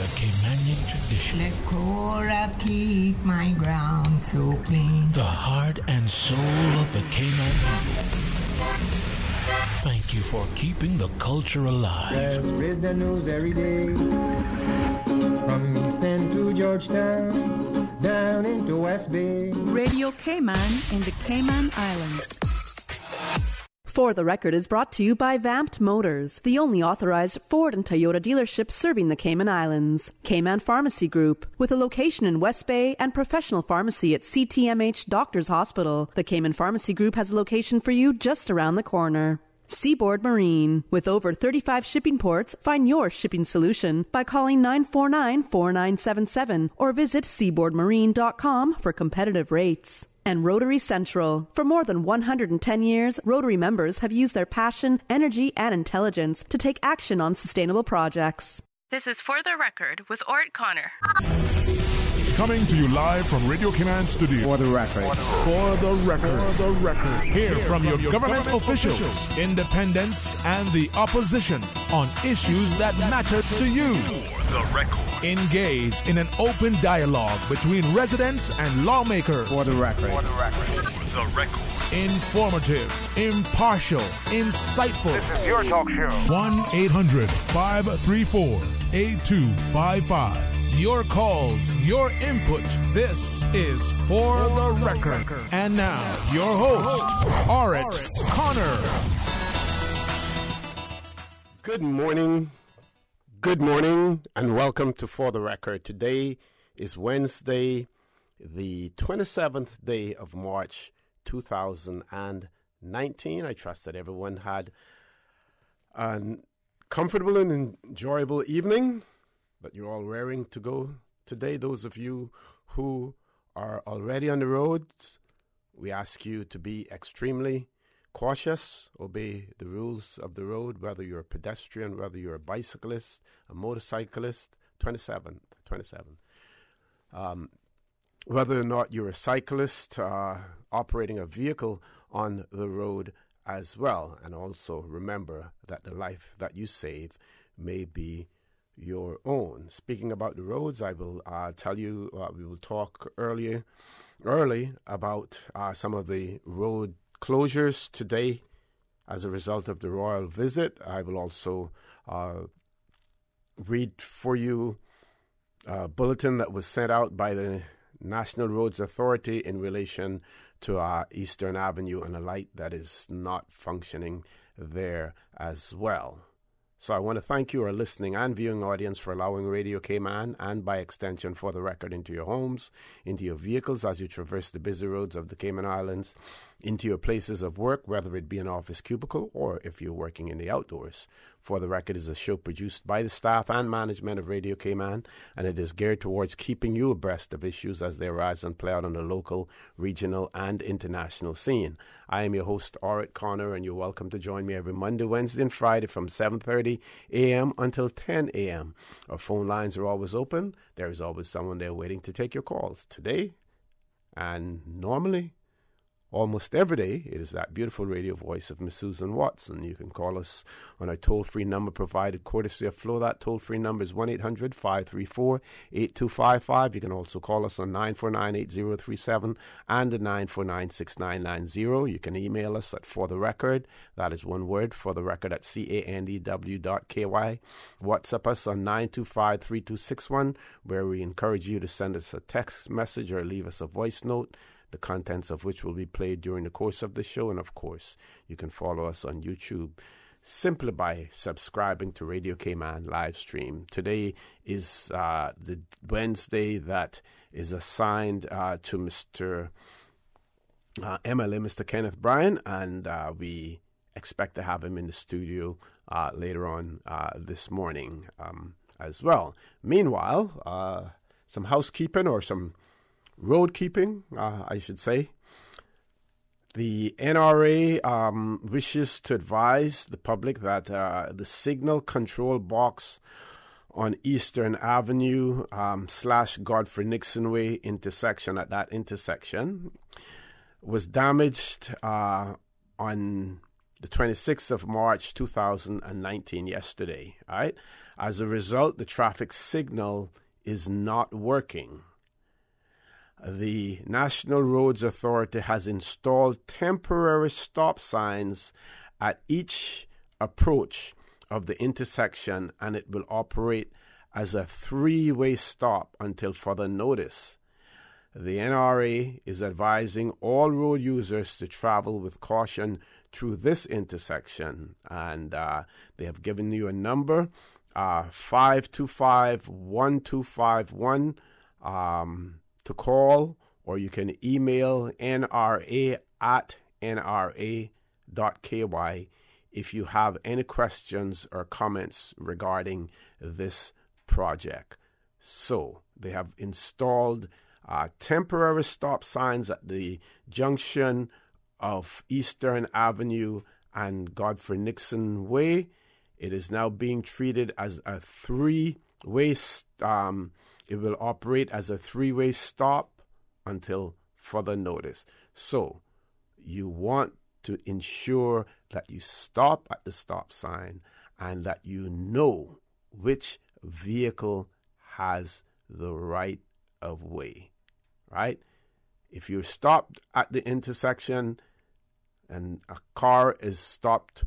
the Caymanian tradition. Let Korab keep my ground so clean. The heart and soul of the Cayman people. Thank you for keeping the culture alive. There's spread the news every day. From East End to Georgetown, down into West Bay. Radio Cayman in the Cayman Islands. For the Record is brought to you by Vamped Motors, the only authorized Ford and Toyota dealership serving the Cayman Islands. Cayman Pharmacy Group, with a location in West Bay and professional pharmacy at CTMH Doctors Hospital. The Cayman Pharmacy Group has a location for you just around the corner. Seaboard Marine. With over 35 shipping ports, find your shipping solution by calling 949-4977 or visit seaboardmarine.com for competitive rates. And Rotary Central. For more than 110 years, Rotary members have used their passion, energy, and intelligence to take action on sustainable projects. This is For the Record with Orrett Connor. Coming to you live from Radio Cayman Studio. For the Record. For the Record. For the Record. Hear from your government officials, independents, and the opposition on issues that matter to you. For the Record. Engage in an open dialogue between residents and lawmakers. For the Record. For the Record. For the Record. Informative, impartial, insightful. This is your talk show. 1-800-534-8255. Your calls, your input. This is For the Record. And now, your host, Orrett Connor. Good morning, and welcome to For the Record. Today is Wednesday, the 27th day of March, 2019. I trust that everyone had a comfortable and enjoyable evening, but you're all raring to go today. Those of you who are already on the roads, we ask you to be extremely cautious, obey the rules of the road, whether you're a pedestrian, whether you're a bicyclist, a motorcyclist, 27. Whether or not you're a cyclist operating a vehicle on the road as well. And also remember that the life that you save may be your own. Speaking about the roads, I will tell you, we will talk early about some of the road closures today as a result of the royal visit. I will also read for you a bulletin that was sent out by the National Roads Authority in relation to Eastern Avenue and a light that is not functioning there as well. So I want to thank you, our listening and viewing audience, for allowing Radio Cayman and by extension For the Record into your homes, into your vehicles as you traverse the busy roads of the Cayman Islands, into your places of work, whether it be an office cubicle or if you're working in the outdoors. For the Record is a show produced by the staff and management of Radio Cayman, and it is geared towards keeping you abreast of issues as they arise and play out on the local, regional, and international scene. I am your host, Orrett Connor, and you're welcome to join me every Monday, Wednesday, and Friday from 7:30 a.m. until 10 a.m. Our phone lines are always open. There is always someone there waiting to take your calls. Today, and normally, almost every day, it is that beautiful radio voice of Miss Susan Watson. You can call us on our toll-free number provided courtesy of Flo. That toll-free number is 1-800-534-8255. You can also call us on 949-8037 and the 949-6990. You can email us at fortherecord. That is one word, fortherecord at candew.ky. WhatsApp us on 925-3261, where we encourage you to send us a text message or leave us a voice note, the contents of which will be played during the course of the show. And of course, you can follow us on YouTube simply by subscribing to Radio Cayman live stream. Today is the Wednesday that is assigned to Mr. MLA, Mr. Kenneth Bryan, and we expect to have him in the studio later on this morning as well. Meanwhile, some housekeeping or some road keeping, I should say. The NRA wishes to advise the public that the signal control box on Eastern Avenue / Godfrey Nixon Way intersection, at that intersection, was damaged on the 26th of March 2019, yesterday. All right. As a result, the traffic signal is not working. The National Roads Authority has installed temporary stop signs at each approach of the intersection, and it will operate as a three-way stop until further notice. The NRA is advising all road users to travel with caution through this intersection, and they have given you a number, 525-1251, to call, or you can email nra@nra.ky if you have any questions or comments regarding this project. So they have installed temporary stop signs at the junction of Eastern Avenue and Godfrey Nixon Way. It is now being treated as a three-way it will operate as a three-way stop until further notice. So you want to ensure that you stop at the stop sign and that you know which vehicle has the right of way, right? If you're stopped at the intersection and a car is stopped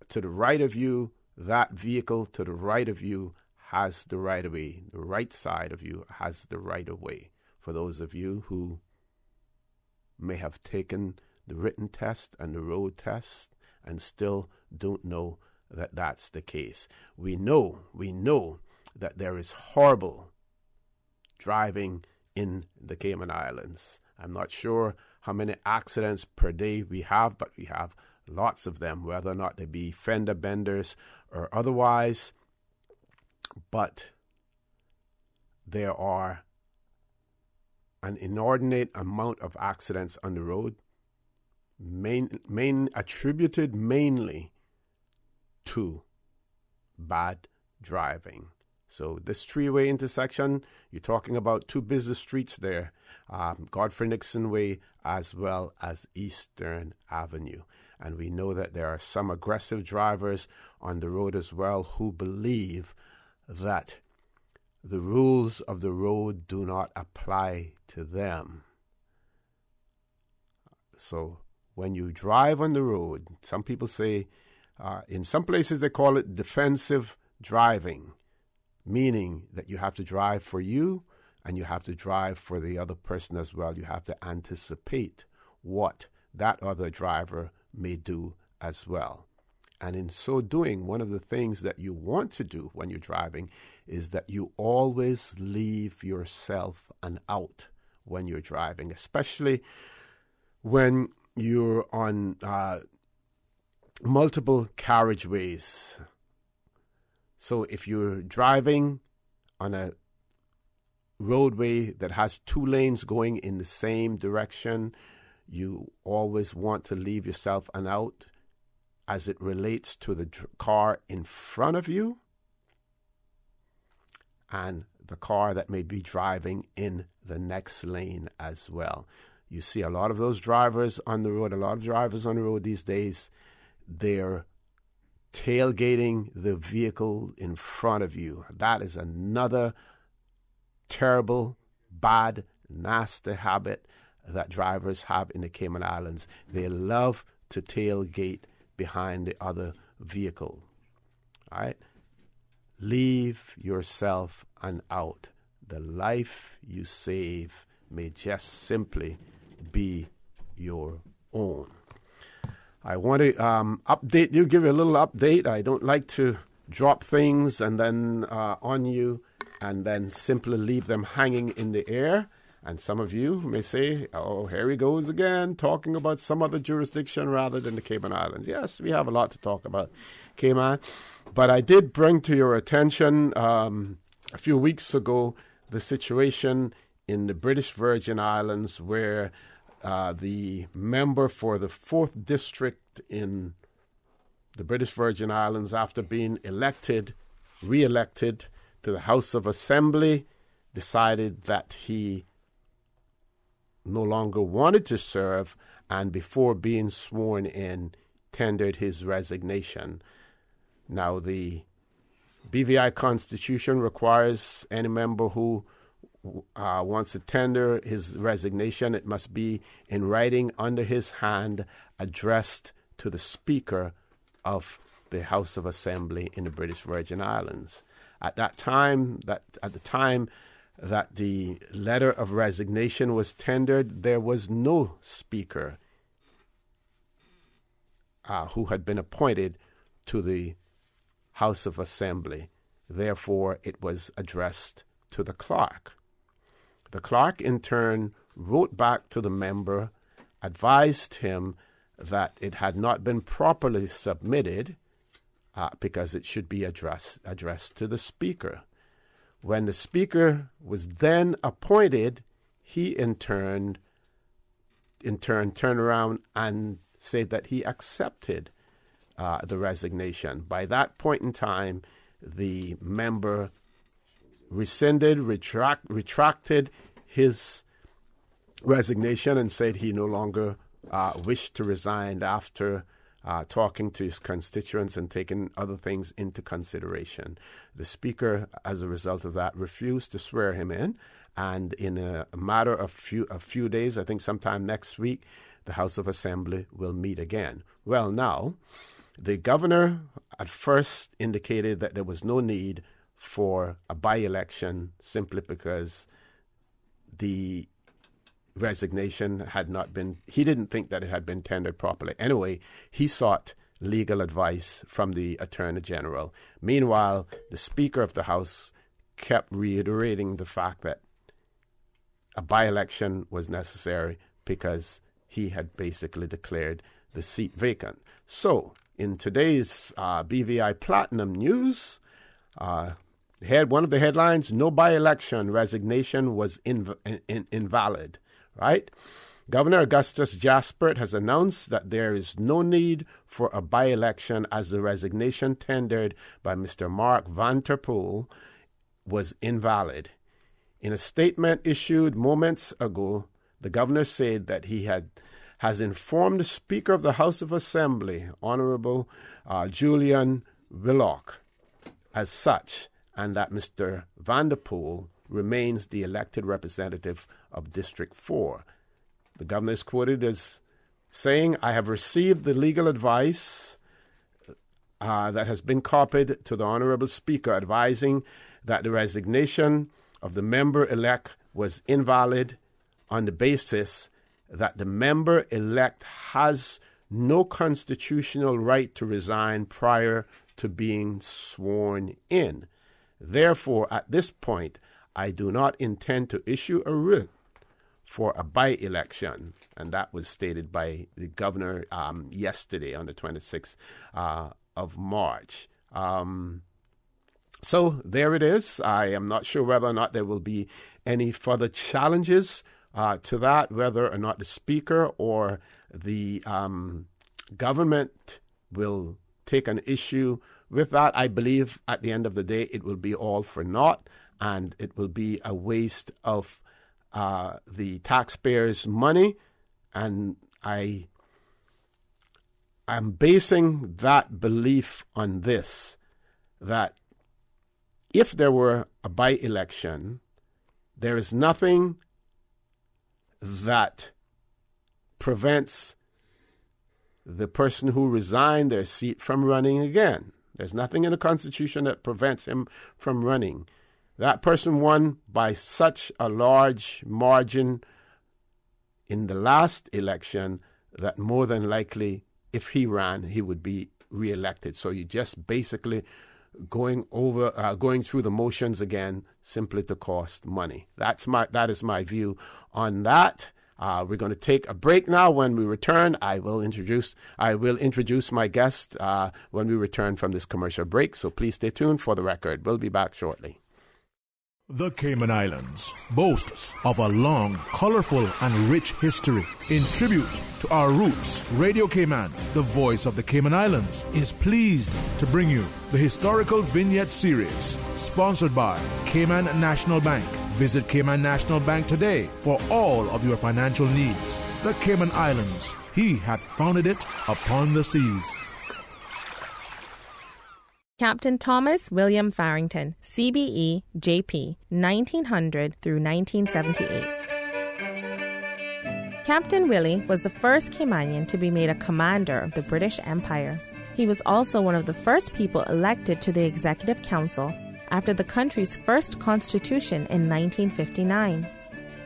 to the right of you, that vehicle to the right of you has the right of way. The right side of you has the right of way. For those of you who may have taken the written test and the road test and still don't know that that's the case. We know that there is horrible driving in the Cayman Islands. I'm not sure how many accidents per day we have, but we have lots of them, whether or not they be fender benders or otherwise. But there are an inordinate amount of accidents on the road, attributed mainly to bad driving. So this three-way intersection, you're talking about two busy streets there, Godfrey Nixon Way as well as Eastern Avenue. And we know that there are some aggressive drivers on the road as well who believe that the rules of the road do not apply to them. So when you drive on the road, some people say, in some places they call it defensive driving, meaning that you have to drive for you and you have to drive for the other person as well. You have to anticipate what that other driver may do as well. And in so doing, one of the things that you want to do when you're driving is that you always leave yourself an out when you're driving, especially when you're on multiple carriageways. So if you're driving on a roadway that has two lanes going in the same direction, you always want to leave yourself an out as it relates to the car in front of you and the car that may be driving in the next lane as well. You see a lot of those drivers on the road, these days, they're tailgating the vehicle in front of you. That is another terrible, bad, nasty habit that drivers have in the Cayman Islands. They love to tailgate behind the other vehicle. All right? Leave yourself an out. The life you save may just simply be your own. I want to update you, give you a little update. I don't like to drop things and then on you and then simply leave them hanging in the air. And some of you may say, oh, here he goes again, talking about some other jurisdiction rather than the Cayman Islands. Yes, we have a lot to talk about, Cayman. But I did bring to your attention a few weeks ago the situation in the British Virgin Islands where the member for the 4th District in the British Virgin Islands, after being re-elected to the House of Assembly, decided that he no longer wanted to serve, and before being sworn in, tendered his resignation. Now, the BVI Constitution requires any member who wants to tender his resignation, it must be in writing under his hand, addressed to the Speaker of the House of Assembly in the British Virgin Islands. At the time that the letter of resignation was tendered, there was no Speaker who had been appointed to the House of Assembly. Therefore, it was addressed to the clerk. The clerk, in turn, wrote back to the member, advised him that it had not been properly submitted because it should be addressed to the Speaker. When the Speaker was then appointed, he in turn turned around and said that he accepted the resignation. By that point in time, the member retracted his resignation and said he no longer wished to resign after talking to his constituents and taking other things into consideration. The Speaker, as a result of that, refused to swear him in, and in a matter of a few days, I think sometime next week, the House of Assembly will meet again. Well, now, the governor at first indicated that there was no need for a by-election simply because the resignation had not been, he didn't think that it had been tendered properly. Anyway, he sought legal advice from the Attorney General. Meanwhile, the Speaker of the House kept reiterating the fact that a by-election was necessary because he had basically declared the seat vacant. So, in today's BVI Platinum News, one of the headlines, no by-election, resignation was invalid, right? Governor Augustus Jaspert has announced that there is no need for a by-election as the resignation tendered by Mr. Mark Van ter Poel was invalid. In a statement issued moments ago, the governor said that he has informed the Speaker of the House of Assembly, Honorable Julian Willock, as such, and that Mr. Van der Poel remains the elected representative of District 4. The governor is quoted as saying, "I have received the legal advice that has been copied to the Honorable Speaker advising that the resignation of the member-elect was invalid on the basis that the member-elect has no constitutional right to resign prior to being sworn in. Therefore, at this point, I do not intend to issue a writ for a by-election." And that was stated by the governor yesterday on the 26th of March. So there it is. I am not sure whether or not there will be any further challenges to that, whether or not the Speaker or the government will take an issue with that. I believe at the end of the day it will be all for naught, and it will be a waste of the taxpayers' money. And I am basing that belief on this, that if there were a by-election, there is nothing that prevents the person who resigned their seat from running again. There's nothing in the Constitution that prevents him from running. That person won by such a large margin in the last election that more than likely, if he ran, he would be reelected. So you just basically going through the motions again simply to cost money. That is my view on that. We're going to take a break now. When we return, I will introduce my guest when we return from this commercial break. So please stay tuned for the record. We'll be back shortly. The Cayman Islands boasts of a long, colorful, and rich history. In tribute to our roots, Radio Cayman, the voice of the Cayman Islands, is pleased to bring you the historical vignette series, sponsored by Cayman National Bank. Visit Cayman National Bank today for all of your financial needs. The Cayman Islands, he hath founded it upon the seas. Captain Thomas William Farrington, CBE, JP, 1900 through 1978. Captain Willie was the first Caymanian to be made a commander of the British Empire. He was also one of the first people elected to the Executive Council after the country's first constitution in 1959.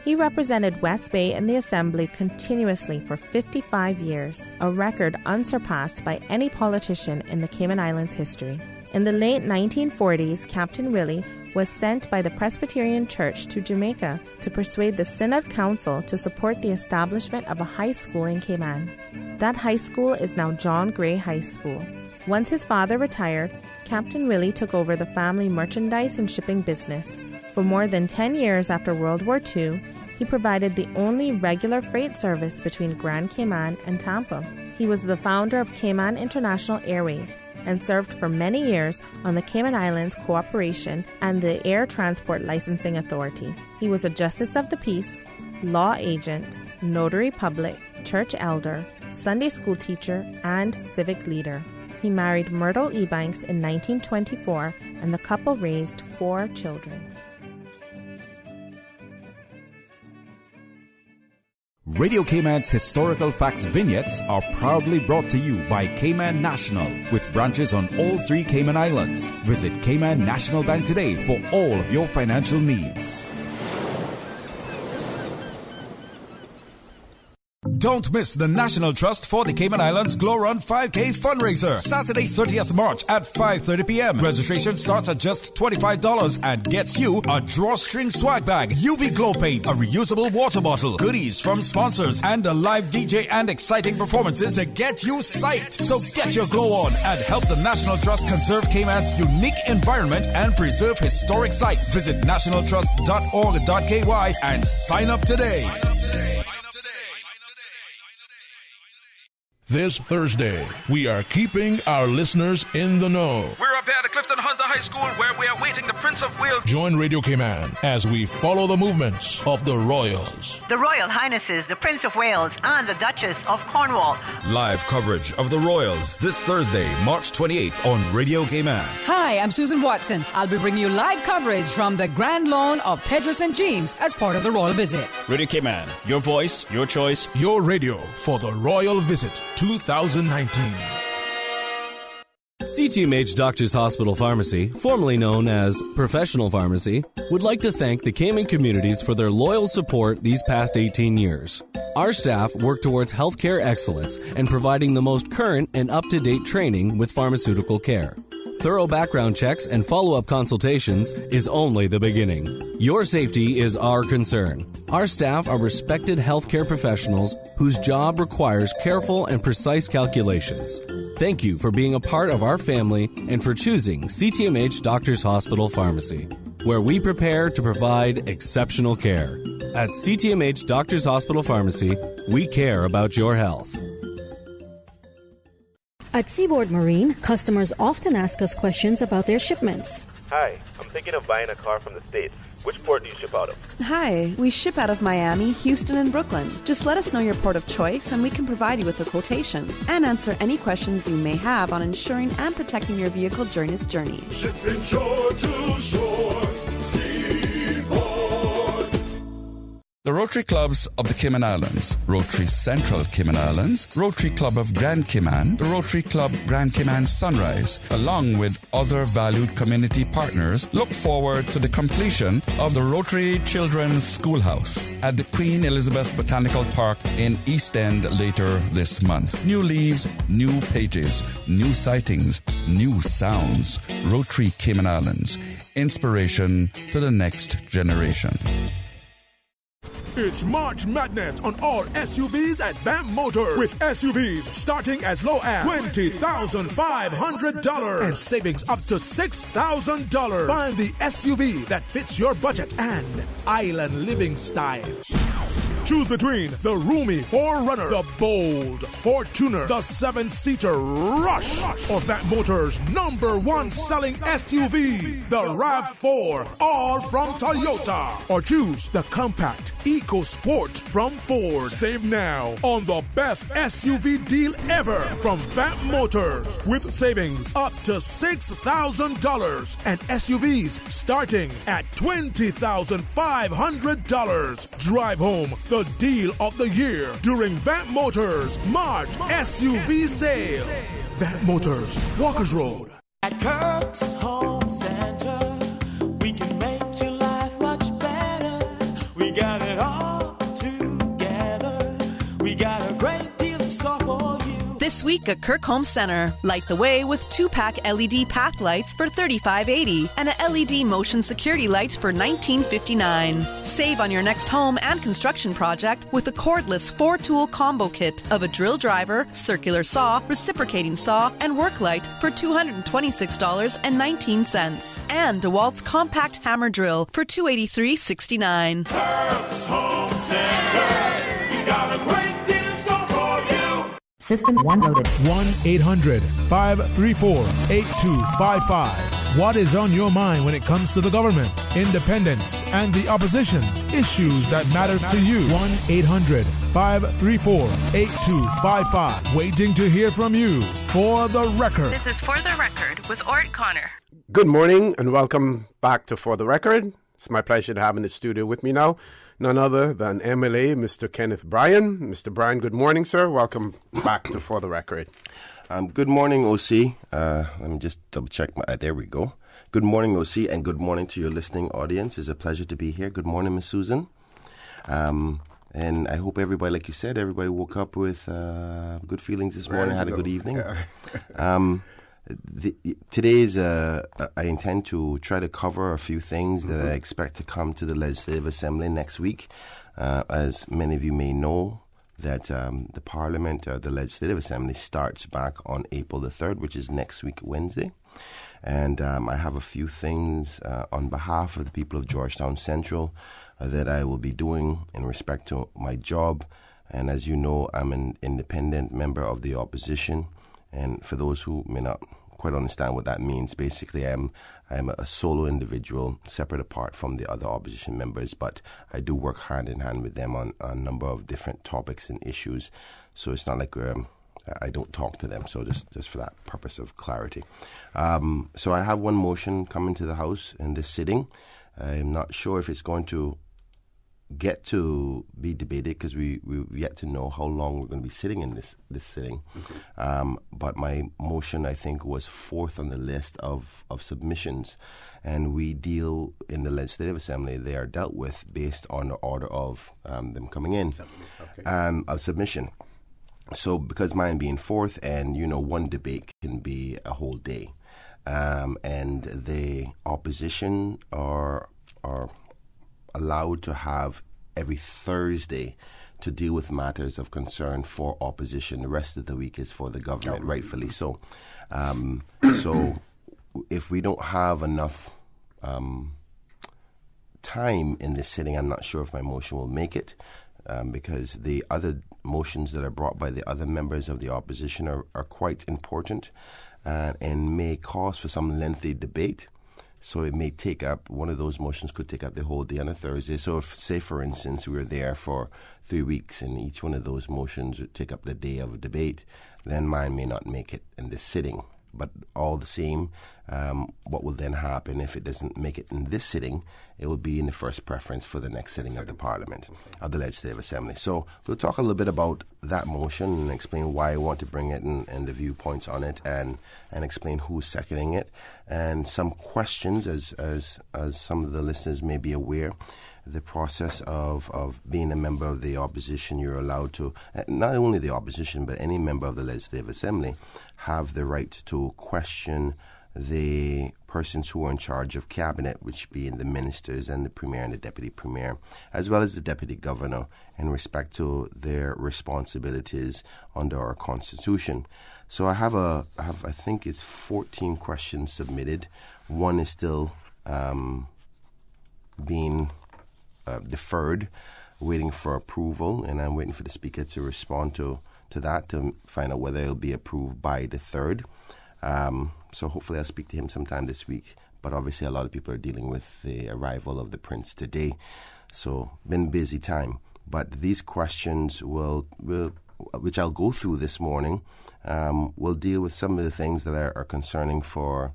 He represented West Bay in the Assembly continuously for 55 years, a record unsurpassed by any politician in the Cayman Islands history. In the late 1940s, Captain Willie was sent by the Presbyterian Church to Jamaica to persuade the Synod Council to support the establishment of a high school in Cayman. That high school is now John Gray High School. Once his father retired, Captain Willie took over the family merchandise and shipping business. For more than 10 years after World War II, he provided the only regular freight service between Grand Cayman and Tampa. He was the founder of Cayman International Airways and served for many years on the Cayman Islands Cooperation and the Air Transport Licensing Authority. He was a Justice of the Peace, law agent, notary public, church elder, Sunday school teacher, and civic leader. He married Myrtle Ebanks in 1924, and the couple raised 4 children. Radio Cayman's Historical Facts vignettes are proudly brought to you by Cayman National, with branches on all 3 Cayman Islands. Visit Cayman National Bank today for all of your financial needs. Don't miss the National Trust for the Cayman Islands Glow Run 5K fundraiser, Saturday 30th March at 5:30 p.m. Registration starts at just $25 and gets you a drawstring swag bag, UV glow paint, a reusable water bottle, goodies from sponsors, and a live DJ and exciting performances to get you psyched. So get your glow on and help the National Trust conserve Cayman's unique environment and preserve historic sites. Visit nationaltrust.org.ky and sign up today. This Thursday, we are keeping our listeners in the know. We're up here at Clifton Hunter High School where we are waiting the Prince of Wales. Join Radio Cayman as we follow the movements of the Royals. The Royal Highnesses, the Prince of Wales, and the Duchess of Cornwall. Live coverage of the Royals this Thursday, March 28th on Radio Cayman. Hi, I'm Susan Watson. I'll be bringing you live coverage from the Grand Lawn of Pedro St. James as part of the Royal Visit. Radio Cayman, your voice, your choice. Your radio for the Royal Visit 2019. CTMH Doctors Hospital Pharmacy, formerly known as Professional Pharmacy, would like to thank the Cayman communities for their loyal support these past 18 years. Our staff work towards healthcare excellence and providing the most current and up-to-date training with pharmaceutical care. Thorough background checks and follow-up consultations is only the beginning. Your safety is our concern. Our staff are respected healthcare professionals whose job requires careful and precise calculations. Thank you for being a part of our family and for choosing CTMH Doctors Hospital Pharmacy, where we prepare to provide exceptional care. At CTMH Doctors Hospital Pharmacy, we care about your health. At Seaboard Marine, customers often ask us questions about their shipments. Hi, I'm thinking of buying a car from the States. Which port do you ship out of? Hi, we ship out of Miami, Houston, and Brooklyn. Just let us know your port of choice and we can provide you with a quotation and answer any questions you may have on insuring and protecting your vehicle during its journey. Shipping shore to shore, Seaboard. The Rotary Clubs of the Cayman Islands, Rotary Central Cayman Islands, Rotary Club of Grand Cayman, the Rotary Club Grand Cayman Sunrise, along with other valued community partners, look forward to the completion of the Rotary Children's Schoolhouse at the Queen Elizabeth Botanical Park in East End later this month. New leaves, new pages, new sightings, new sounds. Rotary Cayman Islands, inspiration to the next generation. It's March Madness on all SUVs at Vamp Motors, with SUVs starting as low as $20,500 and savings up to $6,000. Find the SUV that fits your budget and island living style. Choose between the roomy 4Runner, the bold Fortuner, the 7-seater Rush, or Vamp Motors' #1 selling SUV, the RAV4, all from Toyota. Or choose the compact EcoSport from Ford. Save now on the best SUV deal ever from Vamp Motors, with savings up to $6,000 and SUVs starting at $20,500. Drive home the deal of the year during Vamp Motors March SUV sale. Vamp Motors, Walkers Road. At Kirk's Home Center, we can make your life much better. We got it all together. We got a great deal in store for you. This week at Kirk Home Center, light the way with 2-pack LED path lights for $35.80 and a LED motion security light for $19.59. Save on your next home and construction project with a cordless 4-tool combo kit of a drill driver, circular saw, reciprocating saw, and work light for $226.19. And DeWalt's compact hammer drill for $283.69. Kirk's Home Center, you got a great deal in store for you. System 1 loaded. 1-800-534-8255. What is on your mind when it comes to the government, independence, and the opposition? Issues that matter to you. 1-800-534-8255. Waiting to hear from you. For the Record. This is For the Record with Orrett Connor. Good morning and welcome back to For the Record. It's my pleasure to have in the studio with me now none other than MLA Mr. Kenneth Bryan. Mr. Bryan, good morning, sir. Welcome back to For the Record. Good morning, OC. Let me just double check there we go. Good morning, OC, and good morning to your listening audience. It's a pleasure to be here. Good morning, Miss Susan. And I hope everybody, like you said, everybody woke up with good feelings this morning, had a good evening. Today's, I intend to try to cover a few things that I expect to come to the Legislative Assembly next week. As many of you may know, that the Parliament, the Legislative Assembly, starts back on April the 3rd, which is next week, Wednesday. And I have a few things on behalf of the people of Georgetown Central that I will be doing in respect to my job. And as you know, I'm an independent member of the opposition. And for those who may not quite understand what that means, basically I'm a solo individual, separate apart from the other opposition members, but I do work hand in hand with them on a number of different topics and issues. So it's not like I don't talk to them. So just for that purpose of clarity. So I have one motion coming to the House in this sitting. I'm not sure if it's going to get to be debated because we've yet to know how long we're going to be sitting in this sitting. But my motion, I think, was fourth on the list of submissions, and we deal in the Legislative Assembly. They are dealt with based on the order of them coming in of submission. So because mine being fourth, and one debate can be a whole day, and the opposition are allowed to have every Thursday to deal with matters of concern for opposition. The rest of the week is for the government, rightfully so. So if we don't have enough time in this sitting, I'm not sure if my motion will make it, because the other motions that are brought by the other members of the opposition are quite important and may cause for some lengthy debate. So it may take up, one of those motions could take up the whole day on a Thursday. So if, say, for instance, we were there for 3 weeks and each one of those motions would take up the day of debate, then mine may not make it in this sitting. But all the same, what will then happen if it doesn't make it in this sitting, it will be in the first preference for the next sitting of the Parliament, of the Legislative Assembly. So we'll talk a little bit about that motion and explain why I want to bring it and the viewpoints on it and explain who's seconding it. And some questions, as some of the listeners may be aware, the process of being a member of the opposition, you're allowed to, not only the opposition, but any member of the Legislative Assembly, have the right to question the persons who are in charge of cabinet, which being the ministers and the premier and the deputy premier, as well as the deputy governor, in respect to their responsibilities under our constitution. So I think it's 14 questions submitted. One is still being deferred, waiting for approval, and I'm waiting for the Speaker to respond to that to find out whether it'll be approved by the 3rd. So hopefully I'll speak to him sometime this week. But obviously a lot of people are dealing with the arrival of the Prince today. So been a busy time. But these questions which I'll go through this morning, will deal with some of the things that are concerning for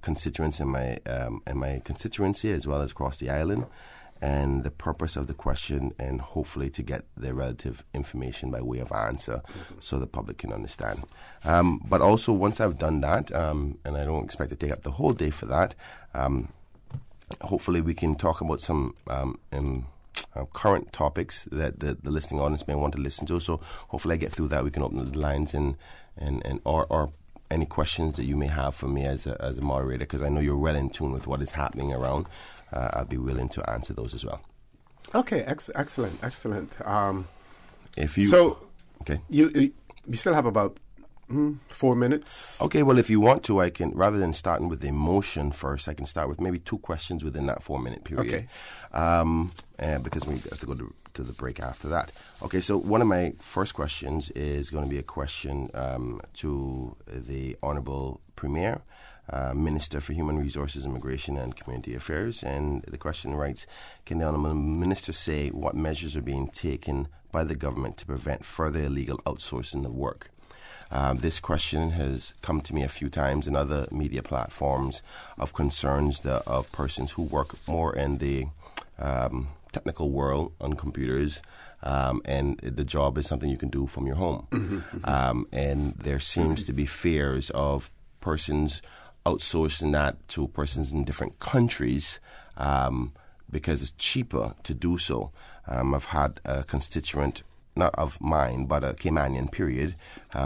constituents in my constituency as well as across the island, and the purpose of the question, and hopefully to get the relative information by way of answer so the public can understand. But also once I've done that, and I don't expect to take up the whole day for that, hopefully we can talk about some current topics that the listening audience may want to listen to. So hopefully I get through that. We can open the lines and or any questions that you may have for me as a moderator, because I know you're well in tune with what is happening around. I'll be willing to answer those as well. Okay, excellent. Okay, you still have about 4 minutes. Okay, well, if you want to, I can, rather than starting with the motion first, I can start with maybe 2 questions within that 4-minute period. Okay. Because we have to go to the break after that. Okay, so one of my first questions is going to be a question to the Honourable Premier, Minister for Human Resources, Immigration and Community Affairs. And the question writes, can the Honourable Minister say what measures are being taken by the government to prevent further illegal outsourcing of work? This question has come to me a few times in other media platforms of concerns of persons who work more in the technical world on computers, and the job is something you can do from your home. And there seems to be fears of persons outsourcing that to persons in different countries because it's cheaper to do so. I've had a constituent, not of mine, but a Caymanian period,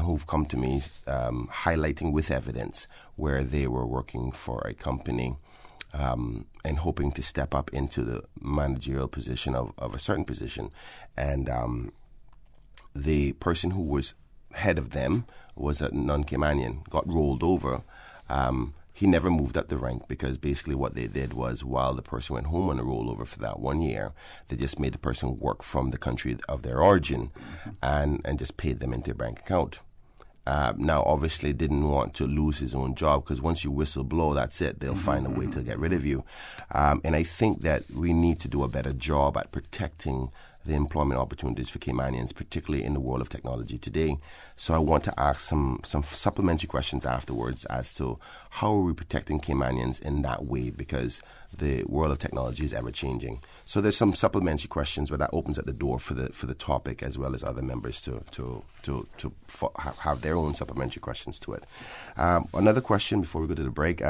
who've come to me highlighting with evidence where they were working for a company and hoping to step up into the managerial position of a certain position. And the person who was head of them was a non-Caymanian, got rolled over. He never moved up the rank because basically what they did was, while the person went home on a rollover for that 1 year, they just made the person work from the country of their origin and just paid them into their bank account. Now, obviously, didn't want to lose his own job, because once you whistle blow, that's it. They'll find a way to get rid of you. And I think that we need to do a better job at protecting the employment opportunities for Caymanians, particularly in the world of technology today. So I want to ask some supplementary questions afterwards as to how are we protecting Caymanians in that way, because the world of technology is ever changing. So there's some supplementary questions, but that opens up the door for the topic, as well as other members to have their own supplementary questions to it. Another question before we go to the break,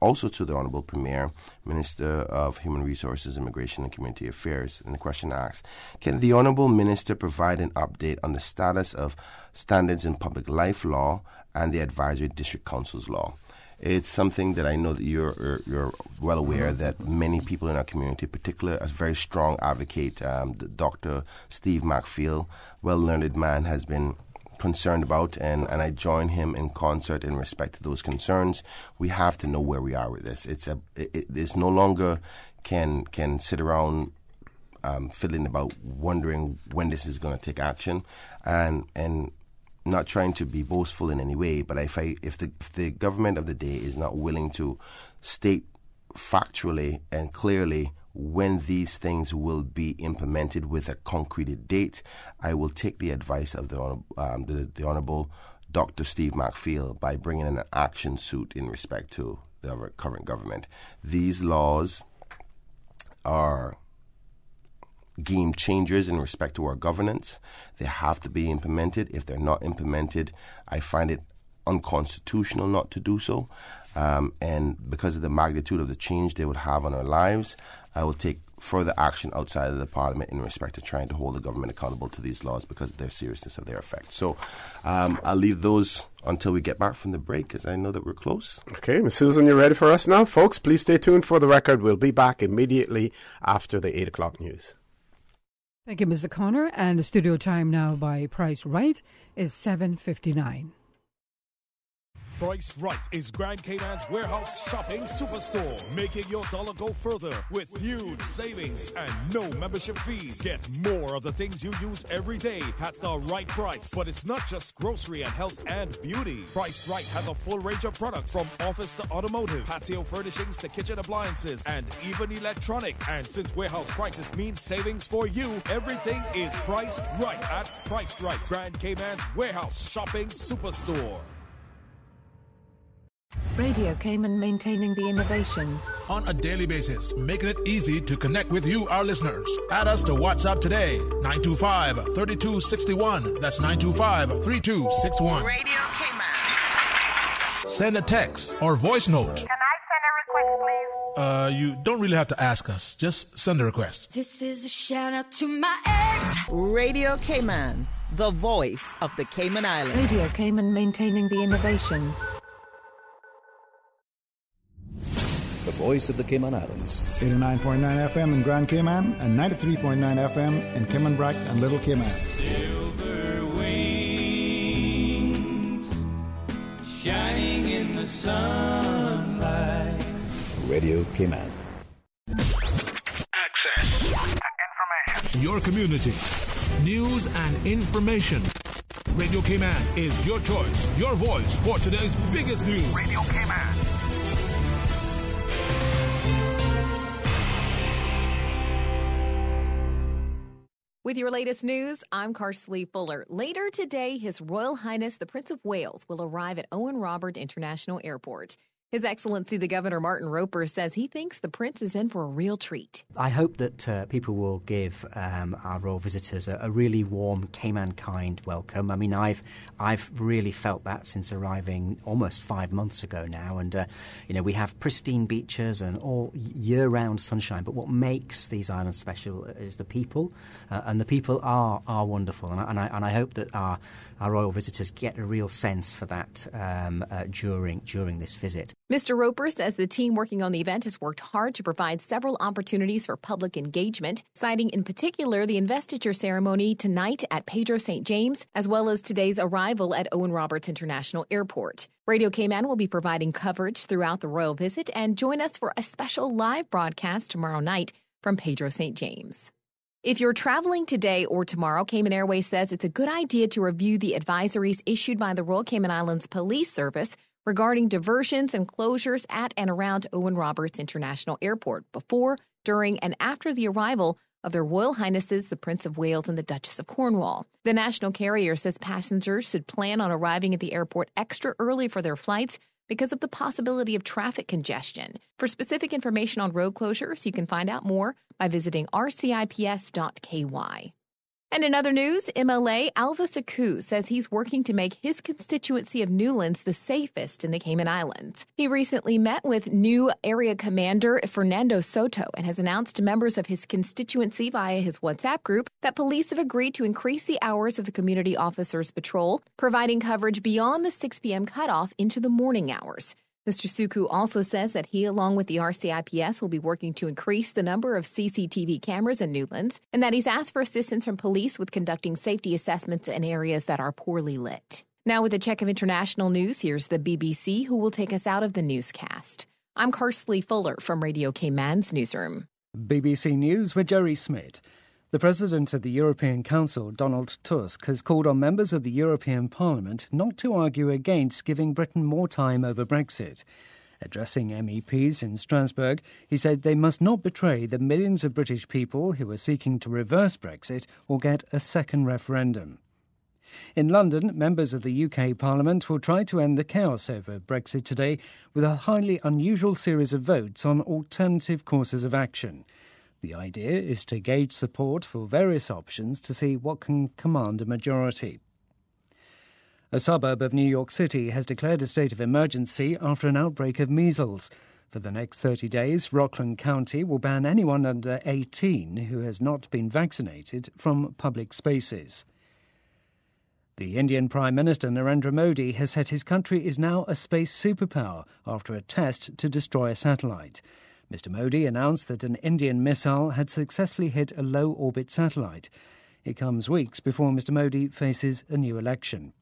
also to the Honourable Premier, Minister of Human Resources, Immigration and Community Affairs. And the question asks, can the Honourable Minister provide an update on the status of Standards in Public Life Law and the Advisory District Council's law? It's something that I know that you're well aware that many people in our community, particularly a very strong advocate, Dr. Steve McPhail, well-learned man, has been concerned about, and I join him in concert in respect to those concerns. We have to know where we are with this. It's no longer can sit around fiddling about wondering when this is going to take action, and not trying to be boastful in any way, but if the government of the day is not willing to state factually and clearly when these things will be implemented with a concrete date, I will take the advice of the Honourable Dr. Steve McPhail by bringing in an action suit in respect to the current government. These laws are game changers in respect to our governance. They have to be implemented. If they're not implemented, I find it unconstitutional not to do so. And because of the magnitude of the change they would have on our lives, I will take further action outside of the Parliament in respect to trying to hold the government accountable to these laws because of their seriousness of their effect. So I'll leave those until we get back from the break, because I know that we're close. Okay, Ms. Susan, you're ready for us now? Folks, please stay tuned for the record. We'll be back immediately after the 8 o'clock news. Thank you, Mr. Connor. And the studio time now by Price Right is 7:59. Price Right is Grand Cayman's warehouse shopping superstore, making your dollar go further with huge savings and no membership fees. Get more of the things you use every day at the right price. But it's not just grocery and health and beauty. Price Right has a full range of products from office to automotive, patio furnishings to kitchen appliances, and even electronics. And since warehouse prices mean savings for you, everything is priced right at Price Right, Grand Cayman's warehouse shopping superstore. Radio Cayman, maintaining the innovation. On a daily basis, making it easy to connect with you, our listeners. Add us to WhatsApp today, 925-3261. That's 925-3261. Radio Cayman. Send a text or voice note. Can I send a request, please? You don't really have to ask us. Just send a request. This is a shout out to my ex. Radio Cayman, the voice of the Cayman Islands. Radio Cayman, maintaining the innovation. The voice of the Cayman Islands. 89.9 FM in Grand Cayman and 93.9 FM in Cayman Brac and Little Cayman. Silver wings shining in the sunlight. Radio Cayman. Access. Information. Your community. News and information. Radio Cayman is your choice, your voice for today's biggest news. Radio Cayman. With your latest news, I'm Carsley Fuller. Later today, His Royal Highness the Prince of Wales will arrive at Owen Robert International Airport. His Excellency the Governor Martin Roper says he thinks the Prince is in for a real treat. I hope that people will give our royal visitors a really warm Cayman-kind welcome. I mean, I've really felt that since arriving almost 5 months ago now. And, we have pristine beaches and all year-round sunshine. But what makes these islands special is the people. And the people are wonderful. And I hope that our royal visitors get a real sense for that during this visit. Mr. Roper says the team working on the event has worked hard to provide several opportunities for public engagement, citing in particular the investiture ceremony tonight at Pedro St. James, as well as today's arrival at Owen Roberts International Airport. Radio Cayman will be providing coverage throughout the royal visit and join us for a special live broadcast tomorrow night from Pedro St. James. If you're traveling today or tomorrow, Cayman Airways says it's a good idea to review the advisories issued by the Royal Cayman Islands Police Service regarding diversions and closures at and around Owen Roberts International Airport before, during, and after the arrival of their Royal Highnesses the Prince of Wales and the Duchess of Cornwall. The national carrier says passengers should plan on arriving at the airport extra early for their flights because of the possibility of traffic congestion. For specific information on road closures, you can find out more by visiting rcips.ky. And in other news, MLA Alva Saku says he's working to make his constituency of Newlands the safest in the Cayman Islands. He recently met with new Area Commander Fernando Soto and has announced to members of his constituency via his WhatsApp group that police have agreed to increase the hours of the community officers' patrol, providing coverage beyond the 6 p.m. cutoff into the morning hours. Mr. Suku also says that he, along with the RCIPS, will be working to increase the number of CCTV cameras in Newlands, and that he's asked for assistance from police with conducting safety assessments in areas that are poorly lit. Now with a check of international news, here's the BBC, who will take us out of the newscast. I'm Carsley Fuller from Radio Cayman's newsroom. BBC News with Jerry Smith. The President of the European Council, Donald Tusk, has called on members of the European Parliament not to argue against giving Britain more time over Brexit. Addressing MEPs in Strasbourg, he said they must not betray the millions of British people who are seeking to reverse Brexit or get a second referendum. In London, members of the UK Parliament will try to end the chaos over Brexit today with a highly unusual series of votes on alternative courses of action. The idea is to gauge support for various options to see what can command a majority. A suburb of New York City has declared a state of emergency after an outbreak of measles. For the next 30 days, Rockland County will ban anyone under 18 who has not been vaccinated from public spaces. The Indian Prime Minister Narendra Modi has said his country is now a space superpower after a test to destroy a satellite. Mr. Modi announced that an Indian missile had successfully hit a low-orbit satellite. It comes weeks before Mr. Modi faces a new election.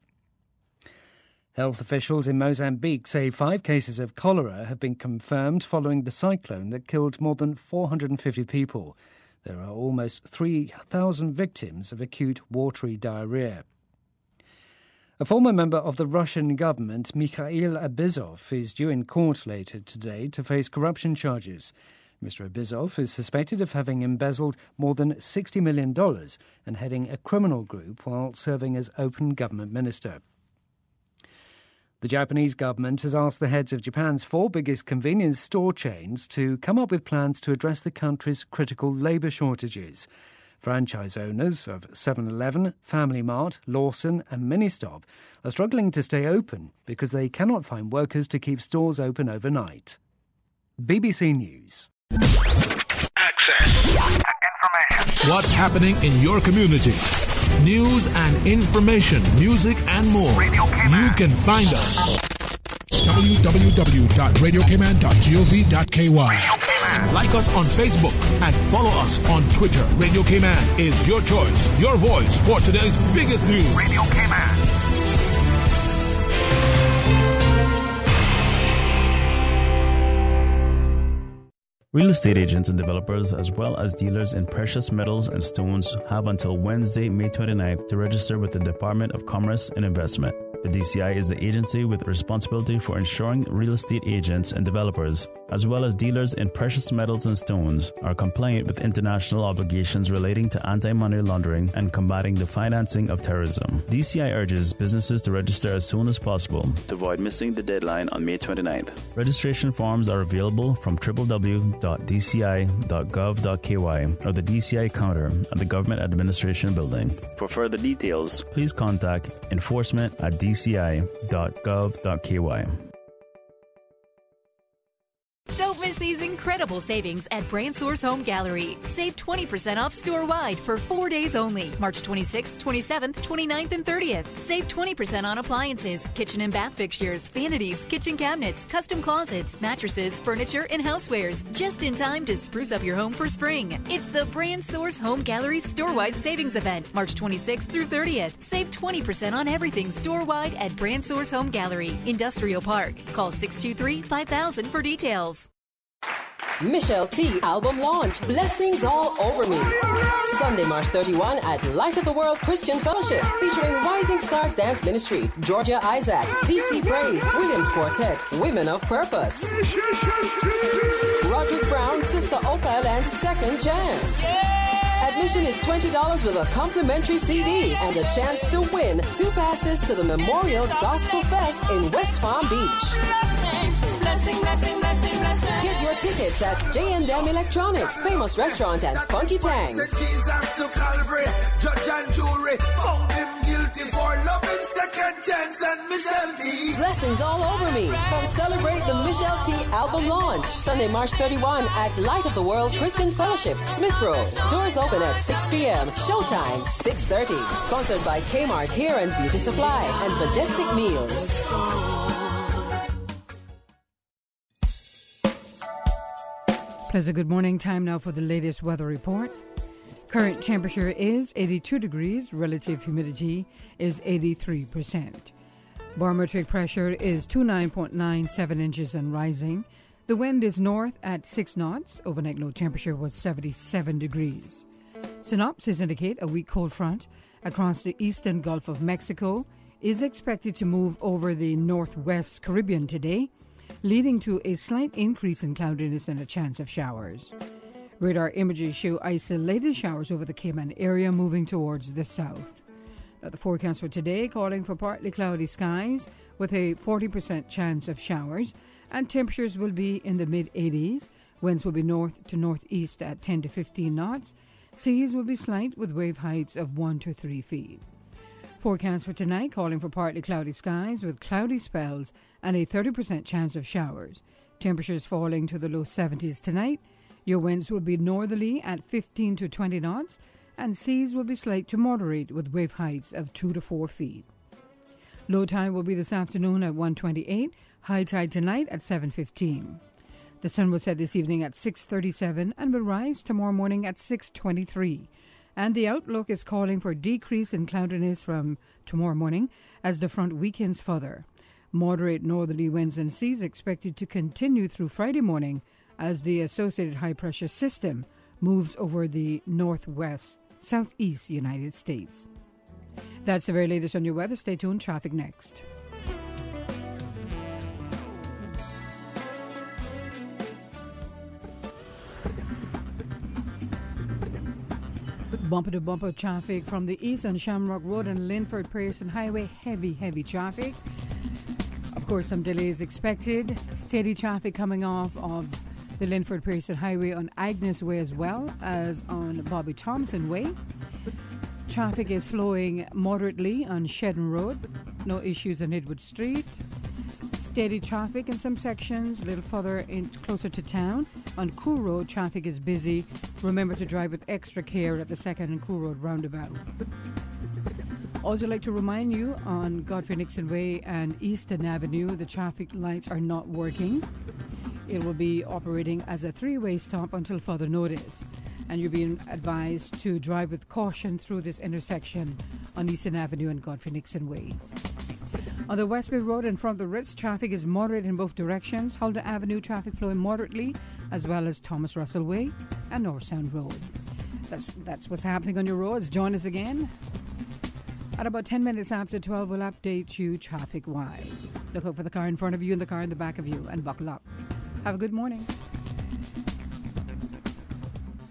Health officials in Mozambique say 5 cases of cholera have been confirmed following the cyclone that killed more than 450 people. There are almost 3,000 victims of acute watery diarrhea. A former member of the Russian government, Mikhail Abizov, is due in court later today to face corruption charges. Mr. Abizov is suspected of having embezzled more than $60 million and heading a criminal group while serving as open government minister. The Japanese government has asked the heads of Japan's 4 biggest convenience store chains to come up with plans to address the country's critical labour shortages. Franchise owners of 7-Eleven, Family Mart, Lawson and Ministop are struggling to stay open because they cannot find workers to keep stores open overnight. BBC News. Access. Information. What's happening in your community? News and information, music and more. You can find us. www.radiocayman.gov.ky. Like us on Facebook and follow us on Twitter. Radio Cayman is your choice, your voice for today's biggest news. Radio Cayman. Real estate agents and developers, as well as dealers in precious metals and stones, have until Wednesday, May 29th to register with the Department of Commerce and Investment. The DCI is the agency with responsibility for ensuring real estate agents and developers, as well as dealers in precious metals and stones, are compliant with international obligations relating to anti-money laundering and combating the financing of terrorism. DCI urges businesses to register as soon as possible to avoid missing the deadline on May 29th. Registration forms are available from www.dci.gov.ky or the DCI counter at the Government Administration Building. For further details, please contact enforcement@dci.gov.ky. Don't miss these incredible savings at Brand Source Home Gallery. Save 20% off store-wide for 4 days only. March 26th, 27th, 29th, and 30th. Save 20% on appliances, kitchen and bath fixtures, vanities, kitchen cabinets, custom closets, mattresses, furniture, and housewares. Just in time to spruce up your home for spring. It's the Brand Source Home Gallery store-wide savings event, March 26th through 30th. Save 20% on everything store-wide at Brand Source Home Gallery, Industrial Park. Call 623-5000 for details. Michelle T. album launch, Blessings All Over Me. Sunday, March 31 at Light of the World Christian Fellowship, featuring Rising Stars Dance Ministry, Georgia Isaacs, DC Praise, Williams Quartet, Women of Purpose, Roderick Brown, Sister Opal, and Second Chance. Admission is $20 with a complimentary CD and a chance to win 2 passes to the Memorial Gospel Fest in West Palm Beach. Get your tickets at J&M Electronics, Famous Restaurant, and Funky Tangs. Jesus to Calvary, judge and jury, found him guilty for loving Second Chance and Michelle T. Blessings all over me. Come celebrate the Michelle T album launch. Sunday, March 31 at Light of the World Christian Fellowship, Smith Road. Doors open at 6 p.m. Showtime 6:30. Sponsored by Kmart Hair and Beauty Supply and Majestic Meals. Pleasant good morning. Time now for the latest weather report. Current temperature is 82 degrees. Relative humidity is 83%. Barometric pressure is 29.97 inches and rising. The wind is north at 6 knots. Overnight low temperature was 77 degrees. Synopsis indicate a weak cold front across the eastern Gulf of Mexico is expected to move over the northwest Caribbean today, leading to a slight increase in cloudiness and a chance of showers. Radar images show isolated showers over the Cayman area moving towards the south. Now, the forecast for today calling for partly cloudy skies with a 40% chance of showers, and temperatures will be in the mid-80s. Winds will be north to northeast at 10 to 15 knots. Seas will be slight with wave heights of 1 to 3 feet. Forecast for tonight calling for partly cloudy skies with cloudy spells and a 30% chance of showers. Temperatures falling to the low 70s tonight. Your winds will be northerly at 15 to 20 knots, and seas will be slight to moderate with wave heights of 2 to 4 feet. Low tide will be this afternoon at 1:28, high tide tonight at 7:15. The sun will set this evening at 6:37 and will rise tomorrow morning at 6:23. And the outlook is calling for decrease in cloudiness from tomorrow morning as the front weakens further. Moderate northerly winds and seas expected to continue through Friday morning as the associated high-pressure system moves over the northwest, southeast United States. That's the very latest on your weather. Stay tuned. Traffic next. Bumper-to-bumper traffic from the east on Shamrock Road and Linford-Pearson Highway. Heavy traffic. Of course, some delays expected. Steady traffic coming off of the Linford-Pearson Highway on Agnes Way as well as on Bobby Thompson Way. Traffic is flowing moderately on Shedden Road. No issues on Edward Street. Steady traffic in some sections, a little further closer to town. On Cool Road, traffic is busy. Remember to drive with extra care at the 2nd and Cool Road roundabout. Also like to remind you on Godfrey Nixon Way and Eastern Avenue, the traffic lights are not working. It will be operating as a 3-way stop until further notice. And you're being advised to drive with caution through this intersection on Eastern Avenue and Godfrey Nixon Way. On the West Bay Road in front of the Ritz, traffic is moderate in both directions. Huldah Avenue traffic flowing moderately, as well as Thomas Russell Way and North Sound Road. That's what's happening on your roads. Join us again. At about 10 minutes after 12, we'll update you traffic-wise. Look out for the car in front of you and the car in the back of you, and buckle up. Have a good morning.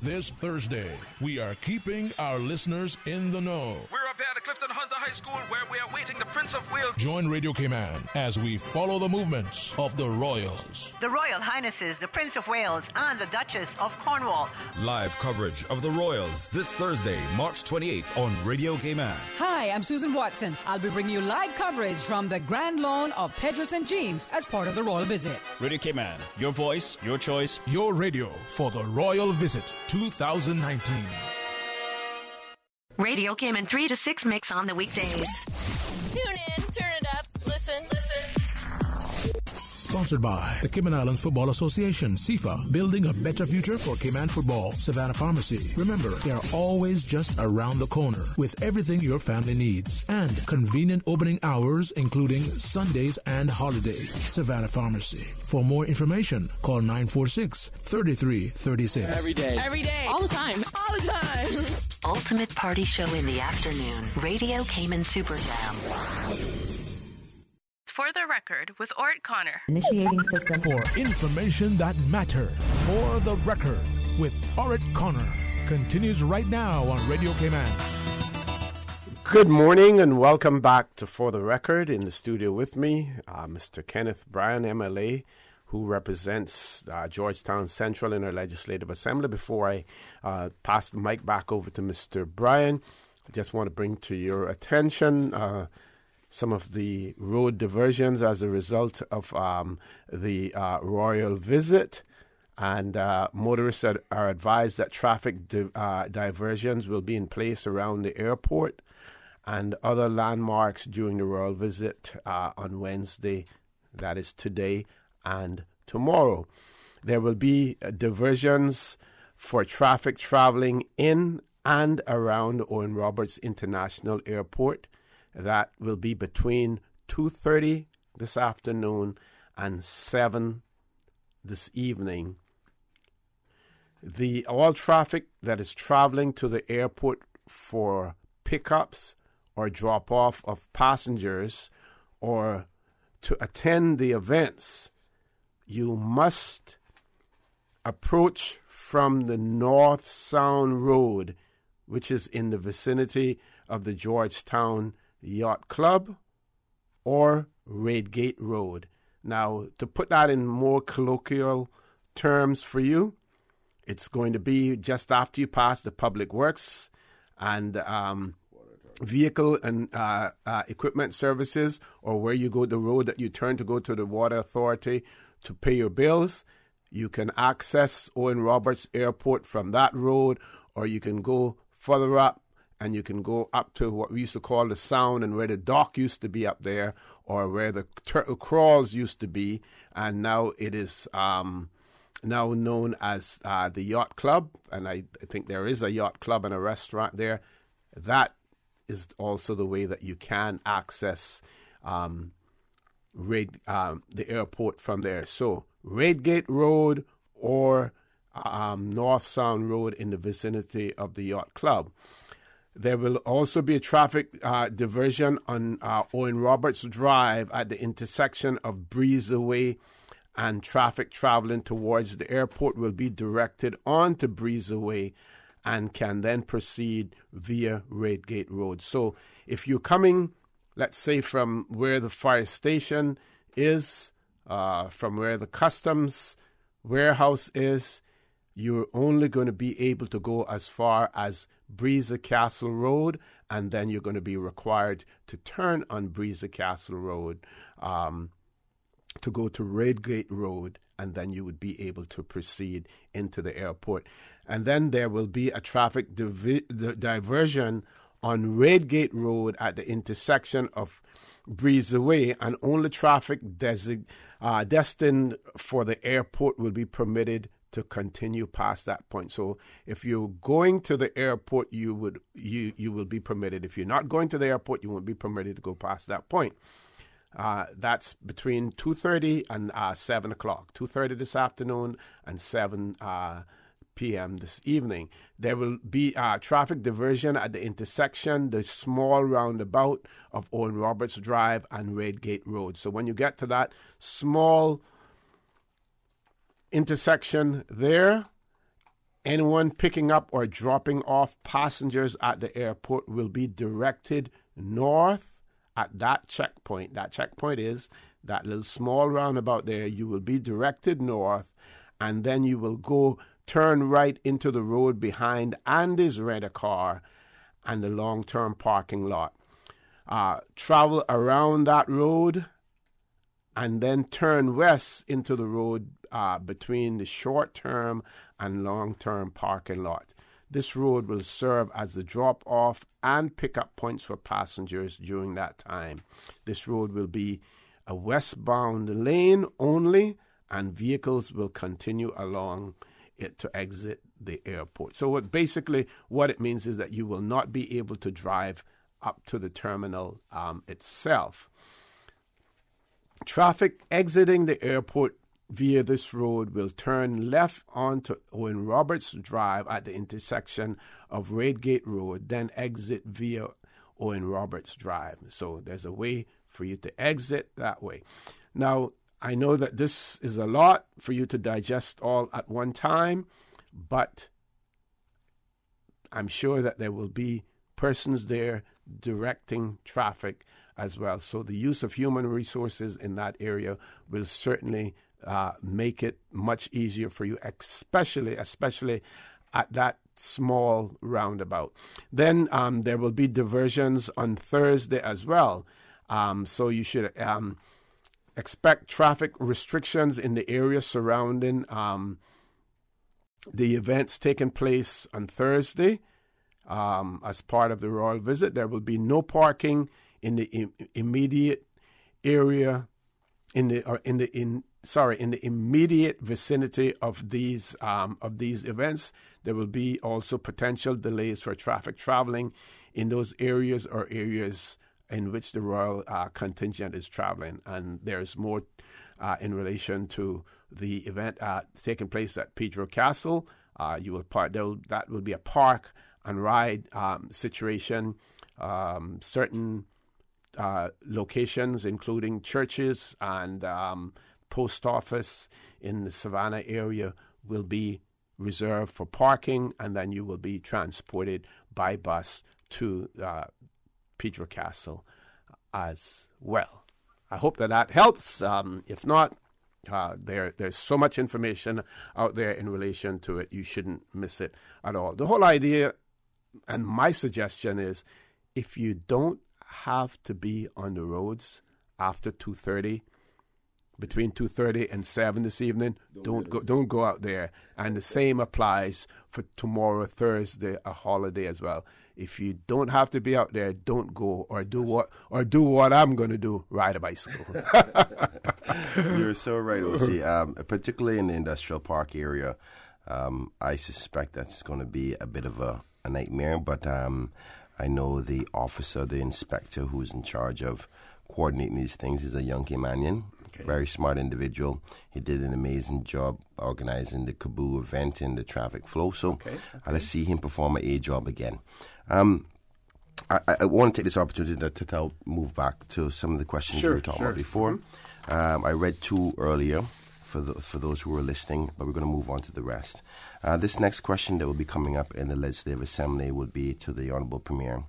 This Thursday, we are keeping our listeners in the know. We're up here at Clifton Hunter High School where we are waiting the Prince of Wales. Join Radio Cayman as we follow the movements of the Royals. The Royal Highnesses, the Prince of Wales and the Duchess of Cornwall. Live coverage of the Royals this Thursday, March 28th on Radio Cayman. Hi, I'm Susan Watson. I'll be bringing you live coverage from the Grand Lawn of Pedro St. James as part of the Royal Visit. Radio Cayman, your voice, your choice. Your radio for the Royal Visit 2019. Radio Cayman 3 to 6 mix on the weekdays. Tune in, turn it up, listen. Sponsored by the Cayman Islands Football Association, SIFA, building a better future for Cayman football. Savannah Pharmacy. Remember, they are always just around the corner with everything your family needs. And convenient opening hours, including Sundays and holidays. Savannah Pharmacy. For more information, call 946-3336. Every day. All the time. Ultimate party show in the afternoon. Radio Cayman Super Jam. For the record, with Orrett Connor. Initiating system. For information that matter. For the record, with Orrett Connor. Continues right now on Radio Cayman. Good morning and welcome back to For the Record. In the studio with me, Mr. Kenneth Bryan, MLA, who represents Georgetown Central in our Legislative Assembly. Before I pass the mic back over to Mr. Bryan, I just want to bring to your attention some of the road diversions as a result of the royal visit. And motorists are advised that traffic diversions will be in place around the airport and other landmarks during the royal visit on Wednesday, that is today, and tomorrow. There will be diversions for traffic traveling in and around Owen Roberts International Airport. That will be between 2:30 this afternoon and 7 this evening. All traffic that is traveling to the airport for pickups or drop-off of passengers or to attend the events, you must approach from the North Sound Road, which is in the vicinity of the Georgetown Yacht Club, or Raidgate Road. Now, to put that in more colloquial terms for you, it's going to be just after you pass the Public Works and vehicle and equipment services, or where you go the road that you turn to go to the Water Authority to pay your bills. You can access Owen Roberts Airport from that road, or you can go further up and you can go up to what we used to call the Sound, and where the dock used to be up there, or where the turtle crawls used to be, and now it is now known as the Yacht Club, and I think there is a yacht club and a restaurant there. That is also the way that you can access the airport from there. So Redgate Road or North Sound Road in the vicinity of the Yacht Club. There will also be a traffic diversion on Owen Roberts Drive at the intersection of Breezeway, and traffic traveling towards the airport will be directed onto Breezeway and can then proceed via Redgate Road. So if you're coming, let's say, from where the fire station is, from where the customs warehouse is, you're only going to be able to go as far as Breeza Castle Road, and then you're going to be required to turn on Breeza Castle Road to go to Redgate Road, and then you would be able to proceed into the airport. And then there will be a traffic diversion on Redgate Road at the intersection of Breezeway, and only traffic destined for the airport will be permitted to continue past that point. So if you're going to the airport, you will be permitted. If you're not going to the airport, you won't be permitted to go past that point. That's between 2:30 and 7 o'clock, 2:30 this afternoon and 7 p.m. this evening. There will be traffic diversion at the intersection, the small roundabout of Owen Roberts Drive and Redgate Road. So when you get to that small intersection there, anyone picking up or dropping off passengers at the airport will be directed north at that checkpoint. That checkpoint is that little small roundabout there. You will be directed north, and then you will turn right into the road behind Andy's Rent-A-Car and the long-term parking lot. Travel around that road and then turn west into the road between the short-term and long-term parking lot. This road will serve as the drop-off and pick-up points for passengers during that time. This road will be a westbound lane only, and vehicles will continue along it to exit the airport. So basically what it means is that you will not be able to drive up to the terminal itself. Traffic exiting the airport via this road will turn left onto Owen Roberts Drive at the intersection of Redgate Road, then exit via Owen Roberts Drive. So there's a way for you to exit that way. Now, I know that this is a lot for you to digest all at one time, but I'm sure that there will be persons there directing traffic as well. So the use of human resources in that area will certainly make it much easier for you, especially at that small roundabout. Then there will be diversions on Thursday as well. So you should expect traffic restrictions in the area surrounding the events taking place on Thursday as part of the royal visit. There will be no parking in the immediate area, in the immediate vicinity of these events. There will be also potential delays for traffic traveling in those areas or areas in which the royal contingent is traveling. And there's more in relation to the event taking place at Pedro Castle. That will be a park and ride situation. Certain locations, including churches and post office in the Savannah area, will be reserved for parking, and then you will be transported by bus to Pedro Castle as well. I hope that helps. If not, there's so much information out there in relation to it. You shouldn't miss it at all. The whole idea, and my suggestion is, if you don't have to be on the roads after 2:30, between 2:30 and 7 this evening, don't go out there. And the same applies for tomorrow, Thursday, a holiday as well. If you don't have to be out there, don't go, or do what I'm going to do, ride a bicycle. You're so right, OC. Particularly in the industrial park area, I suspect that's going to be a bit of a nightmare, but I know the inspector who's in charge of coordinating these things is a young Caymanian, very smart individual. He did an amazing job organizing the Kaboo event and the traffic flow. So let's see him perform a job again. I want to take this opportunity to move back to some of the questions we were talking about before. I read 2 earlier for those who were listening, but we're going to move on to the rest. This next question that will be coming up in the Legislative Assembly would be to the Honourable Premier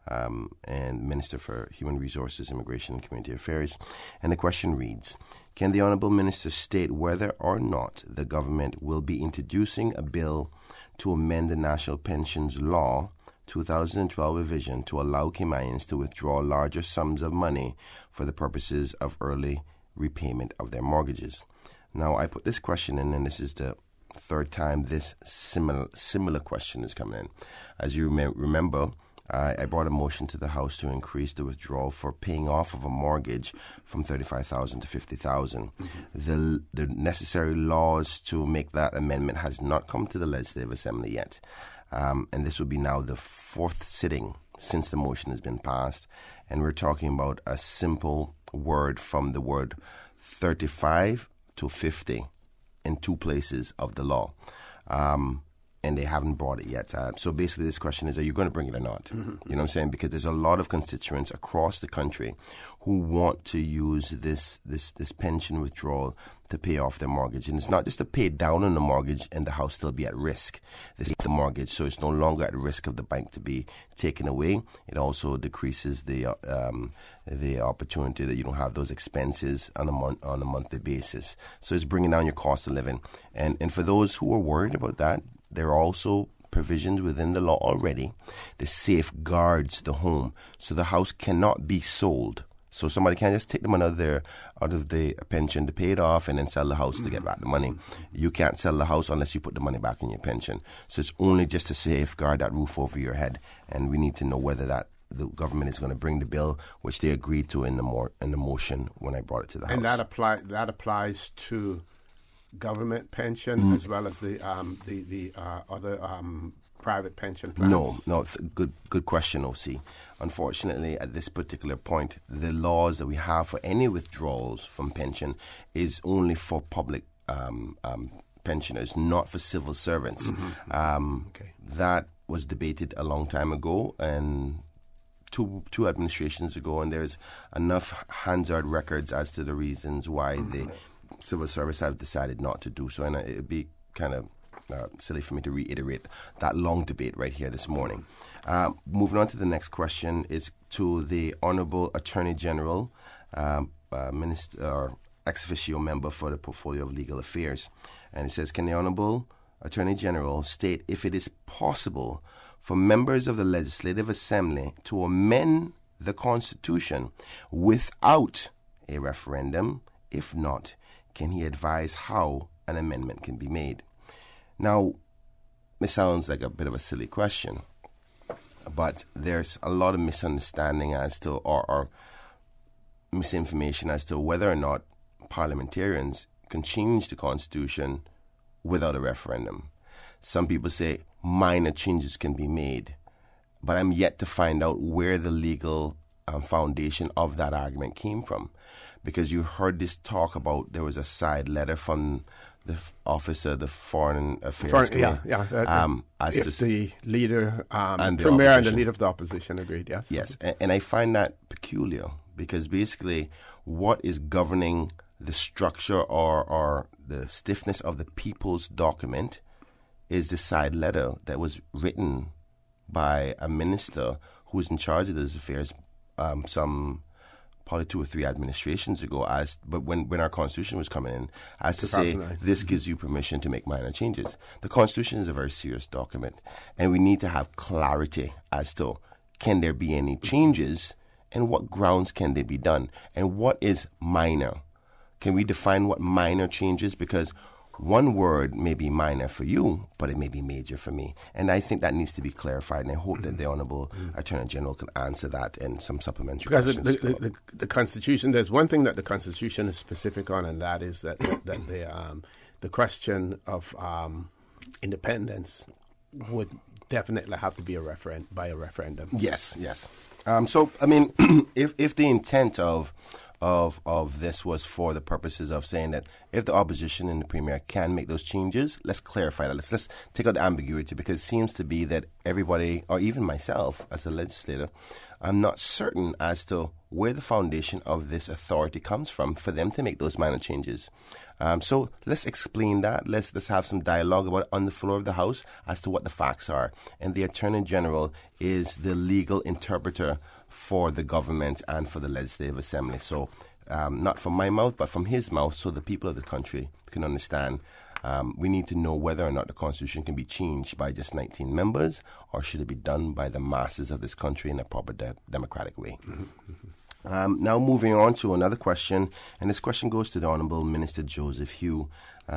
and Minister for Human Resources, Immigration and Community Affairs. And the question reads, can the Honourable Minister state whether or not the government will be introducing a bill to amend the National Pensions Law 2012 revision to allow Caymanians to withdraw larger sums of money for the purposes of early repayment of their mortgages? Now, I put this question in, and this is the 3rd time this similar question is coming in. As you remember, I brought a motion to the House to increase the withdrawal for paying off of a mortgage from $35,000 to $50,000. The necessary laws to make that amendment has not come to the Legislative Assembly yet. And this will be now the 4th sitting since the motion has been passed. And we're talking about a simple word from the word 35 to 50 in 2 places of the law. And they haven't brought it yet. So basically this question is, are you going to bring it or not? You know what I'm saying? Because there's a lot of constituents across the country who want to use this pension withdrawal to pay off their mortgage. And it's not just to pay down on the mortgage and the house still be at risk. This is the mortgage, so it's no longer at risk of the bank to be taken away. It also decreases the opportunity that you don't have those expenses on a monthly basis. So it's bringing down your cost of living. And for those who are worried about that, there are also provisions within the law already that safeguards the home, so the house cannot be sold. So somebody can't just take the money out of the pension to pay it off and then sell the house to get back the money. You can't sell the house unless you put the money back in your pension. So it's only just to safeguard that roof over your head. And we need to know whether the government is going to bring the bill, which they agreed to in the motion when I brought it to the House. And that applies to government pension as well as the other private pension plans? No. Good question, OC. Unfortunately, at this particular point, the laws that we have for any withdrawals from pension is only for public pensioners, not for civil servants. That was debated a long time ago, and two administrations ago, and there's enough Hansard records as to the reasons why the civil service have decided not to do so, and it would be kind of silly for me to reiterate that long debate right here this morning. Moving on to the next question, it's to the Honourable Attorney General, Minister or ex officio member for the portfolio of legal affairs, and it says, can the Honourable Attorney General state if it is possible for members of the Legislative Assembly to amend the Constitution without a referendum? If not, can he advise how an amendment can be made? Now, this sounds like a bit of a silly question, but there's a lot of misunderstanding as to, or misinformation as to whether or not parliamentarians can change the Constitution without a referendum. Some people say minor changes can be made, but I'm yet to find out where the legal foundation of that argument came from. Because you heard this talk about there was a side letter from the Office of the Foreign Affairs Committee. If the leader, and the Premier opposition. and the leader of the opposition agreed, yes. Yes, and I find that peculiar because basically what is governing the structure or the stiffness of the people's document is the side letter that was written by a minister who was in charge of those affairs some probably 2 or 3 administrations ago, but when our Constitution was coming in, as to say, this gives you permission to make minor changes. The Constitution is a very serious document, and we need to have clarity as to can there be any changes and what grounds can they be done, and what is minor. Can we define what minor changes? Because one word may be minor for you, but it may be major for me. And I think that needs to be clarified, and I hope that the Honourable Attorney General can answer that in some supplementary questions. Because the Constitution, there's one thing that the Constitution is specific on, and that is that the question of independence would definitely have to be by a referendum. Yes. So, I mean, if the intent of this was for the purposes of saying that if the opposition and the premier can make those changes, let's clarify that. Let's take out the ambiguity, because it seems to be that everybody, or even myself as a legislator, I'm not certain as to where the foundation of this authority comes from for them to make those minor changes. So let's explain that. Let's have some dialogue about it on the floor of the House as to what the facts are. And the Attorney General is the legal interpreter for the government and for the Legislative Assembly. So not from my mouth, but from his mouth, so the people of the country can understand. We need to know whether or not the Constitution can be changed by just 19 members, or should it be done by the masses of this country in a proper democratic way. Now moving on to another question, and this question goes to the Honourable Minister Joseph Hugh,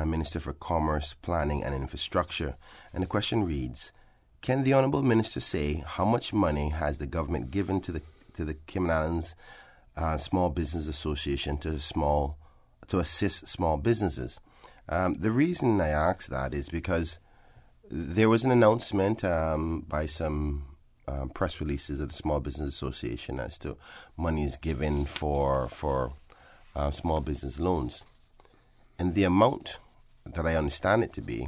Minister for Commerce, Planning and Infrastructure. And the question reads, can the Honourable Minister say how much money has the government given to the Cayman Islands Small Business Association to assist small businesses? The reason I ask that is because there was an announcement by some press releases of the Small Business Association as to monies given for small business loans. And the amount that I understand it to be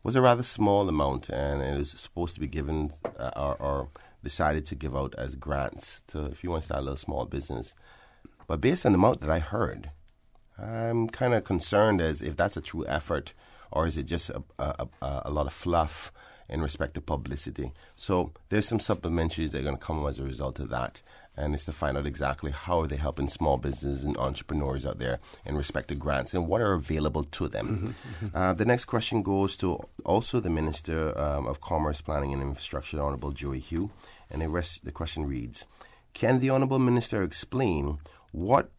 was a rather small amount, and it was supposed to be given or decided to give out as grants to, if you want to start a little small business. But based on the amount that I heard, I'm kind of concerned as if that's a true effort, or is it just a lot of fluff in respect to publicity. So there's some supplementaries that are going to come as a result of that, and it's to find out exactly how are they helping small businesses and entrepreneurs out there in respect to grants and what are available to them. The next question goes to also the Minister of Commerce, Planning and Infrastructure, the Honourable Joey Hugh, and the question reads, can the Honourable Minister explain what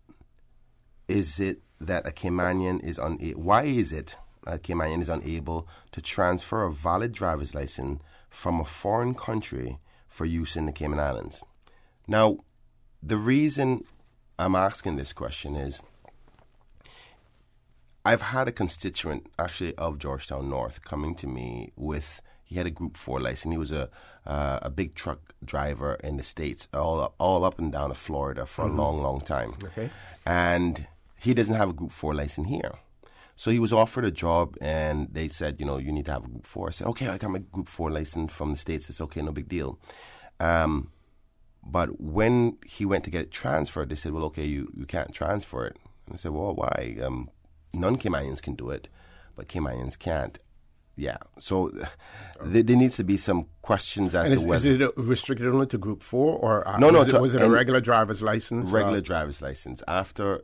is it that a Caymanian is why is it a Caymanian is unable to transfer a valid driver's license from a foreign country for use in the Cayman Islands? Now, the reason I'm asking this question is I've had a constituent, actually of Georgetown North, coming to me with, he had a Group 4 license. He was a big truck driver in the States, all up and down to Florida for a long, long time. Okay. And he doesn't have a Group 4 license here. So he was offered a job, and they said, you need to have a Group 4. I said, okay, I got my Group 4 license from the States. It's okay, no big deal. But when he went to get it transferred, they said, well, okay, you can't transfer it. And I said, well, why? Non-Caymanians can do it, but Caymanians can't. Yeah. So there needs to be some questions as to whether... Is it restricted only to Group 4? Or No, was it a regular driver's license? Regular driver's license. After...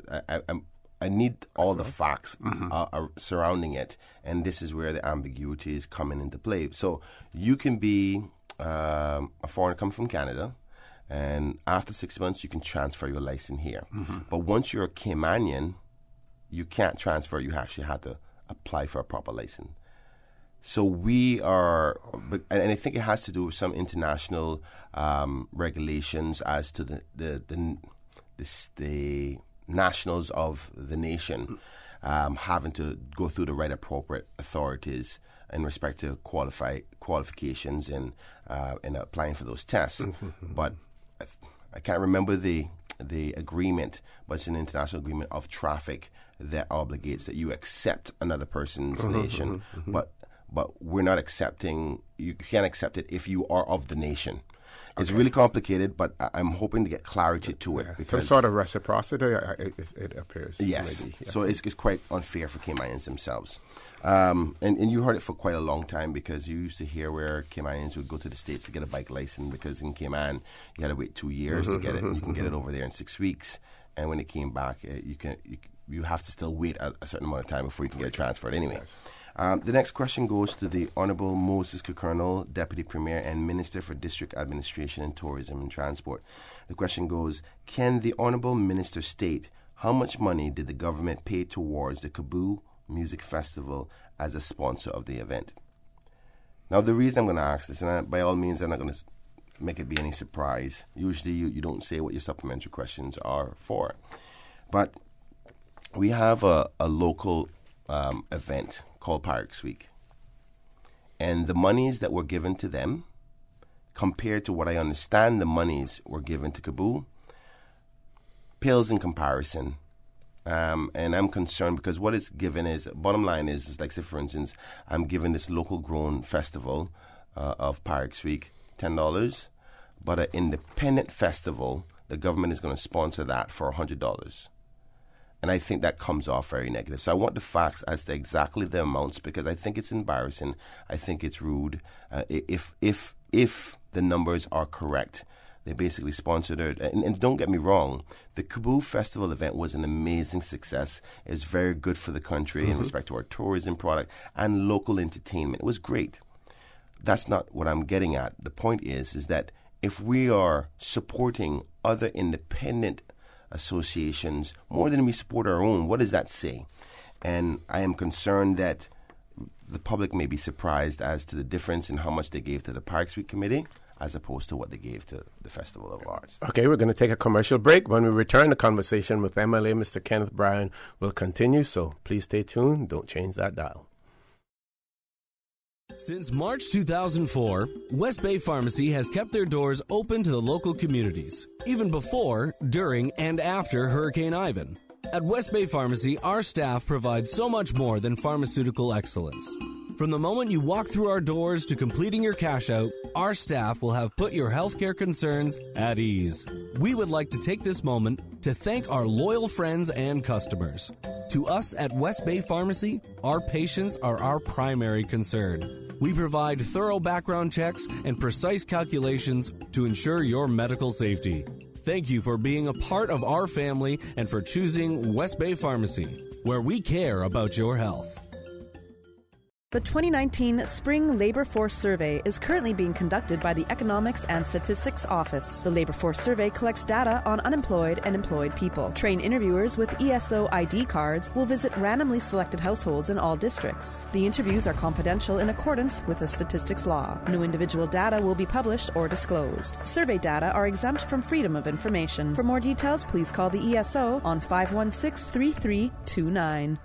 I need all the facts surrounding it, and this is where the ambiguity is coming into play. So you can be a foreigner coming from Canada, and after 6 months you can transfer your license here. But once you're a Caymanian, you can't transfer. You actually have to apply for a proper license. So we are, and I think it has to do with some international regulations as to the nationals of the nation having to go through the right appropriate authorities in respect to qualifications and applying for those tests. But I can't remember the agreement, but it's an international agreement of traffic that obligates that you accept another person's nation, but we're not accepting, you can't accept it if you are of the nation. It's really complicated, but I'm hoping to get clarity to it. Because some sort of reciprocity, it appears. Yes. Maybe, yeah. So it's quite unfair for Caymanians themselves. And you heard it for quite a long time, because you used to hear where Caymanians would go to the States to get a bike license, because in Cayman you had to wait 2 years to get it, and you can get it over there in 6 weeks. And when it came back, you have to still wait a certain amount of time before you can get it transferred anyway. Yes. The next question goes to the Honourable Moses Kukernal, Deputy Premier and Minister for District Administration and Tourism and Transport. The question goes, can the Honourable Minister state how much money did the government pay towards the Kaboo Music Festival as a sponsor of the event? Now, the reason I'm going to ask this, and by all means I'm not going to make it be any surprise. Usually you don't say what your supplementary questions are for. But we have a local event called Pirates Week. And the monies that were given to them, compared to what I understand the monies were given to Kabul, pales in comparison. And I'm concerned because what is given is, bottom line is like, say, for instance, I'm giving this local grown festival of Pirates Week $10, but an independent festival, the government is going to sponsor that for $100. And I think that comes off very negative. So I want the facts as to exactly the amounts, because I think it's embarrassing. I think it's rude. If the numbers are correct, they basically sponsored it. And don't get me wrong, the Kabul Festival event was an amazing success. It was very good for the country in respect to our tourism product and local entertainment. It was great. That's not what I'm getting at. The point is that if we are supporting other independent associations more than we support our own, what does that say? And I am concerned that the public may be surprised as to the difference in how much they gave to the Parks Week Committee as opposed to what they gave to the Festival of Arts. Okay, we're going to take a commercial break. When we return, the conversation with MLA Mr. Kenneth Bryan will continue, so please stay tuned. Don't change that dial. Since March 2004, West Bay Pharmacy has kept their doors open to the local communities, even before, during, and after Hurricane Ivan. At West Bay Pharmacy, our staff provides so much more than pharmaceutical excellence. From the moment you walk through our doors to completing your cash out, our staff will have put your healthcare concerns at ease. We would like to take this moment to thank our loyal friends and customers. To us at West Bay Pharmacy, our patients are our primary concern. We provide thorough background checks and precise calculations to ensure your medical safety. Thank you for being a part of our family and for choosing West Bay Pharmacy, where we care about your health. The 2019 Spring Labor Force Survey is currently being conducted by the Economics and Statistics Office. The Labor Force Survey collects data on unemployed and employed people. Trained interviewers with ESO ID cards will visit randomly selected households in all districts. The interviews are confidential in accordance with the statistics law. No individual data will be published or disclosed. Survey data are exempt from freedom of information. For more details, please call the ESO on 516-3329.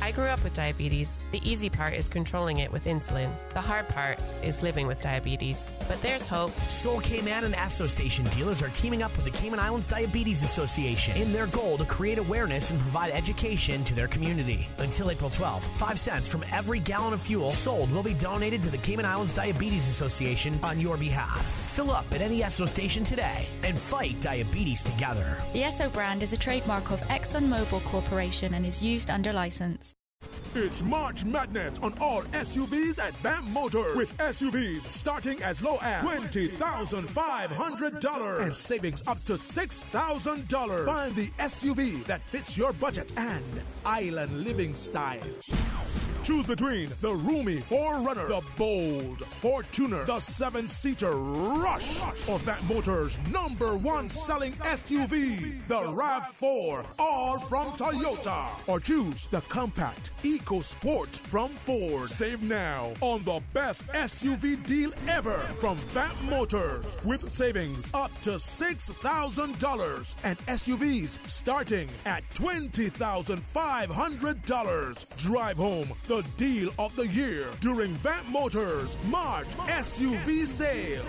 I grew up with diabetes. The easy part is controlling it with insulin. The hard part is living with diabetes. But there's hope. Sol Cayman and Esso Station dealers are teaming up with the Cayman Islands Diabetes Association in their goal to create awareness and provide education to their community. Until April 12th, 5 cents from every gallon of fuel sold will be donated to the Cayman Islands Diabetes Association on your behalf. Fill up at any Esso station today and fight diabetes together. The Esso brand is a trademark of ExxonMobil Corporation and is used under license. It's March Madness on all SUVs at BAM Motor, with SUVs starting as low as $20,500 and savings up to $6,000. Find the SUV that fits your budget and island living style. Choose between the roomy 4Runner, the bold Fortuner, the 7-seater Rush, or that motor's #1 selling SUV, the RAV4, all from Toyota. Or choose the compact EcoSport from Ford. Save now on the best SUV deal ever from Vamp Motors, with savings up to $6,000 and SUVs starting at $20,500. Drive home the deal of the year during Vamp Motors March SUV sale.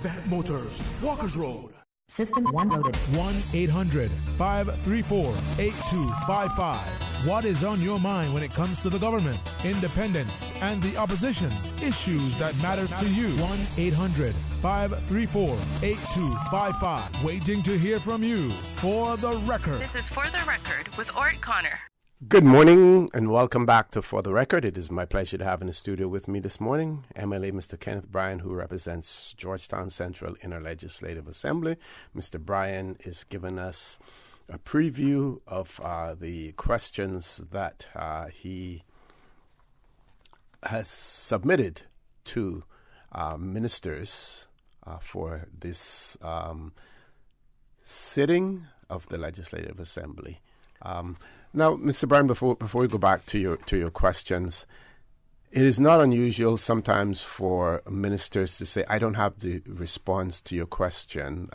Vamp Motors, Walkers Road. System 1 loaded. 1-800-534-8255. What is on your mind when it comes to the government, independence, and the opposition? Issues that matter to you. 1-800-534-8255. Waiting to hear from you. For the Record. This is For the Record with Orrett Connor. Good morning and welcome back to For the Record. It is my pleasure to have in the studio with me this morning MLA Mr. Kenneth Bryan, who represents Georgetown Central in our Legislative Assembly. Mr. Bryan is giving us a preview of the questions that he has submitted to ministers for this sitting of the Legislative Assembly. Now, Mr. Bryan, before we go back to your questions, it is not unusual sometimes for ministers to say, I don't have the response to your question,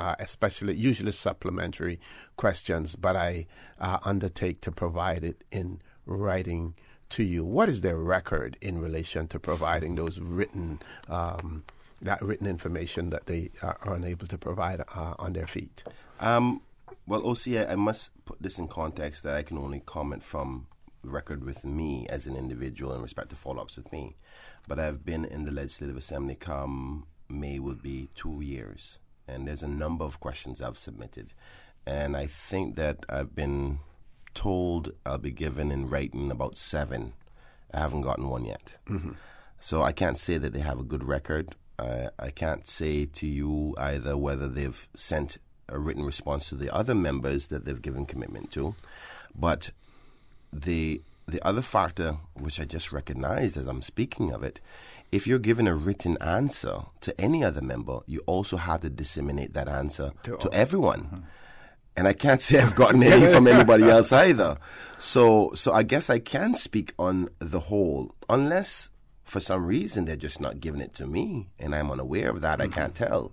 usually supplementary questions, but I undertake to provide it in writing to you, what is their record in relation to providing those written that written information that they are unable to provide on their feet? Well, OC, I must put this in context that I can only comment from the record with me as an individual in respect to follow-ups with me. But I've been in the Legislative Assembly come May will be 2 years. And there's a number of questions I've submitted. And I think that I've been told I'll be given in writing about 7. I haven't gotten one yet. Mm-hmm. So I can't say that they have a good record. I can't say to you either whether they've sent a written response to the other members that they've given commitment to. But the other factor, which I just recognized as I'm speaking of it, if you're given a written answer to any other member, you also have to disseminate that answer to everyone. Mm-hmm. And I can't say I've gotten any from anybody else either. So I guess I can speak on the whole, unless for some reason they're just not giving it to me and I'm unaware of that. Mm-hmm. I can't tell.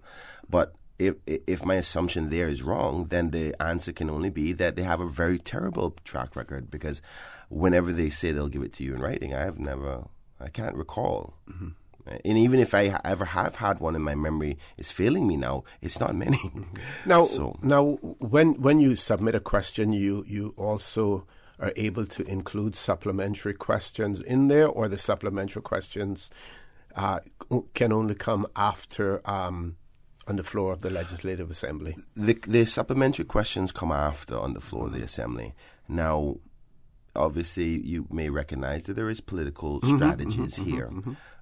But if my assumption there is wrong, then the answer can only be that they have a very terrible track record, because whenever they say they'll give it to you in writing, I can't recall. Mm-hmm. And even if I ever have had one in my memory, it's failing me now. It's not many. Now, when you submit a question, you also are able to include supplementary questions in there, or the supplementary questions can only come after on the floor of the Legislative Assembly? The supplementary questions come after on the floor of the Assembly. Now, obviously, you may recognize that there is political strategies here.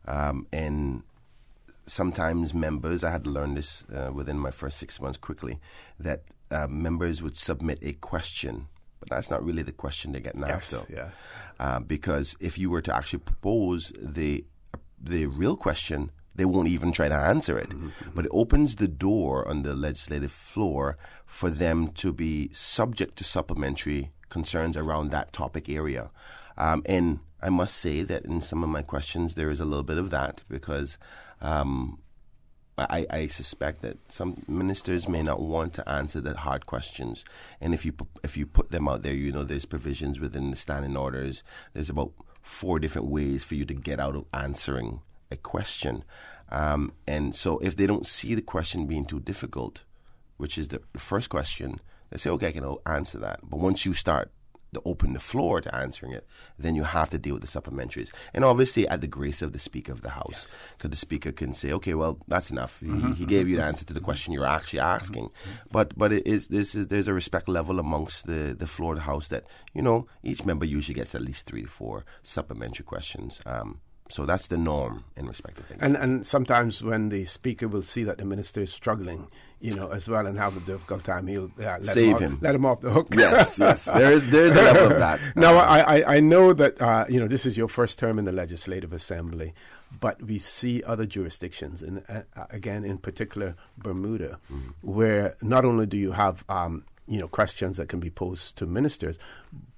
And sometimes members, I had to learn this within my first 6 months quickly, that members would submit a question, but that's not really the question they're getting after. Yes. Because if you were to actually propose the real question, they won't even try to answer it. Mm-hmm. But it opens the door on the legislative floor for them to be subject to supplementary concerns around that topic area. And I must say that in some of my questions there is a little bit of that, because I suspect that some ministers may not want to answer the hard questions. And if you put them out there, there's provisions within the standing orders. There's about 4 different ways for you to get out of answering a question. And so if they don't see the question being too difficult, which is the first question, they say, okay, I can answer that. But once you start to open the floor to answering it, then you have to deal with the supplementaries. And obviously at the grace of the Speaker of the House. Because the Speaker can say, okay, well, that's enough. He gave you the answer to the question you're actually asking. But there's a respect level amongst the floor of the House that, each member usually gets at least 3 to 4 supplementary questions. So that's the norm in respect to things. And sometimes when the Speaker will see that the minister is struggling, as well, and have a difficult time, he'll let him off the hook. Yes. There's a level of that. Now, I know that this is your first term in the Legislative Assembly, but we see other jurisdictions, and again, in particular, Bermuda, where not only do you have questions that can be posed to ministers,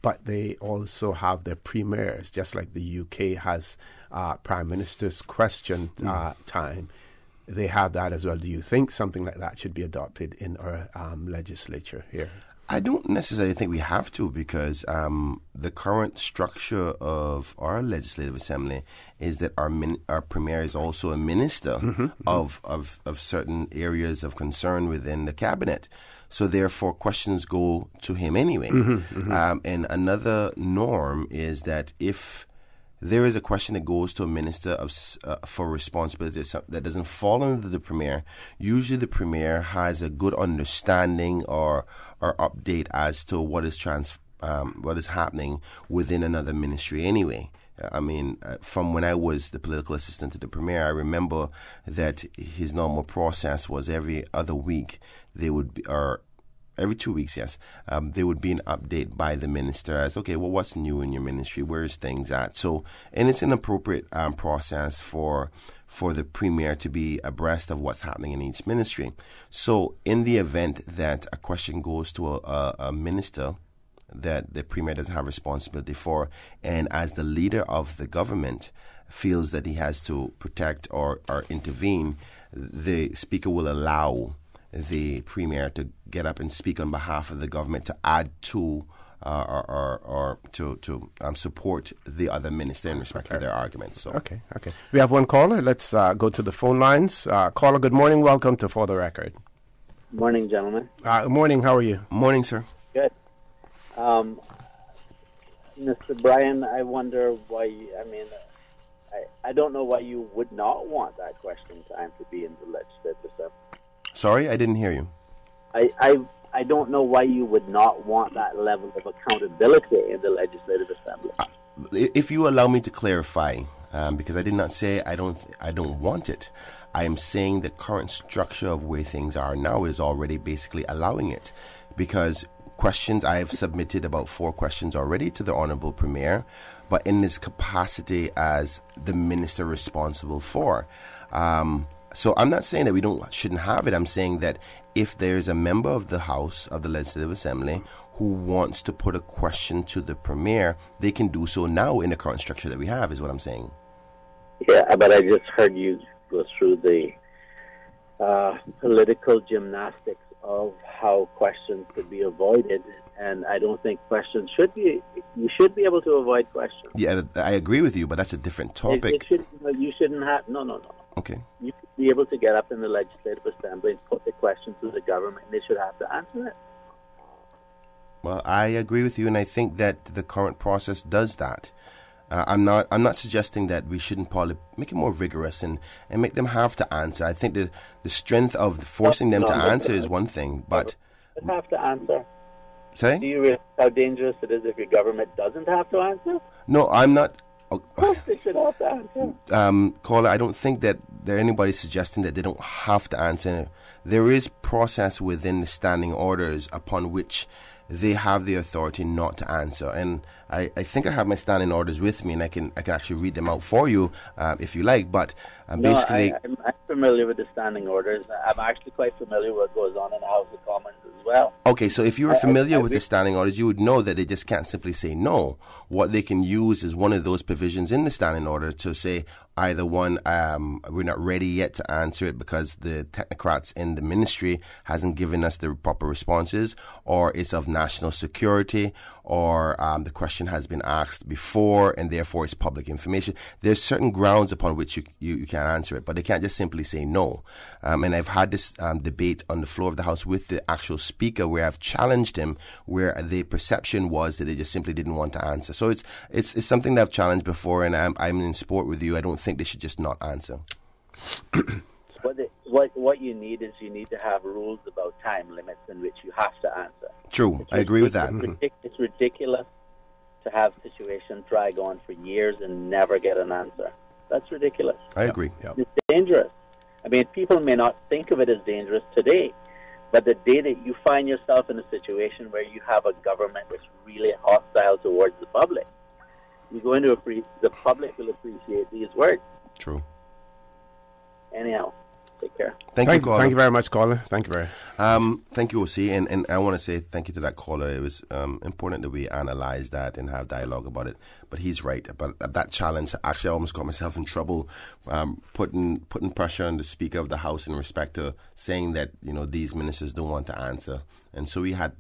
but they also have their premiers, just like the UK has Prime Minister's question time. They have that as well. Do you think something like that should be adopted in our legislature here? I don't necessarily think we have to, because the current structure of our Legislative Assembly is that our Premier is also a minister of certain areas of concern within the Cabinet. So therefore, questions go to him anyway. And another norm is that if there is a question that goes to a minister for responsibility that doesn't fall under the Premier, usually the Premier has a good understanding or update as to what is happening within another ministry anyway. I mean, from when I was the political assistant to the Premier, I remember that his normal process was every other week every 2 weeks, there would be an update by the minister as, okay, well, what's new in your ministry? Where's things at? So, and it's an appropriate process for the Premier to be abreast of what's happening in each ministry. So in the event that a question goes to a minister that the Premier doesn't have responsibility for, and as the leader of the government feels that he has to protect or intervene, the Speaker will allow the Premier to get up and speak on behalf of the government to add to or to support the other minister in respect to their arguments. So. Okay. We have one caller. Let's go to the phone lines. Caller, good morning. Welcome to For the Record. Morning, gentlemen. Morning. How are you? Morning, sir. Good. Mr. Bryan, I wonder why. I don't know why you would not want that question time to be in the legislative assembly. Sorry, I didn't hear you. I don't know why you would not want that level of accountability in the legislative assembly. If you allow me to clarify, because I did not say I don't want it. I am saying the current structure of where things are now is already basically allowing it, because questions, I have submitted about 4 questions already to the Honourable Premier, but in this capacity as the minister responsible for. So I'm not saying that we shouldn't have it. I'm saying that if there's a member of the House of the Legislative Assembly who wants to put a question to the Premier, they can do so now in the current structure that we have, is what I'm saying. Yeah, but I just heard you go through the political gymnastics of how questions could be avoided, and I don't think questions should be. You should be able to avoid questions. Yeah, I agree with you, but that's a different topic. You shouldn't have. No. Okay. You should be able to get up in the Legislative Assembly and put the question to the government, and they should have to answer it. Well, I agree with you, and I think that the current process does that. I'm not suggesting that we shouldn't probably make it more rigorous and make them have to answer. I think the strength of forcing them to answer is one thing, but they have to answer. Sorry? Do you realize how dangerous it is if your government doesn't have to answer? No, I'm not. Of course they should have to answer. Caller, I don't think that there anybody suggesting that they don't have to answer. There is process within the standing orders upon which they have the authority not to answer. And I think I have my standing orders with me, and I can actually read them out for you if you like. But basically, I'm familiar with the standing orders. I'm actually quite familiar with what goes on in the House of Commons as well. Okay, so if you were familiar with the standing orders, you would know that they just can't simply say no. What they can use is one of those provisions in the standing order to say either one, we're not ready yet to answer it because the technocrats in the ministry hasn't given us the proper responses, or it's of national security, or the question has been asked before and therefore it's public information. There's certain grounds upon which you can answer it, but they can't just simply say no. And I've had this debate on the floor of the House with the actual speaker where I've challenged him, where the perception was that they just simply didn't want to answer. So it's something that I've challenged before, and I'm in sport with you. I don't think they should just not answer. What you need is to have rules about time limits in which you have to answer. True, I agree with that. It's ridiculous to have situations drag on for years and never get an answer. That's ridiculous. I agree. Yep. It's dangerous. I mean, people may not think of it as dangerous today, but the day that you find yourself in a situation where you have a government that's really hostile towards the public, you're going to the public will appreciate these words. True. Anyhow, take care. Thank you, caller. Thank you very much, caller. Thank you very much. Thank you, OC. And I want to say thank you to that caller. It was important that we analyze that and have dialogue about it. But he's right. But that challenge, actually, I almost got myself in trouble putting pressure on the Speaker of the House in respect to saying that, these ministers don't want to answer. And so we had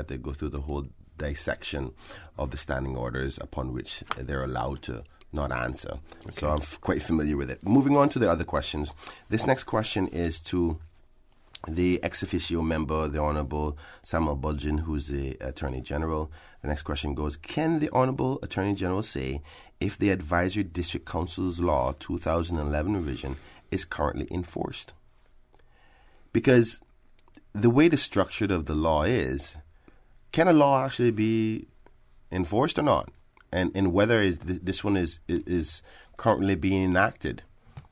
to go through the whole dissection of the standing orders upon which they're allowed to not answer. Okay. So I'm quite familiar with it. Moving on to the other questions. This next question is to the ex officio member, the Honourable Samuel Bulgin, who's the Attorney General. The next question goes, can the Honourable Attorney General say if the Advisory District Council's Law 2011 revision is currently enforced? Because the way the structure of the law is, can a law actually be enforced or not? And whether this one is currently being enacted,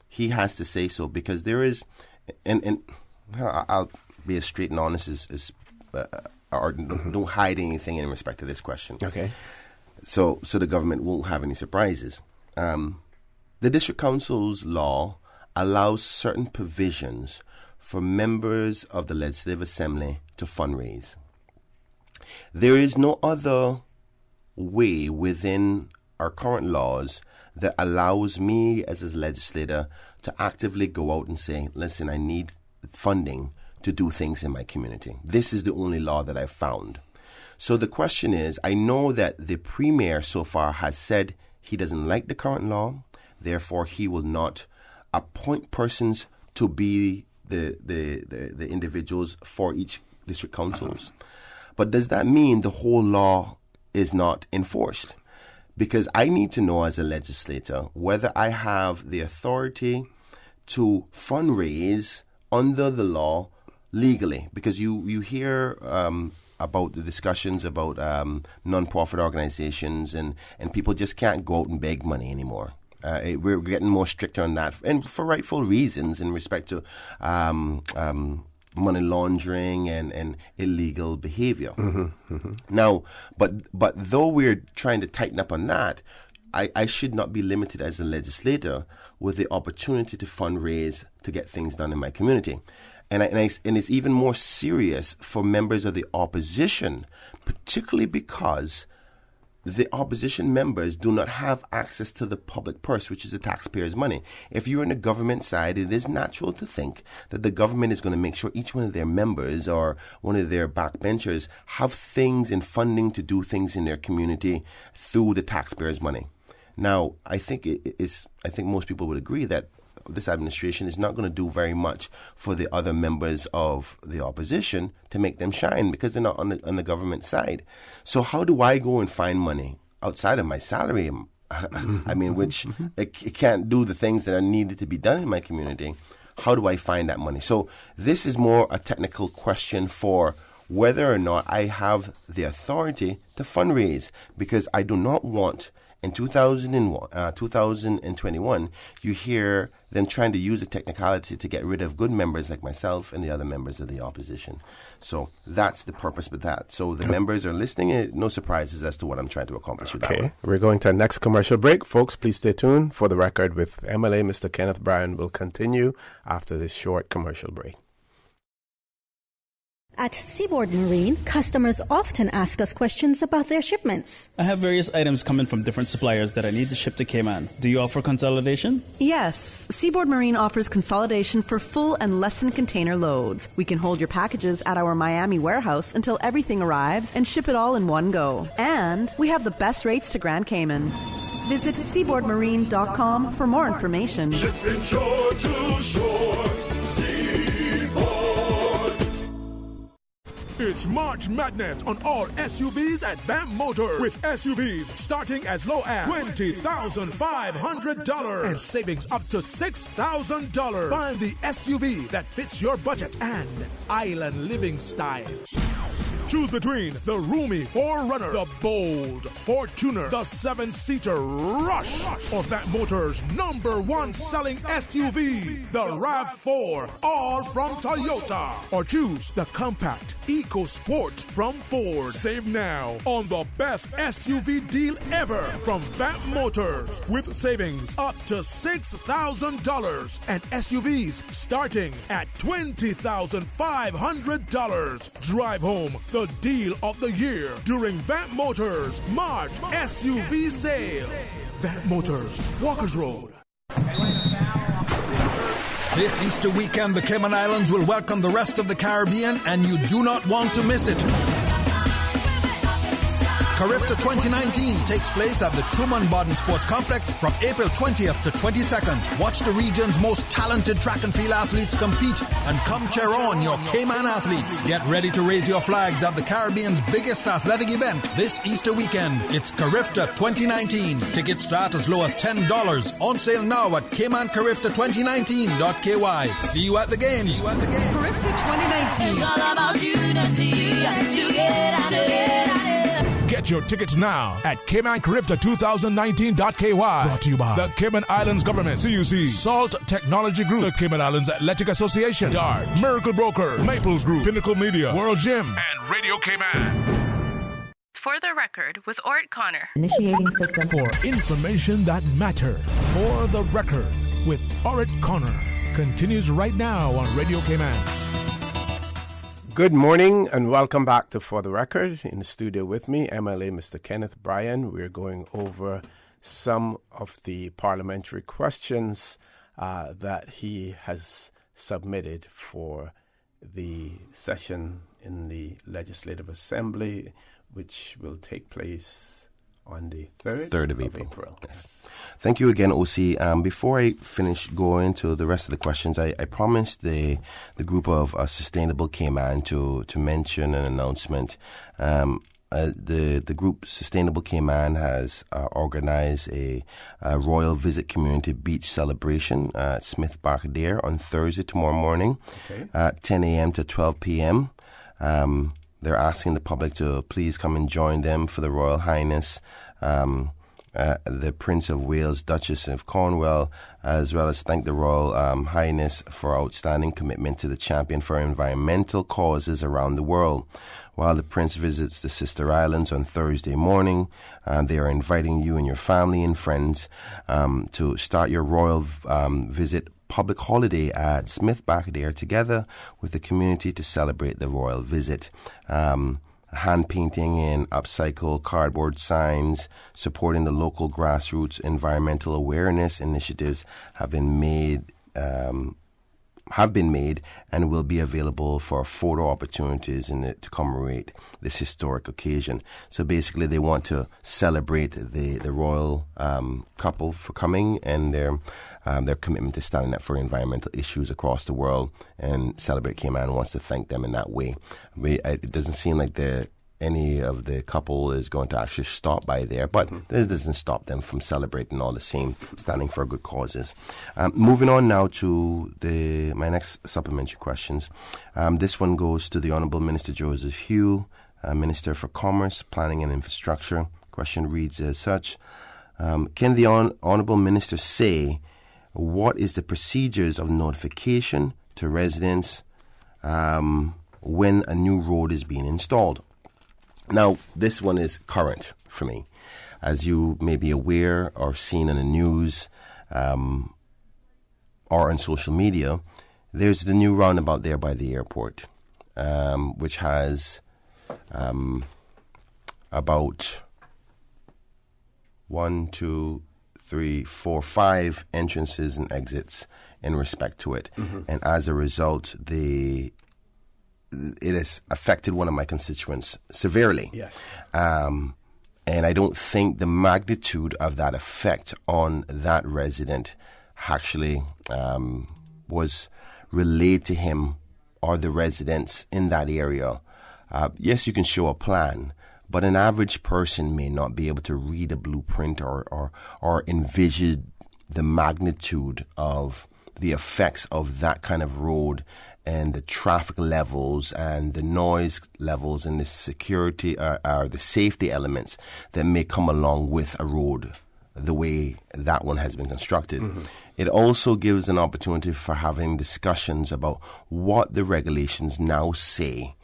he has to say so, because there is, and I'll be as straight and honest or don't hide anything in respect to this question. Okay. So the government won't have any surprises. The District Council's law allows certain provisions for members of the Legislative Assembly to fundraise. There is no other way within our current laws that allows me as a legislator to actively go out and say, listen, I need funding to do things in my community. This is the only law that I've found. So the question is, I know that the Premier so far has said he doesn't like the current law, therefore he will not appoint persons to be the individuals for each district councils. But does that mean the whole law is not enforced? Because I need to know as a legislator whether I have the authority to fundraise under the law legally. Because you hear about the discussions about non-profit organizations and people just can't go out and beg money anymore. We're getting more stricter on that, and for rightful reasons in respect to money laundering and illegal behavior. Now, but though we're trying to tighten up on that, I should not be limited as a legislator with the opportunity to fundraise to get things done in my community. And it's even more serious for members of the opposition, particularly because the opposition members do not have access to the public purse, which is the taxpayers' money. If you're on the government side, it is natural to think that the government is going to make sure each one of their members or one of their backbenchers have things and funding to do things in their community through the taxpayers' money. Now, I think most people would agree that this administration is not going to do very much for the other members of the opposition to make them shine because they're not on the government side. So how do I go and find money outside of my salary? I mean, which it can't do the things that are needed to be done in my community. How do I find that money? So this is more a technical question for whether or not I have the authority to fundraise, because I do not want in 2021, you hear them trying to use the technicality to get rid of good members like myself and the other members of the opposition. So that's the purpose of that. So the members are listening. No surprises as to what I'm trying to accomplish with that one. We're going to our next commercial break. Folks, please stay tuned. For the record, with MLA Mr. Kenneth Bryan will continue after this short commercial break. At Seaboard Marine, customers often ask us questions about their shipments. I have various items coming from different suppliers that I need to ship to Cayman. Do you offer consolidation? Yes. Seaboard Marine offers consolidation for full and less than container loads. We can hold your packages at our Miami warehouse until everything arrives and ship it all in one go. And we have the best rates to Grand Cayman. Visit seaboardmarine.com for more information. Shipping shore to shore. It's March Madness on all SUVs at BAM Motors, with SUVs starting as low as $20,500 and savings up to $6,000. Find the SUV that fits your budget and island living style. Choose between the roomy 4Runner, the bold Fortuner, the 7-seater Rush, or BAM Motors' #1 selling SUV, the RAV4, all from Toyota. Or choose the compact EcoSport from Ford. Save now on the best SUV deal ever from BAM Motors, with savings up to $6,000 and SUVs starting at $20,500. Drive home the deal of the year during BAM Motors March SUV sale. BAM Motors, Walkers Road. This Easter weekend, the Cayman Islands will welcome the rest of the Caribbean, and you do not want to miss it. Carifta 2019 takes place at the Truman Bodden Sports Complex from April 20th to 22nd. Watch the region's most talented track and field athletes compete and come cheer on your Cayman athletes. Get ready to raise your flags at the Caribbean's biggest athletic event this Easter weekend. It's Carifta 2019. Tickets start as low as $10. On sale now at CaymanCarifta2019.ky. See you at the games. Carifta 2019. It's all about unity. Get your tickets now at CaymanCarifta2019.ky. Brought to you by the Cayman Islands Government, CUC, Salt Technology Group, the Cayman Islands Athletic Association, DART, Miracle Broker, Maples Group, Pinnacle Media, World Gym, and Radio Cayman. For the record, with Orrett Connor. Initiating system. For information that matters. For the record, with Orrett Connor. Continues right now on Radio Cayman. Good morning and welcome back to For the Record. In the studio with me, MLA Mr. Kenneth Bryan. We're going over some of the parliamentary questions that he has submitted for the session in the Legislative Assembly, which will take place on the 3rd of April. Yes. Thank you again, OC. Before I finish going to the rest of the questions, I promised the group of Sustainable Cayman to mention an announcement. The group Sustainable Cayman has organized a Royal Visit Community Beach celebration at Smith Barcadere on Thursday, tomorrow morning, at 10 a.m. to 12 p.m. They're asking the public to please come and join them for the Royal Highness, the Prince of Wales, Duchess of Cornwall, as well as thank the Royal Highness for outstanding commitment to the champion for environmental causes around the world. While the Prince visits the Sister Islands on Thursday morning, they are inviting you and your family and friends to start your royal visit public holiday at Smith Barcadere together with the community to celebrate the royal visit. Hand painting and upcycle cardboard signs supporting the local grassroots environmental awareness initiatives have been made and will be available for photo opportunities to commemorate this historic occasion. So basically they want to celebrate the royal couple for coming and their commitment to standing up for environmental issues across the world, and Celebrate Cayman wants to thank them in that way. It doesn't seem like any of the couple is going to actually stop by there, but it doesn't stop them from celebrating all the same, standing for good causes. Moving on now to my next supplementary questions. This one goes to the Honourable Minister Joseph Hugh, Minister for Commerce, Planning and Infrastructure. Question reads as such. Can the Honourable Minister say what is the procedures of notification to residents when a new road is being installed? Now, this one is current for me. As you may be aware or seen in the news or on social media, there's the new roundabout there by the airport, which has about 5 entrances and exits in respect to it. And as a result, it has affected one of my constituents severely. Yes. And I don't think the magnitude of that effect on that resident actually was relayed to him or the residents in that area. Yes, you can show a plan, but an average person may not be able to read a blueprint or envision the magnitude of the effects of that kind of road and the traffic levels and the noise levels and the security or the safety elements that may come along with a road the way that one has been constructed. It also gives an opportunity for having discussions about what the regulations now say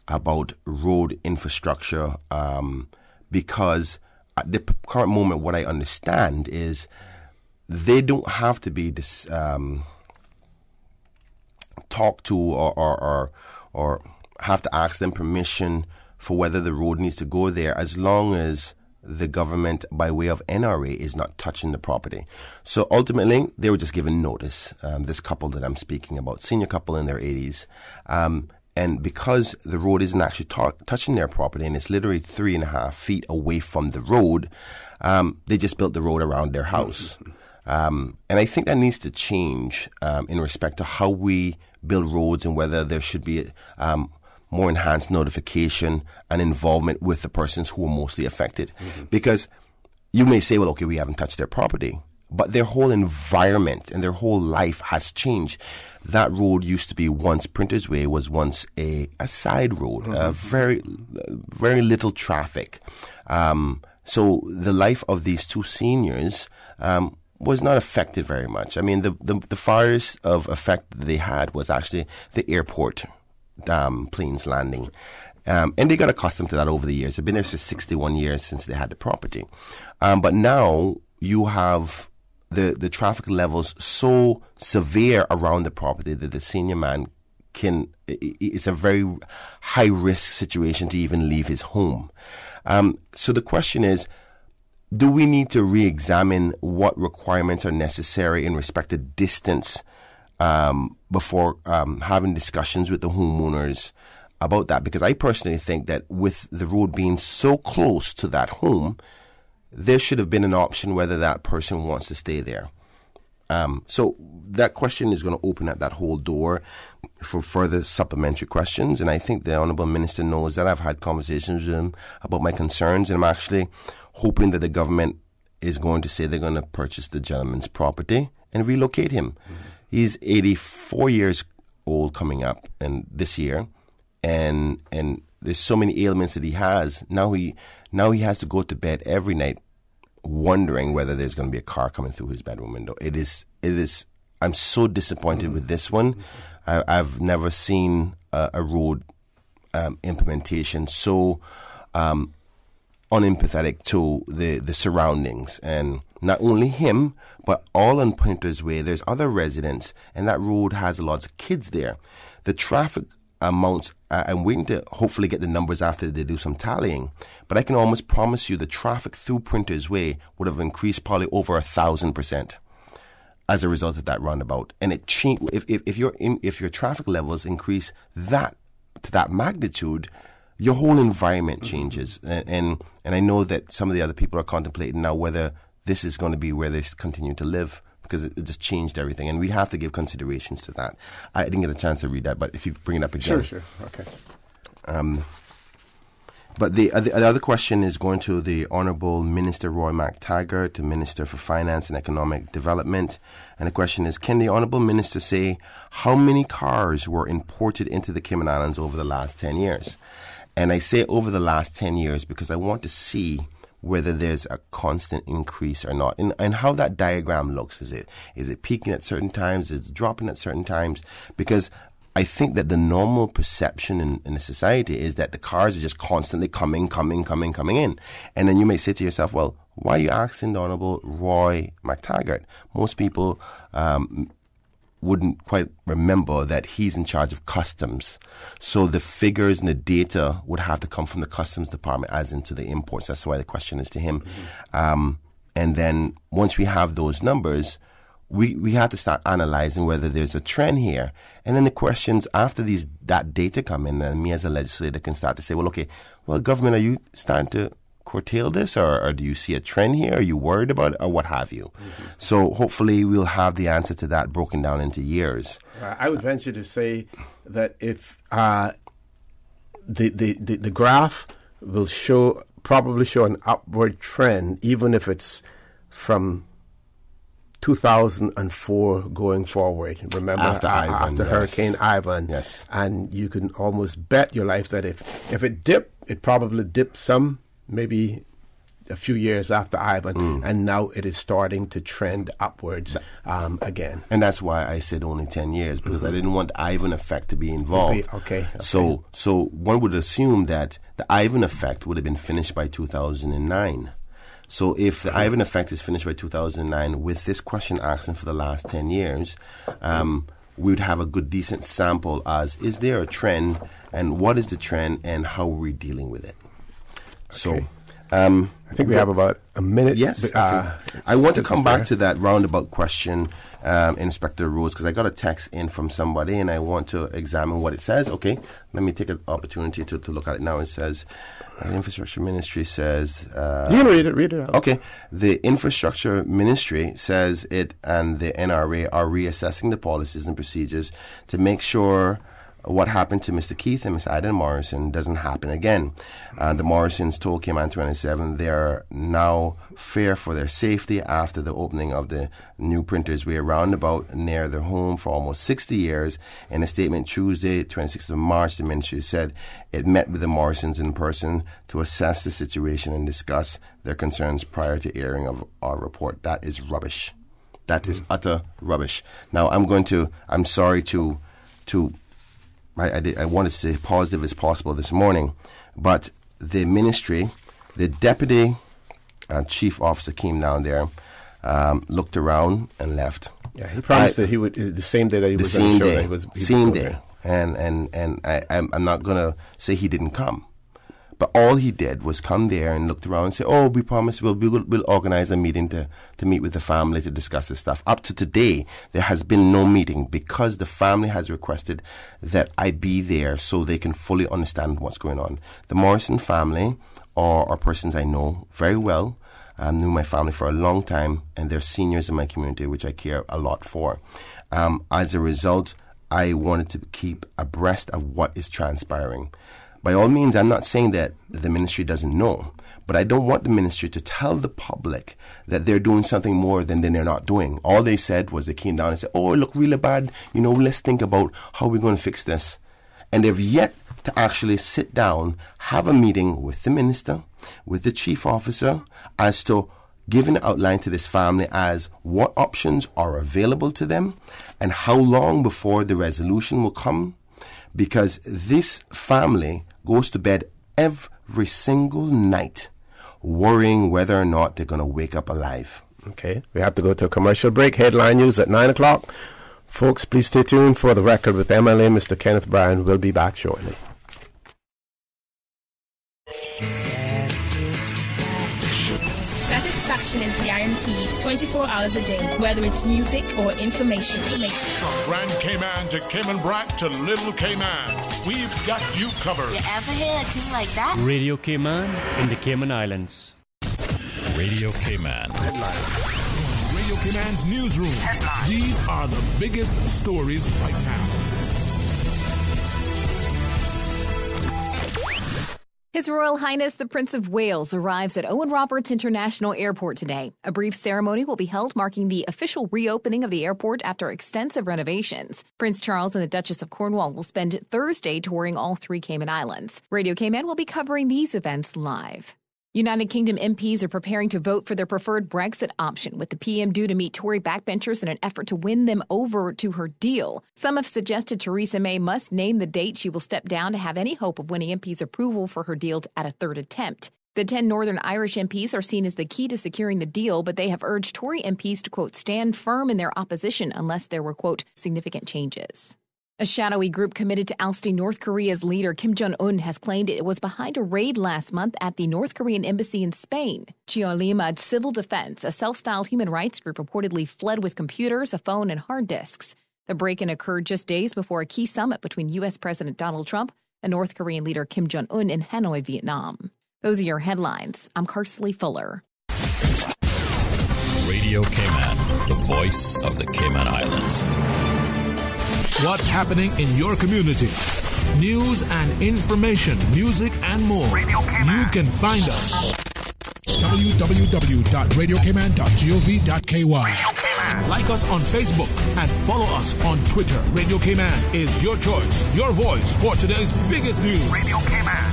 about road infrastructure, because at the current moment what I understand is they don't have to be talked to or have to ask them permission for whether the road needs to go there, as long as the government, by way of NRA, is not touching the property. So ultimately, they were just given notice. This couple that I'm speaking about, senior couple in their 80s, and because the road isn't actually touching their property and it's literally 3.5 feet away from the road, they just built the road around their house. And I think that needs to change in respect to how we build roads and whether there should be more enhanced notification and involvement with the persons who are mostly affected. Because you may say, well, okay, we haven't touched their property, but their whole environment and their whole life has changed. That road used to be once, Printer's Way was once a side road, very little traffic. So the life of these two seniors was not affected very much. I mean, the farthest of effect that they had was actually the airport planes landing. And they got accustomed to that over the years. They've been there for 61 years since they had the property. But now you have the traffic levels so severe around the property that the senior man it's a very high risk situation to even leave his home. So the question is, do we need to re-examine what requirements are necessary in respect to distance before having discussions with the homeowners about that, because I personally think that with the road being so close to that home, there should have been an option whether that person wants to stay there. So that question is going to open up that whole door for further supplementary questions. And I think the Honourable Minister knows that. I've had conversations with him about my concerns, and I'm actually hoping that the government is going to say they're going to purchase the gentleman's property and relocate him. Mm-hmm. He's 84 years old coming up and this year, and there's so many ailments that he has. Now he has to go to bed every night wondering whether there's going to be a car coming through his bedroom window. It is. I'm so disappointed with this one. I've never seen a road implementation so unempathetic to the surroundings, and not only him, but all on Pointer's Way. There's other residents, and that road has lots of kids there. The traffic amounts, I'm waiting to hopefully get the numbers after they do some tallying, but I can almost promise you the traffic through Printers Way would have increased probably over 1,000% as a result of that roundabout. And it if your traffic levels increase that to that magnitude, your whole environment changes. And I know that some of the other people are contemplating now whether this is going to be where they continue to live, because it just changed everything, and we have to give considerations to that. I didn't get a chance to read that, but if you bring it up again. Sure, okay. But the other question is going to the Honourable Minister Roy McTaggart, the Minister for Finance and Economic Development. And the question is, can the Honourable Minister say how many cars were imported into the Cayman Islands over the last 10 years? And I say over the last 10 years because I want to see whether there's a constant increase or not, and how that diagram looks. Is it peaking at certain times? Is it dropping at certain times? Because I think that the normal perception in the society is that the cars are just constantly coming in. And then you may say to yourself, well, why are you asking the Honourable Roy McTaggart? Most people wouldn't quite remember that he's in charge of customs. So the figures and the data would have to come from the customs department as into the imports. That's why the question is to him. Mm-hmm. And then once we have those numbers, we have to start analyzing whether there's a trend here. And then the questions after that data come in, then me as a legislator can start to say, well, government, are you starting to curtail this, or do you see a trend here? Are you worried about it, or what have you? Mm-hmm. So hopefully we'll have the answer to that broken down into years. I would venture to say that if the graph will probably show an upward trend, even if it's from 2004 going forward. Remember, after Hurricane Ivan. Yes. And you can almost bet your life that if it dipped, it probably dipped some, maybe a few years after Ivan, and now it is starting to trend upwards again. And that's why I said only 10 years, because I didn't want the Ivan effect to be involved. Okay. So one would assume that the Ivan effect would have been finished by 2009. So if the Ivan effect is finished by 2009, with this question asking for the last 10 years, we would have a good, decent sample as, is there a trend, and what is the trend, and how are we dealing with it? Okay. So I think we have about a minute. Yes. I want to come back to that roundabout question, Inspector Rose, because I got a text in from somebody, and I want to examine what it says. Okay, let me take an opportunity to look at it now. It says, the Infrastructure Ministry says... you can read it out. Okay. The Infrastructure Ministry says it and the NRA are reassessing the policies and procedures to make sure what happened to Mr. Keith and Miss Ida Morrison doesn't happen again. The Morrisons told Cayman 27 they are now fear for their safety after the opening of the new Printers Way roundabout near their home for almost 60 years. In a statement Tuesday, 26th of March, the ministry said it met with the Morrisons in person to assess the situation and discuss their concerns prior to airing of our report. That is rubbish. That is utter rubbish. Now, I'm sorry to I wanted to stay positive as possible this morning, but the ministry, the deputy chief officer came down there, looked around and left. Yeah, he promised that he would the same day that he was on the show. That he was same day, and I'm not going to say he didn't come, But all he did was come there and looked around and say, oh, we promise we'll organize a meeting to meet with the family to discuss this stuff. Up to today, there has been no meeting because the family has requested that I be there so they can fully understand what's going on. The Morrison family are persons I know very well. I knew my family for a long time, and they're seniors in my community, which I care a lot for. As a result, I wanted to keep abreast of what is transpiring. By all means, I'm not saying that the ministry doesn't know, but I don't want the ministry to tell the public that they're doing something more than they're not doing. All they said was they came down and said, oh, it looked really bad. Let's think about how we're going to fix this. And they've yet to actually sit down, have a meeting with the minister, with the chief officer, as to giving an outline to this family as what options are available to them and how long before the resolution will come. Because this family goes to bed every single night worrying whether or not they're going to wake up alive. Okay, we have to go to a commercial break. Headline news at 9 o'clock. Folks, please stay tuned for The Record with MLA Mr. Kenneth Bryan. We'll be back shortly. Satisfaction is guaranteed 24 hours a day, whether it's music or information. From Grand Cayman to Cayman Brac to Little Cayman, we've got you covered. You ever hear a thing like that? Radio Cayman in the Cayman Islands. Radio Cayman. Radio Cayman's newsroom. Headline. These are the biggest stories right now. His Royal Highness the Prince of Wales arrives at Owen Roberts International Airport today. A brief ceremony will be held marking the official reopening of the airport after extensive renovations. Prince Charles and the Duchess of Cornwall will spend Thursday touring all 3 Cayman Islands. Radio Cayman will be covering these events live. United Kingdom MPs are preparing to vote for their preferred Brexit option, with the PM due to meet Tory backbenchers in an effort to win them over to her deal. Some have suggested Theresa May must name the date she will step down to have any hope of winning MPs' approval for her deal at a third attempt. The 10 Northern Irish MPs are seen as the key to securing the deal, but they have urged Tory MPs to, quote, stand firm in their opposition unless there were, quote, significant changes. A shadowy group committed to ousting North Korea's leader Kim Jong-un has claimed it was behind a raid last month at the North Korean embassy in Spain. Chiolima Civil Defense, a self-styled human rights group, reportedly fled with computers, a phone, and hard disks. The break-in occurred just days before a key summit between U.S. President Donald Trump and North Korean leader Kim Jong-un in Hanoi, Vietnam. Those are your headlines. I'm Karsley Fuller. Radio Cayman, the voice of the Cayman Islands. What's happening in your community? News and information, music and more. You can find us. www.radiocayman.gov.ky. Like us on Facebook and follow us on Twitter. Radio Cayman is your choice, your voice for today's biggest news. Radio Cayman.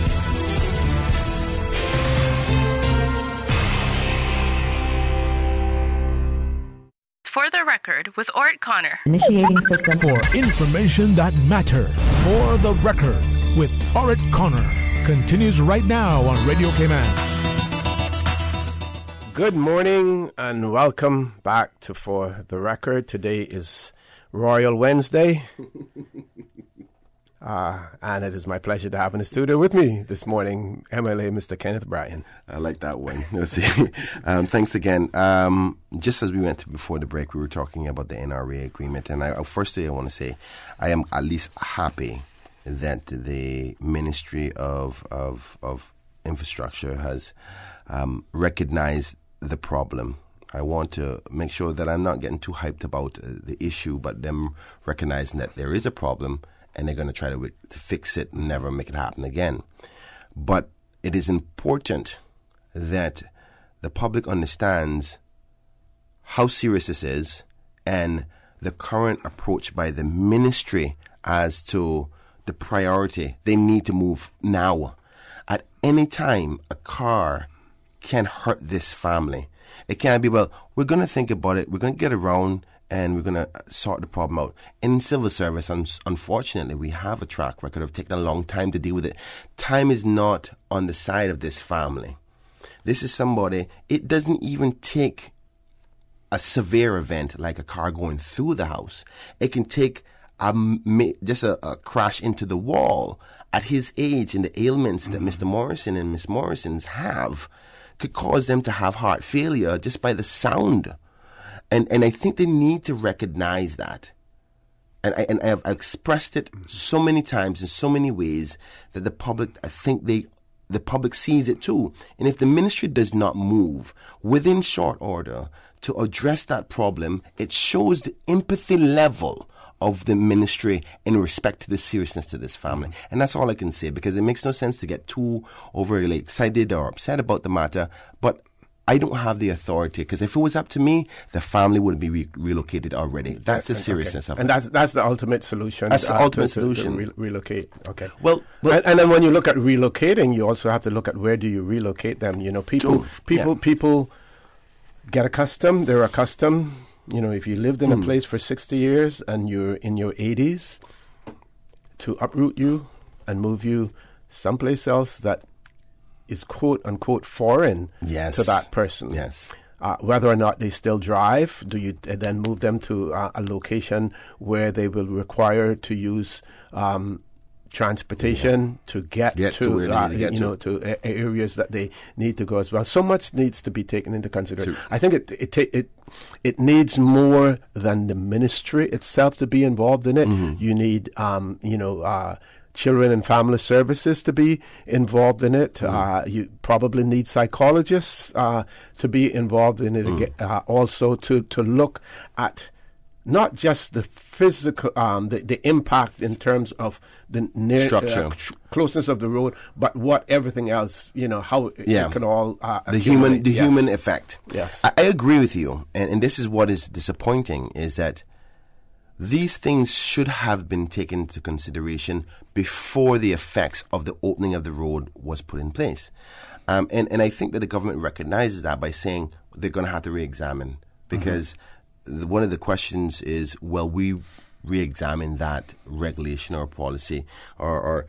For the Record with Orrett Connor. Initiating system. For information that matters. For the Record with Orrett Connor. Continues right now on Radio Cayman. Good morning and welcome back to For the Record. Today is Royal Wednesday. And it is my pleasure to have in the studio with me this morning, MLA Mr. Kenneth Bryan. I like that one. Thanks again. Just as we went before the break, we were talking about the NRA agreement. And firstly, I want to say I am at least happy that the Ministry of Infrastructure has recognized the problem. I want to make sure that I'm not getting too hyped about the issue, but them recognizing that there is a problem and they're going to try to fix it and never make it happen again. But it is important that the public understands how serious this is and the current approach by the ministry as to the priority. They need to move now. At any time, a car can hurt this family. It can't be, well, we're going to think about it, we're going to get around and we're going to sort the problem out. In civil service, unfortunately, we have a track record of taking a long time to deal with it. Time is not on the side of this family. This is somebody, it doesn't even take a severe event like a car going through the house. It can take just a crash into the wall at his age and the ailments that Mr. Morrison and Miss Morrison's have could cause them to have heart failure just by the sound. And I think they need to recognize that. And I've expressed it so many times in so many ways that the public, I think the public sees it too. And if the ministry does not move within short order to address that problem, it shows the empathy level of the ministry in respect to the seriousness to this family. And that's all I can say, because it makes no sense to get too overly excited or upset about the matter. But I don't have the authority, because if it was up to me, the family would be relocated already. That's the seriousness of it. And that's the ultimate solution. That's the ultimate solution. To relocate. Okay. Well, and then when you look at relocating, you also have to look at where do you relocate them. You know, people get accustomed. They're accustomed. You know, if you lived in a place for 60 years and you're in your 80s, to uproot you and move you someplace else that is quote unquote foreign to that person. Yes. Whether or not they still drive, do you then move them to a location where they will require to use transportation to get to areas that they need to go as well? So much needs to be taken into consideration. I think it needs more than the ministry itself to be involved in it. You need children and family services to be involved in it. You probably need psychologists to be involved in it. Also to look at not just the physical, the impact in terms of the structure, closeness of the road, but what everything else, how it can all the human effect. Yes, I agree with you, and this is what is disappointing, is that these things should have been taken into consideration before the effects of the opening of the road was put in place. And I think that the government recognizes that by saying they're going to have to re-examine, because one of the questions is, will we re-examine that regulation or policy or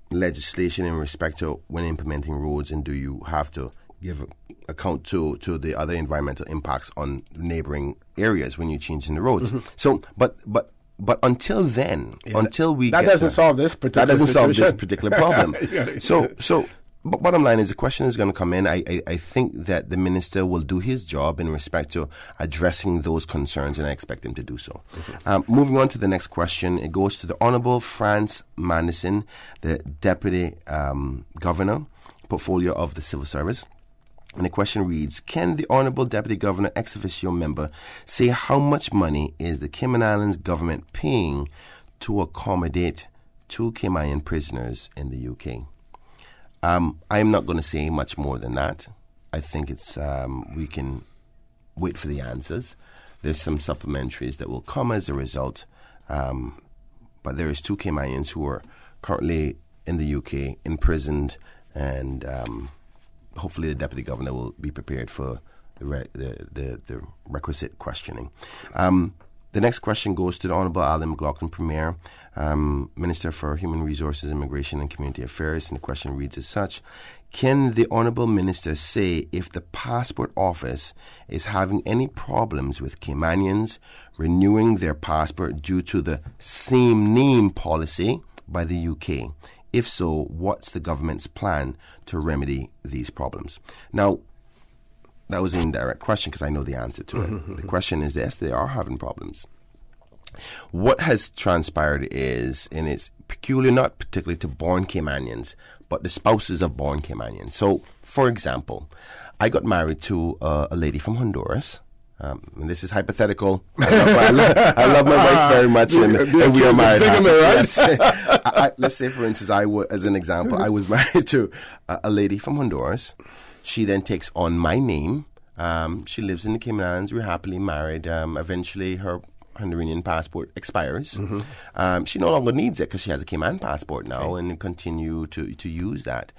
legislation in respect to when implementing roads, and do you have to give account to the other environmental impacts on neighboring areas when you're changing the roads? So, but until then, until we that doesn't solve this particular problem. So, but bottom line is, the question is going to come in. I think that the minister will do his job in respect to addressing those concerns, and I expect him to do so. Moving on to the next question, it goes to the Honourable France Madison, the Deputy Governor, portfolio of the Civil Service. And the question reads, can the Honourable Deputy Governor ex officio member say how much money is the Cayman Islands government paying to accommodate 2 Cayman prisoners in the UK? I'm not going to say much more than that. I think it's we can wait for the answers. There's some supplementaries that will come as a result. But there is 2 Caymanians who are currently in the UK, imprisoned, and hopefully the Deputy Governor will be prepared for the requisite questioning. The next question goes to the Honourable Alan McLaughlin, Premier, Minister for Human Resources, Immigration and Community Affairs, and the question reads as such: can the Honourable Minister say if the Passport Office is having any problems with Caymanians renewing their passport due to the same name policy by the UK? If so, what's the government's plan to remedy these problems? Now, that was an indirect question because I know the answer to it. The question is, yes, they are having problems. What has transpired is, and it's peculiar not particularly to born Caymanians, but the spouses of born Caymanians. So, for example, I got married to a lady from Honduras. And this is hypothetical. I love my wife very much, and we are married. Yes. Let's say, for instance, as an example, I was married to a lady from Honduras. She then takes on my name. She lives in the Cayman Islands. We're happily married. Eventually, her Honduran passport expires. She no longer needs it because she has a Cayman passport now and continue to use that.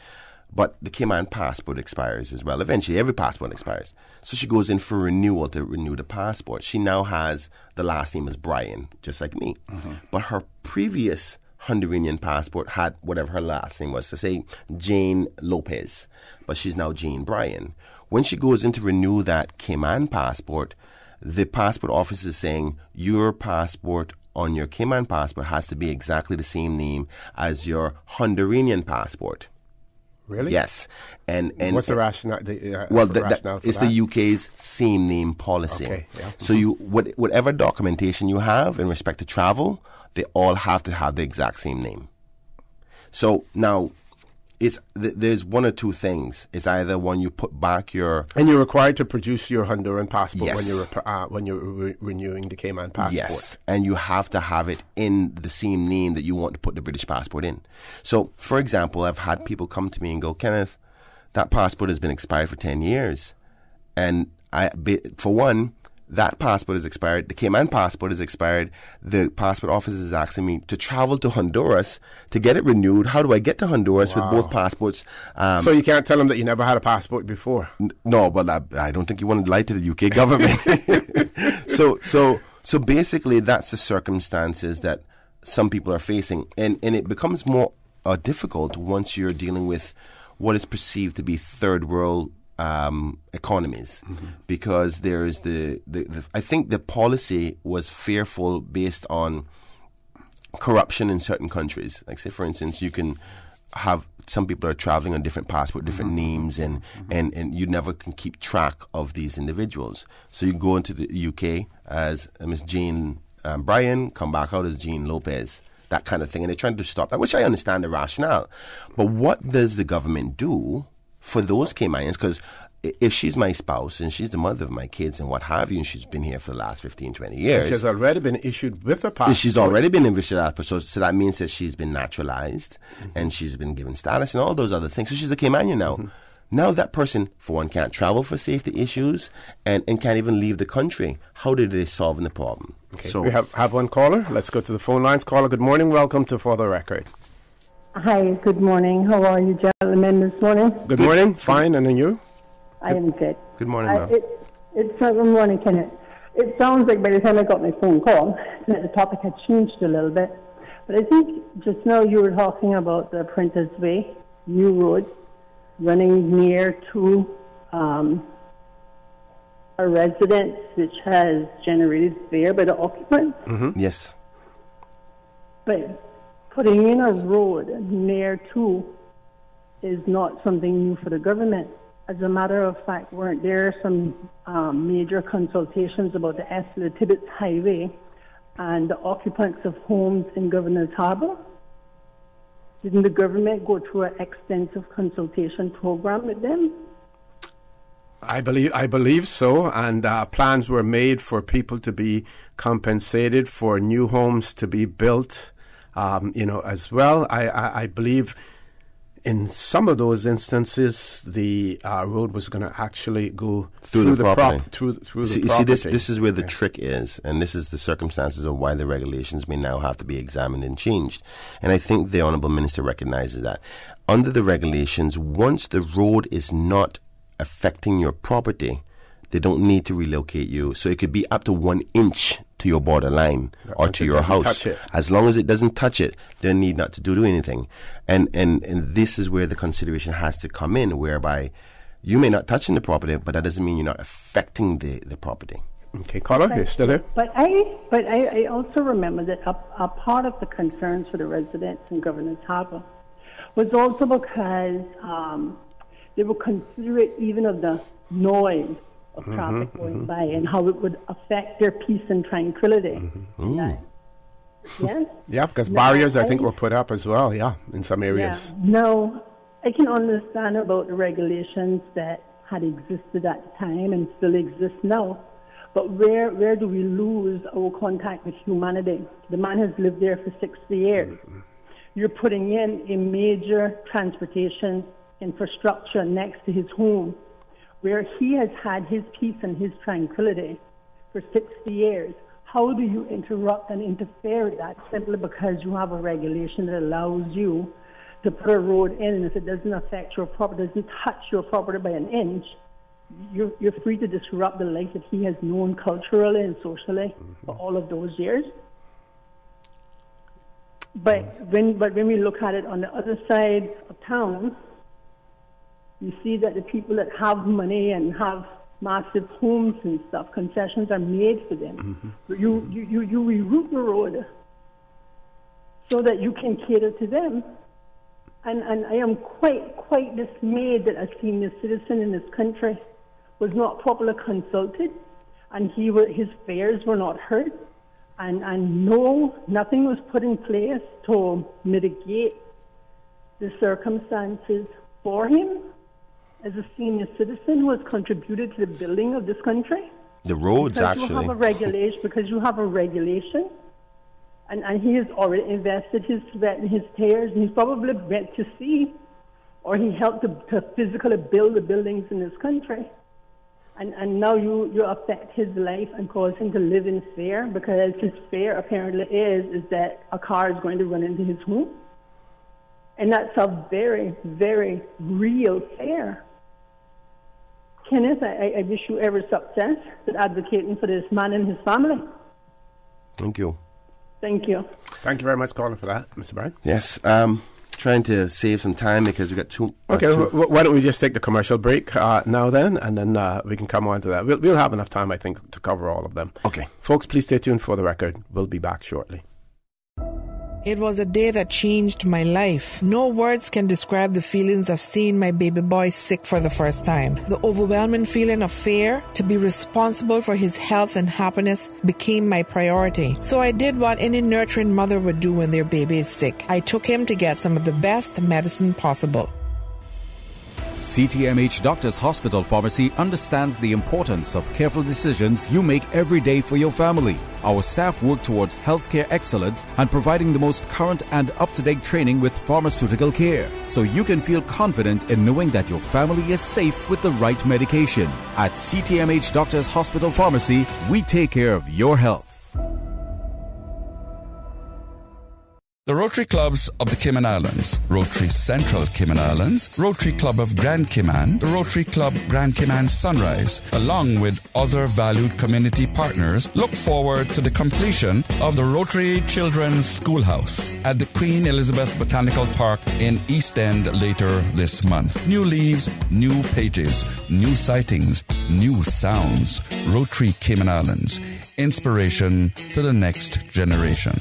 But the Cayman passport expires as well. Eventually, every passport expires. So she goes in for renewal to renew the passport. She now has the last name as Bryan, just like me. But her previous Honduran passport had whatever her last name was, to say Jane Lopez, but she's now Jane Bryan. When she goes in to renew that Cayman passport, the passport office is saying your passport on your Cayman passport has to be exactly the same name as your Honduran passport. Really? Yes. And what's the rationale? It's the UK's same name policy. Okay. Yeah. So whatever documentation you have in respect to travel, they all have to have the exact same name. So now, there's one or two things. It's either when you put back your... And you're required to produce your Honduran passport yes. when you're renewing the Cayman passport. Yes, and you have to have it in the same name that you want to put the British passport in. So, for example, I've had people come to me and go, Kenneth, that passport has been expired for 10 years. And for one, that passport is expired. The Cayman passport is expired. The passport office is asking me to travel to Honduras to get it renewed. How do I get to Honduras with both passports? So you can't tell them that you never had a passport before? No, but I don't think you want to lie to the UK government. So basically, that's the circumstances that some people are facing. And it becomes more difficult once you're dealing with what is perceived to be third world economies, because there is the I think the policy was fearful based on corruption in certain countries. Like, say, for instance, you can have some people are traveling on different passport, different names, and you never can keep track of these individuals. So you go into the UK as Miss Jane Bryan, come back out as Jean Lopez, that kind of thing. And they're trying to stop that, which I understand the rationale. But what does the government do for those Caymanians? Because if she's my spouse and she's the mother of my kids and what have you, and she's been here for the last 15, 20 years. And she's already been issued with a passport. She's already been issued a passport. So that means that she's been naturalized and she's been given status and all those other things. So she's a Caymanian now. Now that person, for one, can't travel for safety issues and can't even leave the country. How did they solve the problem? Okay. So we have one caller. Let's go to the phone lines. Caller, good morning. Welcome to For the Record. Hi, good morning. How are you, gentlemen, this morning? Good morning. Fine, and you? I am good. Good morning, ma'am. It's good morning, Kenneth. It sounds like by the time I got my phone call, that the topic had changed a little bit. But I think just now you were talking about the Prentice Way, new road, running near to a residence which has generated fear by the occupants. Yes. But putting in a road near to is not something new for the government. As a matter of fact, weren't there some major consultations about the the Tibbetts Highway and the occupants of homes in Governor's Harbour? Didn't the government go through an extensive consultation program with them? I believe so, and plans were made for people to be compensated, for new homes to be built, as well. I believe in some of those instances, the road was going to actually go through the property. Through the property. See, this is where the trick is, and this is the circumstances of why the regulations may now have to be examined and changed. And I think the Honourable Minister recognises that. Under the regulations, once the road is not affecting your property, they don't need to relocate you. So it could be up to 1 inch to your borderline or to your house. As long as it doesn't touch it, they need not to do anything. And this is where the consideration has to come in, whereby you may not touch the property, but that doesn't mean you're not affecting the property. Okay, caller, you're still there? But I also remember that a part of the concerns for the residents in Governor's Harbour was also because they were considerate even of the noise of traffic going by and how it would affect their peace and tranquility. Yes? Yeah, because barriers, I think, were put up as well, in some areas. Yeah. No, I can understand about the regulations that had existed at the time and still exist now. But where do we lose our contact with humanity? The man has lived there for 60 years. You're putting in a major transportation infrastructure next to his home, where he has had his peace and his tranquility for 60 years. How do you interrupt and interfere with that simply because you have a regulation that allows you to put a road in, and if it doesn't affect your property, doesn't touch your property by an inch, you're free to disrupt the life that he has known culturally and socially for all of those years? But when we look at it on the other side of town, you see that the people that have money and have massive homes and stuff. Concessions are made for them. You reroute the road so that you can cater to them. And I am quite dismayed that a senior citizen in this country was not properly consulted, and his fears were not heard, and nothing was put in place to mitigate the circumstances for him as a senior citizen who has contributed to the building of this country. The roads, because you have a regulation, and he has already invested his sweat and his tears, and he's probably went to sea, or he helped to physically build the buildings in this country. And now you affect his life and cause him to live in fear, because his fear apparently is that a car is going to run into his home. And that's a very, very real fear. Kenneth, I wish you every success with advocating for this man and his family. Thank you. Thank you. Thank you very much, caller, for that, Mr. Bryan. Yes. Trying to save some time because we got two. Why don't we just take the commercial break now then, and then we can come on to that. We'll have enough time, I think, to cover all of them. Okay. Folks, please stay tuned for the record. We'll be back shortly. It was a day that changed my life. No words can describe the feelings of seeing my baby boy sick for the first time. The overwhelming feeling of fear to be responsible for his health and happiness became my priority. So I did what any nurturing mother would do when their baby is sick. I took him to get some of the best medicine possible. CTMH Doctors Hospital Pharmacy understands the importance of careful decisions you make every day for your family. Our staff work towards healthcare excellence and providing the most current and up-to-date training with pharmaceutical care, so you can feel confident in knowing that your family is safe with the right medication. At CTMH Doctors Hospital Pharmacy, we take care of your health. The Rotary Clubs of the Cayman Islands, Rotary Central Cayman Islands, Rotary Club of Grand Cayman, the Rotary Club Grand Cayman Sunrise, along with other valued community partners, look forward to the completion of the Rotary Children's Schoolhouse at the Queen Elizabeth Botanical Park in East End later this month. New leaves, new pages, new sightings, new sounds. Rotary Cayman Islands, inspiration to the next generation.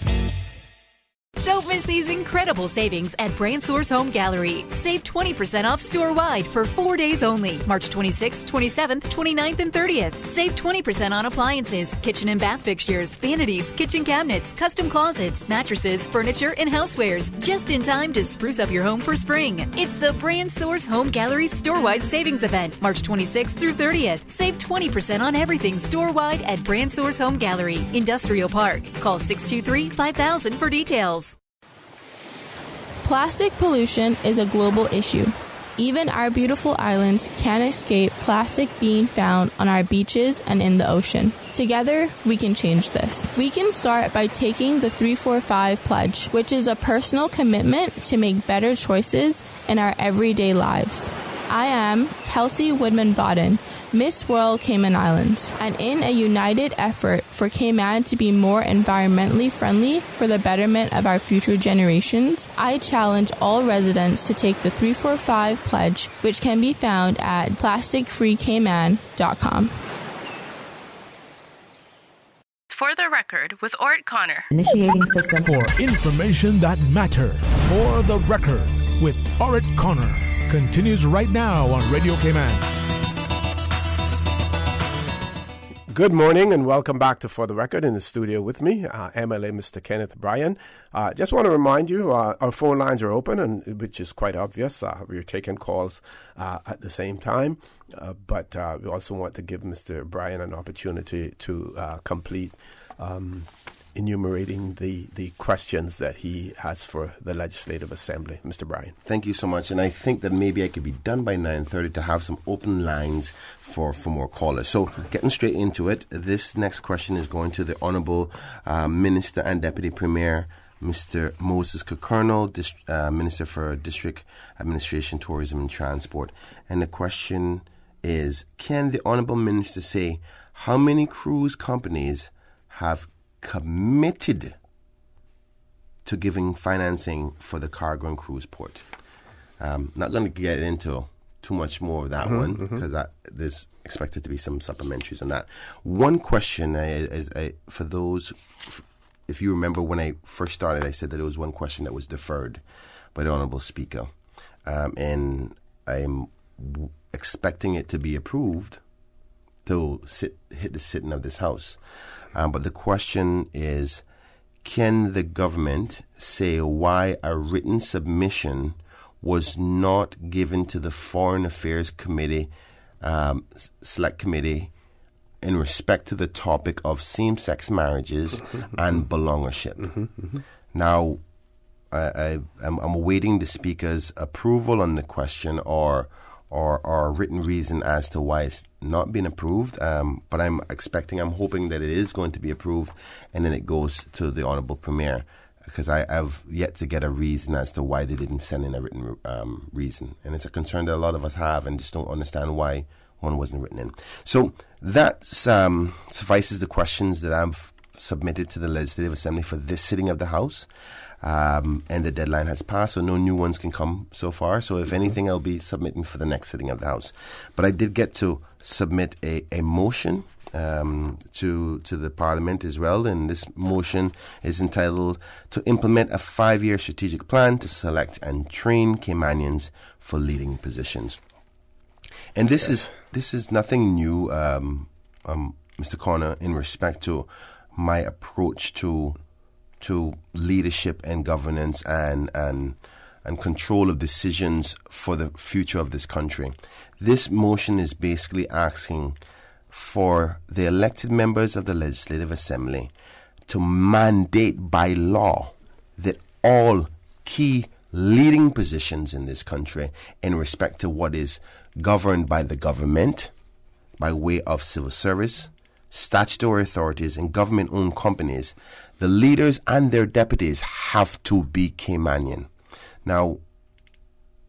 Don't miss these incredible savings at Brand Source Home Gallery. Save 20% off store-wide for 4 days only. March 26th, 27th, 29th, and 30th. Save 20% on appliances, kitchen and bath fixtures, vanities, kitchen cabinets, custom closets, mattresses, furniture, and housewares. Just in time to spruce up your home for spring. It's the Brand Source Home Gallery store-wide savings event, March 26th through 30th. Save 20% on everything store-wide at Brand Source Home Gallery, Industrial Park. Call 623-5000 for details. Plastic pollution is a global issue. Even our beautiful islands can't escape plastic being found on our beaches and in the ocean. Together, we can change this. We can start by taking the 345 Pledge, which is a personal commitment to make better choices in our everyday lives. I am Kelsey Woodman-Bodden, Miss World Cayman Islands, and in a united effort for Cayman to be more environmentally friendly for the betterment of our future generations, I challenge all residents to take the 345 Pledge, which can be found at plasticfreecayman.com. For the record, with Orrett Connor. Initiating system. For information that matter. For the record, with Orrett Connor. Continues right now on Radio Cayman. Good morning and welcome back to For the Record. In the studio with me, MLA Mr. Kenneth Bryan. Just want to remind you, our phone lines are open, and which is quite obvious. We're taking calls at the same time, but we also want to give Mr. Bryan an opportunity to complete enumerating the questions that he has for the Legislative Assembly. Mr. Bryan. Thank you so much. And I think that maybe I could be done by 9:30 to have some open lines for more callers. So getting straight into it, this next question is going to the Honourable Minister and Deputy Premier, Mr. Moses Kekernel, Minister for District Administration, Tourism and Transport. And the question is, can the Honourable Minister say how many cruise companies have committed to giving financing for the cargo and cruise port? Not going to get into too much more of that one, because there's expected to be some supplementaries on that. One question is for those, if you remember when I first started, I said that there was one question that was deferred by the Honourable Speaker, and I'm expecting it to be approved to hit the sitting of this House. But the question is, can the government say why a written submission was not given to the Foreign Affairs Committee, Select Committee, in respect to the topic of same-sex marriages and belongership? Now, I'm awaiting the Speaker's approval on the question or written reason as to why it's not been approved. But I'm hoping that it is going to be approved, and then it goes to the Honourable Premier, because I have yet to get a reason as to why they didn't send in a written reason. And it's a concern that a lot of us have and just don't understand why one wasn't written in. So that suffices the questions that I've submitted to the Legislative Assembly for this sitting of the House. And the deadline has passed, so no new ones can come so far. So if anything, I'll be submitting for the next sitting of the House. But I did get to submit a motion to the Parliament as well, and this motion is entitled to implement a 5-year strategic plan to select and train Caymanians for leading positions. And this is nothing new, Mr. Connor, in respect to my approach to leadership and governance and control of decisions for the future of this country. This motion is basically asking for the elected members of the Legislative Assembly to mandate by law that all key leading positions in this country in respect to what is governed by the government by way of civil service, statutory authorities and government-owned companies, the leaders and their deputies have to be Caymanian. Now,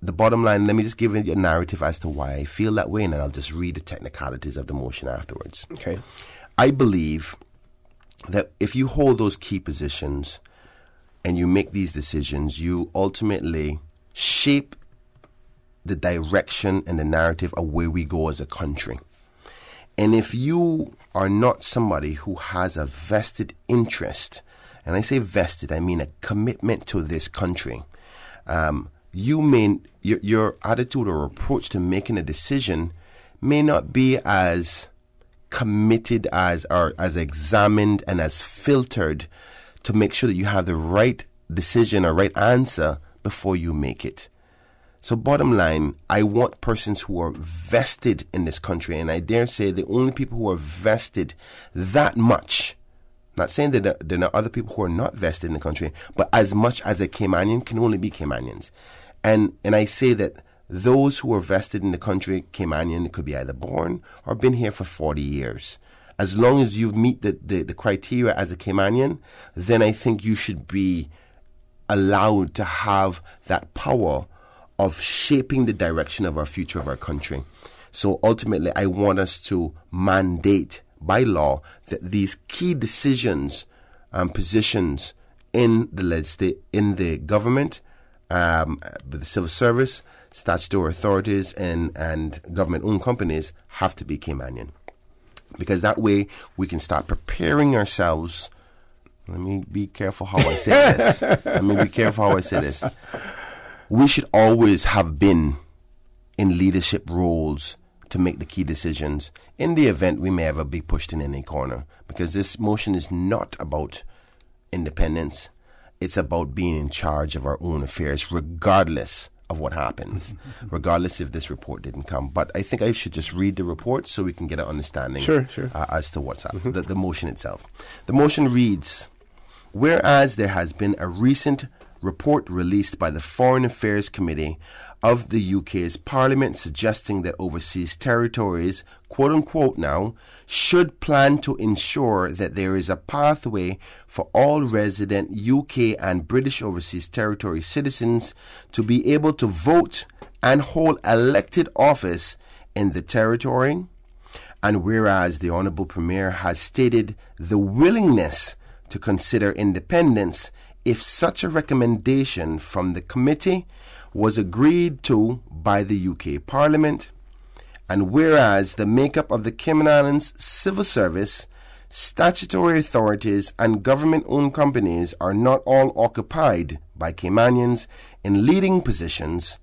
the bottom line, let me just give you a narrative as to why I feel that way, and then I'll just read the technicalities of the motion afterwards. Okay. I believe that if you hold those key positions and you make these decisions, you ultimately shape the direction and the narrative of where we go as a country. And if you are not somebody who has a vested interest, and I say vested, I mean a commitment to this country, your attitude or approach to making a decision may not be as committed as examined and as filtered to make sure that you have the right decision or right answer before you make it. So bottom line, I want persons who are vested in this country, and I dare say the only people who are vested that much, not saying that there are other people who are not vested in the country, but as much as a Caymanian can only be Caymanians. And I say that those who are vested in the country, Caymanian, could be either born or been here for 40 years. As long as you meet the criteria as a Caymanian, then I think you should be allowed to have that power of shaping the direction of our future of our country. So ultimately, I want us to mandate by law that these key decisions and positions in the government, the civil service, statutory authorities, and government-owned companies have to be Caymanian. Because that way we can start preparing ourselves. Let me be careful how I say this. We should always have been in leadership roles to make the key decisions in the event we may ever be pushed in any corner. Because this motion is not about independence. It's about being in charge of our own affairs, regardless of what happens, regardless if this report didn't come. But I think I should just read the report so we can get an understanding as to what's happening, the motion itself. The motion reads, whereas there has been a recent report released by the Foreign Affairs Committee of the UK's Parliament suggesting that overseas territories, quote-unquote now, should plan to ensure that there is a pathway for all resident UK and British overseas territory citizens to be able to vote and hold elected office in the territory. And whereas the Honourable Premier has stated the willingness to consider independence if such a recommendation from the committee was agreed to by the UK Parliament, and whereas the makeup of the Cayman Islands civil service, statutory authorities and government-owned companies are not all occupied by Caymanians in leading positions,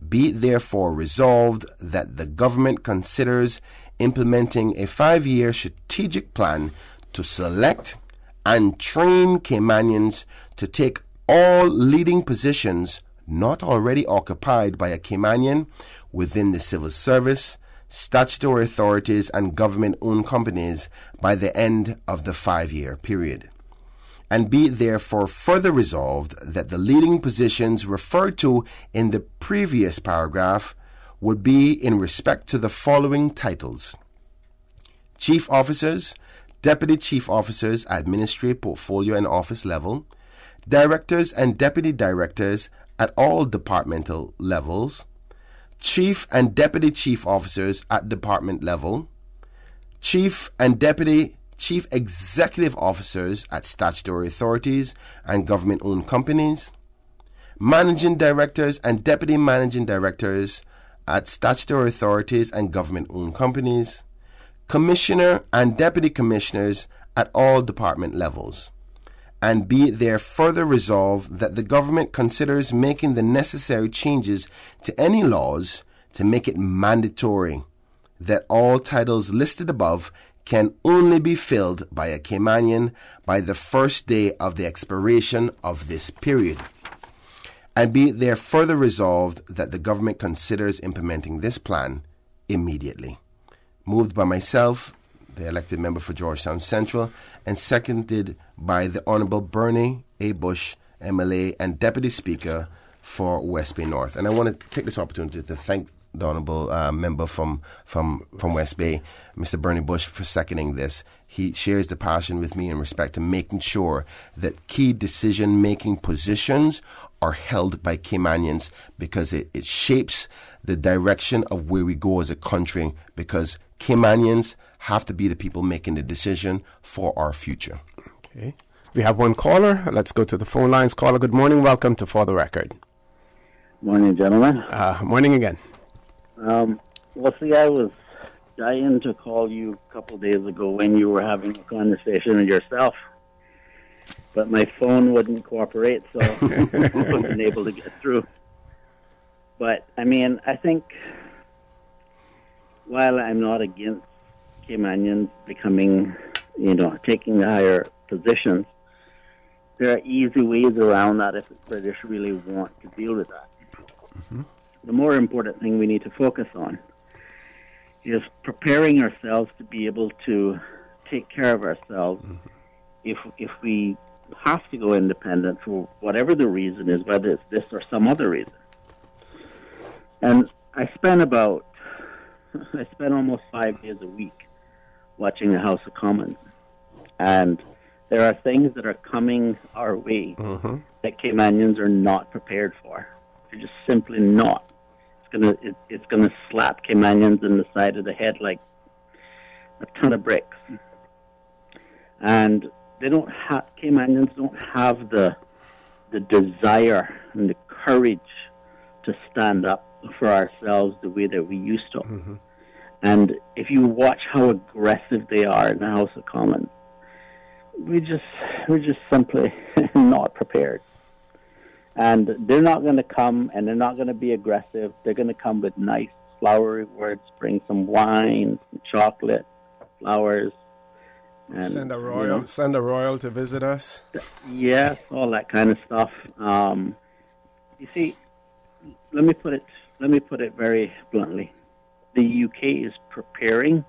be it therefore resolved that the government considers implementing a 5-year strategic plan to select and train Caymanians to take all leading positions not already occupied by a Caymanian within the civil service, statutory authorities and government-owned companies by the end of the 5-year period. And be it therefore further resolved that the leading positions referred to in the previous paragraph would be in respect to the following titles: Chief Officers, Deputy Chief Officers, Administrative, Portfolio and Office level, Directors and Deputy Directors at all departmental levels, Chief and Deputy Chief Officers at department level, Chief and Deputy Chief Executive Officers at statutory authorities and government-owned companies, Managing Directors and Deputy Managing Directors at statutory authorities and government-owned companies, Commissioner and Deputy Commissioners at all department levels. And be it there further resolved that the government considers making the necessary changes to any laws to make it mandatory that all titles listed above can only be filled by a Caymanian by the first day of the expiration of this period. And be it there further resolved that the government considers implementing this plan immediately. Moved by myself, the elected member for Georgetown Central, and seconded by the Honourable Bernie A. Bush, MLA and Deputy Speaker for West Bay North. And I want to take this opportunity to thank the Honourable member from West Bay, Mr. Bernie Bush, for seconding this. He shares the passion with me in respect to making sure that key decision-making positions are held by Caymanians, because it shapes the direction of where we go as a country, because Caymanians have to be the people making the decision for our future. Okay. We have one caller. Let's go to the phone lines. Caller, good morning. Welcome to For the Record. Morning, gentlemen. Morning again. Well, see, I was dying to call you a couple of days ago when you were having a conversation with yourself, but my phone wouldn't cooperate, so I wasn't able to get through. But, I mean, I think while I'm not against Caymanians becoming, taking the higher positions, there are easy ways around that if the British really want to deal with that. Mm-hmm. The more important thing we need to focus on is preparing ourselves to be able to take care of ourselves if we have to go independent for whatever the reason is, whether it's this or some other reason. And I spent almost 5 days a week watching the House of Commons, and there are things that are coming our way that Caymanians are not prepared for. They're just simply not. It's gonna slap Caymanians in the side of the head like a ton of bricks. And Caymanians don't have the desire and the courage to stand up for ourselves the way that we used to. Mm-hmm. And if you watch how aggressive they are in the House of Commons, we're just simply not prepared. And they're not going to come, and they're not going to be aggressive. They're going to come with nice, flowery words, bring some wine, some chocolate, flowers. And, send a royal to visit us. Yeah, all that kind of stuff. You see, let me put it very bluntly. The UK is preparing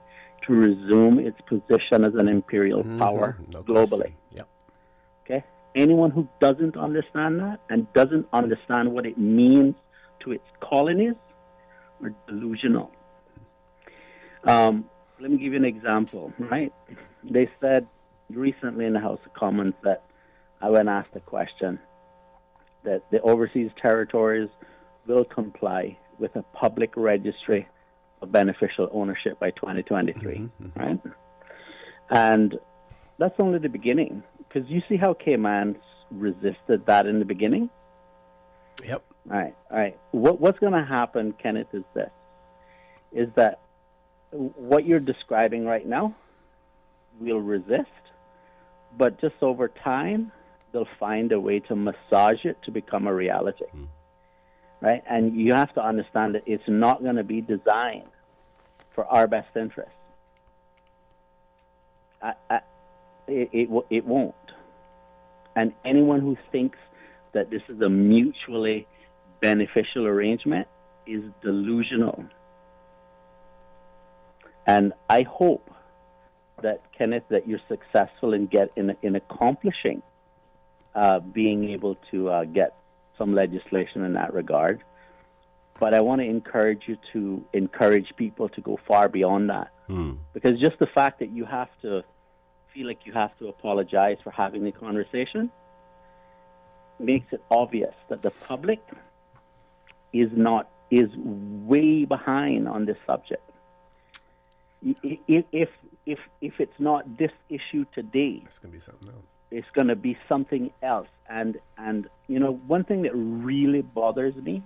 to resume its position as an imperial power globally. Yep. Okay? Anyone who doesn't understand that and doesn't understand what it means to its colonies are delusional. Let me give you an example, right? They said recently in the House of Commons that when asked a question that the overseas territories will comply with a public registry of beneficial ownership by 2023, right? And that's only the beginning, because you see how Caymans resisted that in the beginning. Yep. All right. What's going to happen, Kenneth, is that what you're describing right now, we'll resist, but just over time, they'll find a way to massage it to become a reality. Right? And you have to understand that it's not going to be designed for our best interests. It won't. And anyone who thinks that this is a mutually beneficial arrangement is delusional. And I hope that, Kenneth, that you're successful in accomplishing being able to get some legislation in that regard. But I want to encourage you to encourage people to go far beyond that. Because just the fact that you have to feel like you have to apologize for having the conversation makes it obvious that the public is way behind on this subject. If it's not this issue today, it's going to be something else. It's going to be something else. And you know, one thing that really bothers me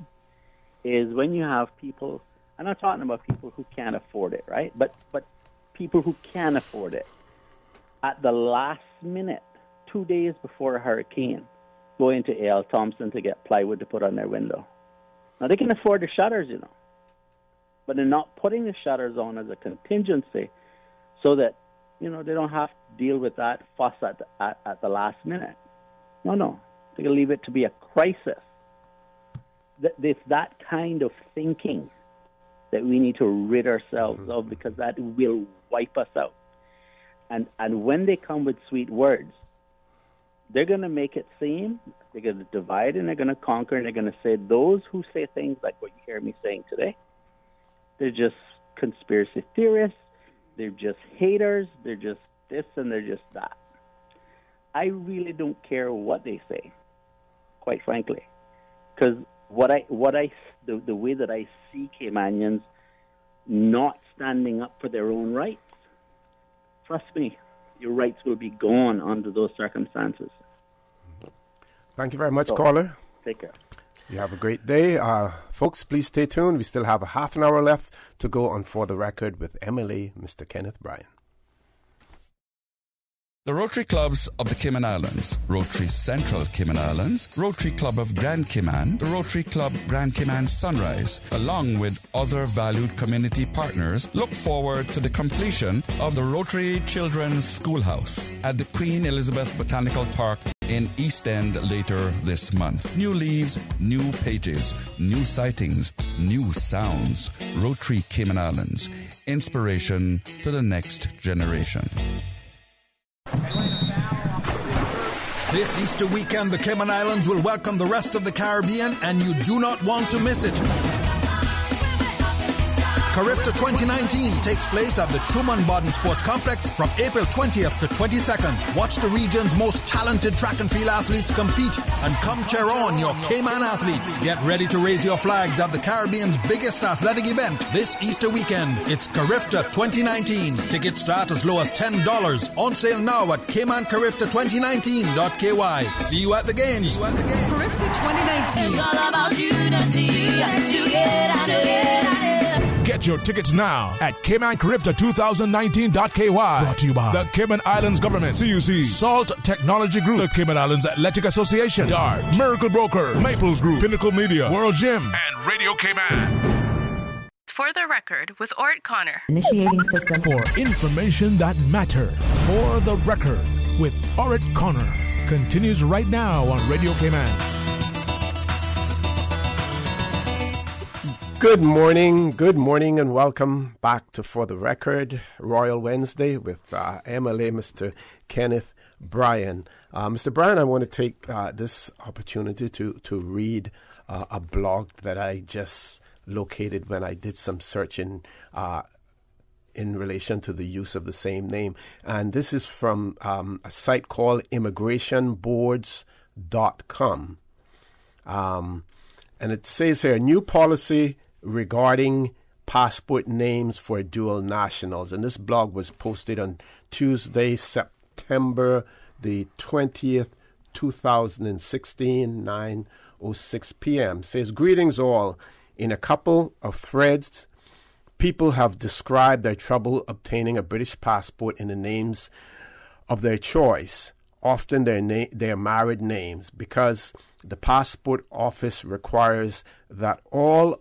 is when you have people, I'm not talking about people who can't afford it, right? But people who can afford it, at the last minute, 2 days before a hurricane, go into A.L. Thompson to get plywood to put on their window. Now, they can afford the shutters, you know, but they're not putting the shutters on as a contingency so that, you know, they don't have to deal with that fuss at the last minute. No. They can leave it to be a crisis. It's that kind of thinking that we need to rid ourselves of, because that will wipe us out. And when they come with sweet words, they're going to make it seem, they're going to divide and they're going to conquer, and they're going to say those who say things like what you hear me saying today, they're just conspiracy theorists, they're just haters, they're just this and they're just that. I really don't care what they say, quite frankly, because the way that I see Caymanians not standing up for their own rights, trust me, your rights will be gone under those circumstances. Thank you very much, caller. Take care. You have a great day. Folks, please stay tuned. We still have a half an hour left to go on For the Record with MLA Mr. Kenneth Bryan. The Rotary Clubs of the Cayman Islands, Rotary Central Cayman Islands, Rotary Club of Grand Cayman, the Rotary Club Grand Cayman Sunrise, along with other valued community partners, look forward to the completion of the Rotary Children's Schoolhouse at the Queen Elizabeth Botanical Park in East End later this month. New leaves, new pages, new sightings, new sounds. Rotary Cayman Islands, inspiration to the next generation. This Easter weekend, the Cayman Islands will welcome the rest of the Caribbean, and you do not want to miss it. Carifta 2019 takes place at the Truman Bodden Sports Complex from April 20th to 22nd. Watch the region's most talented track and field athletes compete and come cheer on your Cayman athletes. Get ready to raise your flags at the Caribbean's biggest athletic event this Easter weekend. It's Carifta 2019. Tickets start as low as $10. On sale now at caymancarifta2019.ky. See you at the games. Carifta 2019. It's all about unity and together. Get your tickets now at caymancarifta2019.ky. Brought to you by the Cayman Islands Government, CUC, Salt Technology Group, the Cayman Islands Athletic Association, DART, Miracle Broker, Maples Group, Pinnacle Media, World Gym, and Radio Cayman. For the Record with Orrett Connor. Initiating system. For information that matters. For the Record with Orrett Connor continues right now on Radio Cayman. Good morning, and welcome back to For the Record, Royal Wednesday with MLA Mr. Kenneth Bryan. Mr. Bryan, I want to take this opportunity to read a blog that I just located when I did some searching in relation to the use of the same name. And this is from a site called immigrationboards.com. And it says here, new policy regarding passport names for dual nationals. And this blog was posted on Tuesday, September the 20th, 2016, 9:06 p.m. Says, greetings all. In a couple of threads, people have described their trouble obtaining a British passport in the names of their choice, often their married names, because the passport office requires that all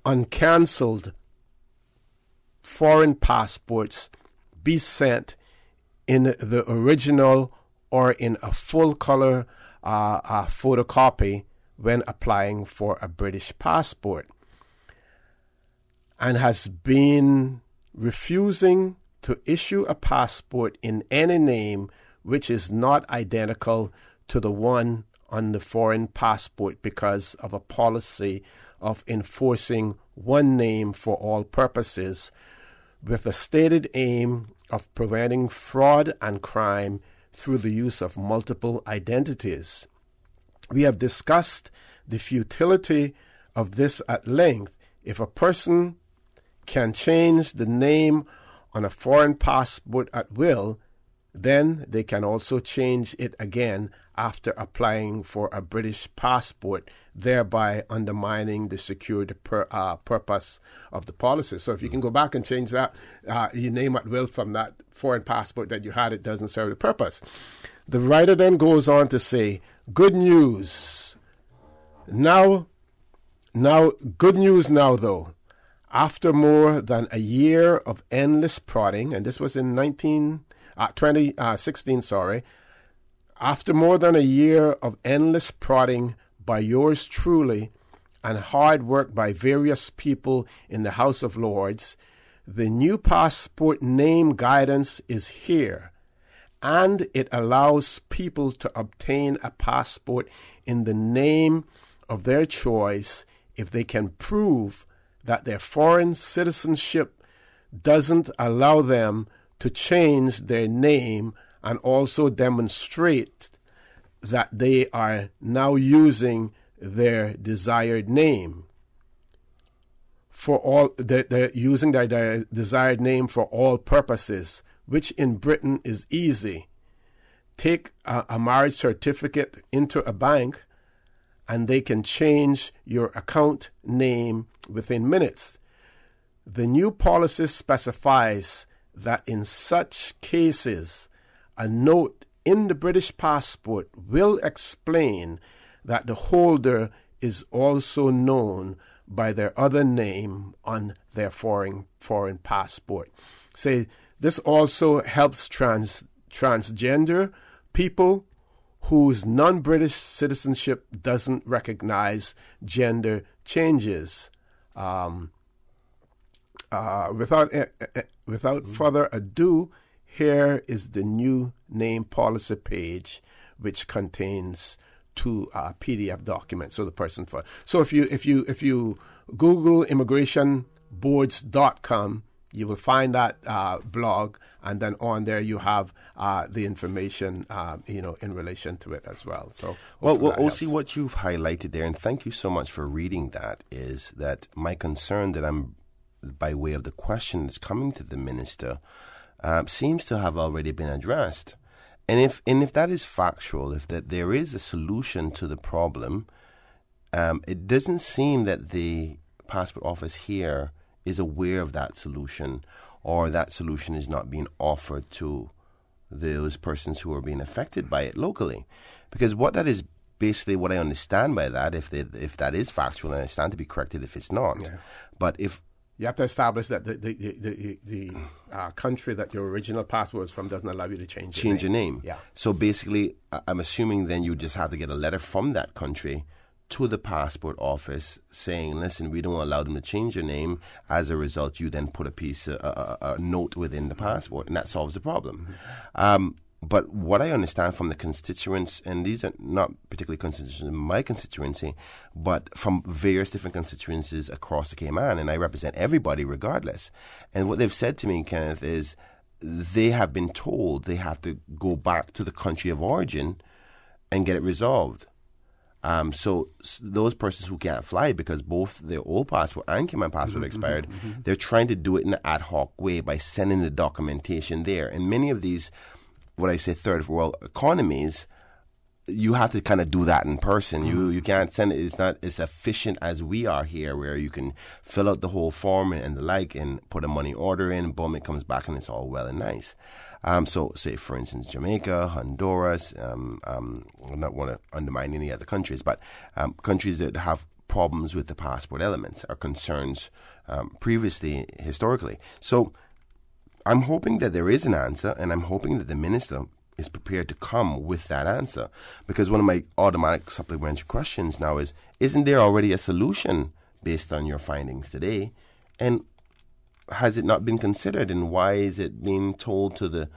uncancelled foreign passports be sent in the original or in a full-color photocopy when applying for a British passport, and has been refusing to issue a passport in any name which is not identical to the one on the foreign passport because of a policy of enforcing one name for all purposes, with a stated aim of preventing fraud and crime through the use of multiple identities. We have discussed the futility of this at length. If a person can change the name on a foreign passport at will, then they can also change it again after applying for a British passport, thereby undermining the secured purpose of the policy. So if you can go back and change that your name at will from that foreign passport that you had, it doesn't serve the purpose. The writer then goes on to say, good news. Now, good news now, though. After more than a year of endless prodding, and this was in 2016, after more than a year of endless prodding by yours truly and hard work by various people in the House of Lords, the new passport name guidance is here, and it allows people to obtain a passport in the name of their choice if they can prove that their foreign citizenship doesn't allow them to change their name, and also demonstrate that they are now using their desired name for all. They're using their desired name for all purposes, which in Britain is easy. Take a marriage certificate into a bank, and they can change your account name within minutes. The new policy specifies that in such cases, a note in the British passport will explain that the holder is also known by their other name on their foreign passport. Say, this also helps transgender people whose non-British citizenship doesn't recognize gender changes. Without further ado, here is the new name policy page, which contains two PDF documents. So the person so if you Google immigrationboards.com, you will find that blog, and then on there you have the information, in relation to it as well. So, well, OC, what you've highlighted there, and thank you so much for reading that, is that my concern that I'm, by way of the question that's coming to the minister, seems to have already been addressed. And if that is factual, if that there is a solution to the problem, it doesn't seem that the passport office here is aware of that solution, or that solution is not being offered to those persons who are being affected by it locally. Because what that is basically, what I understand by that, if that is factual, and I stand to be corrected if it's not. Yeah. But if you have to establish that the country that your original passport was from doesn't allow you to change your name. Yeah. So basically, I'm assuming then you just have to get a letter from that country to the passport office saying, listen, we don't allow them to change your name. As a result, you then put a note within the passport, and that solves the problem. Mm-hmm. But what I understand from the constituents, and these are not particularly constituents in my constituency, but from various different constituencies across the Cayman, and I represent everybody regardless. And what they've said to me, Kenneth, is they have been told they have to go back to the country of origin and get it resolved. So those persons who can't fly because both their old passport and Cayman passport expired, they're trying to do it in an ad hoc way by sending the documentation there. And many of these what I say, third world economies, you have to kind of do that in person. You can't send it. It's not as efficient as we are here, where you can fill out the whole form and the like, and put a money order in, boom, it comes back, and it's all well and nice. So, say for instance, Jamaica, Honduras. I don't want to undermine any other countries, but countries that have problems with the passport elements are concerns previously, historically. So, I'm hoping that there is an answer, and I'm hoping that the minister is prepared to come with that answer. Because one of my automatic supplementary questions now is, isn't there already a solution based on your findings today? And has it not been considered? And why is it being told to the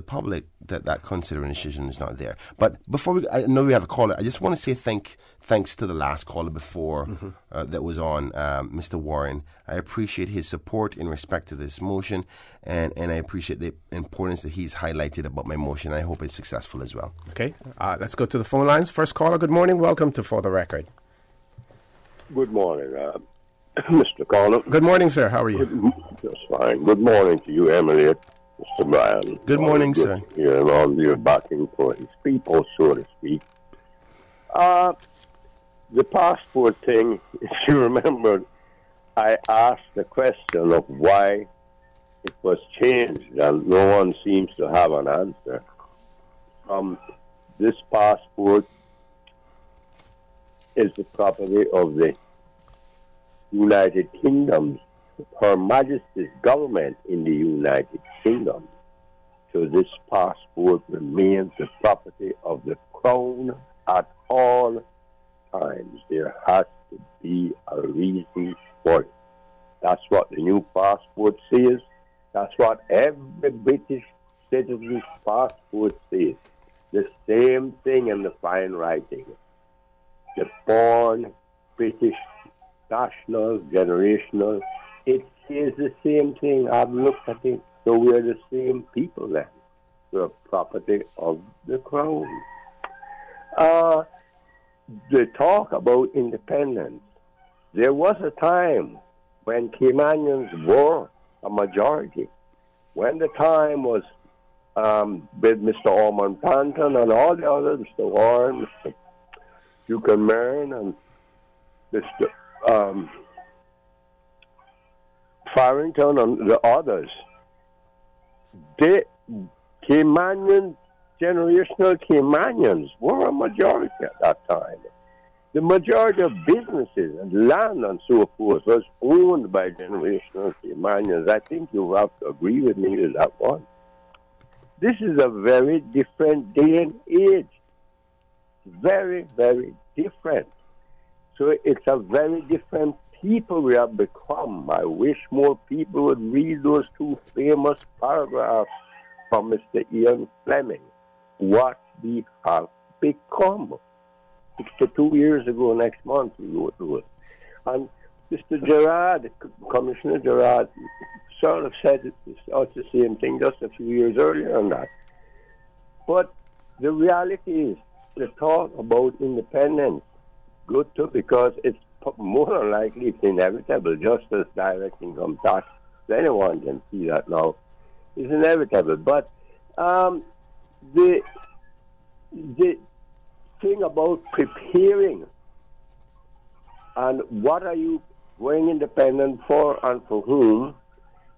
public that consideration is not there? But before I know we have a caller, I just want to say thanks to the last caller before that was on, Mr. Warren. I appreciate his support in respect to this motion, and I appreciate the importance that he's highlighted about my motion. I hope it's successful as well. Okay, let's go to the phone lines. First caller, good morning. Welcome to For the Record. Good morning, Mr. Connor. Good morning, sir. How are you? Just fine. Good morning to you, MLA, Mr. Bryan. Good morning, sir. Here and all your backing for his people, so to speak. The passport thing, if you remember, I asked the question of why it was changed, and no one seems to have an answer. This passport is the property of the United Kingdom, Her Majesty's government in the United Kingdom. So this passport remains the property of the Crown at all times. There has to be a reason for it. That's what the new passport says. That's what every British citizen's passport says. The same thing in the fine writing. The born British national, generational, it says the same thing. I've looked at it. So we're the same people then. We're property of the Crown. The talk about independence. There was a time when Caymanians were a majority. When the time was with Mr. Ormond Panton and all the others, Mr. Warren, Mr. Buchanan Marin, and Mr. Farrington and the others, the Caymanians, generational Caymanians, were a majority at that time. The majority of businesses and land and so forth was owned by generational Caymanians. I think you have to agree with me with that one. This is a very different day and age. Very, very different. So it's a very different people we have become. I wish more people would read those two famous paragraphs from Mr. Ian Fleming. What we have become. 62 years ago next month we wrote those. And Mr. Gerard, Commissioner Gerard, sort of said the same thing just a few years earlier on that. But the reality is, the talk about independence, good too, because it's more than likely it's inevitable, just as direct income tax. Anyone can see that now. It's inevitable. But the thing about preparing and what are you going independent for and for whom,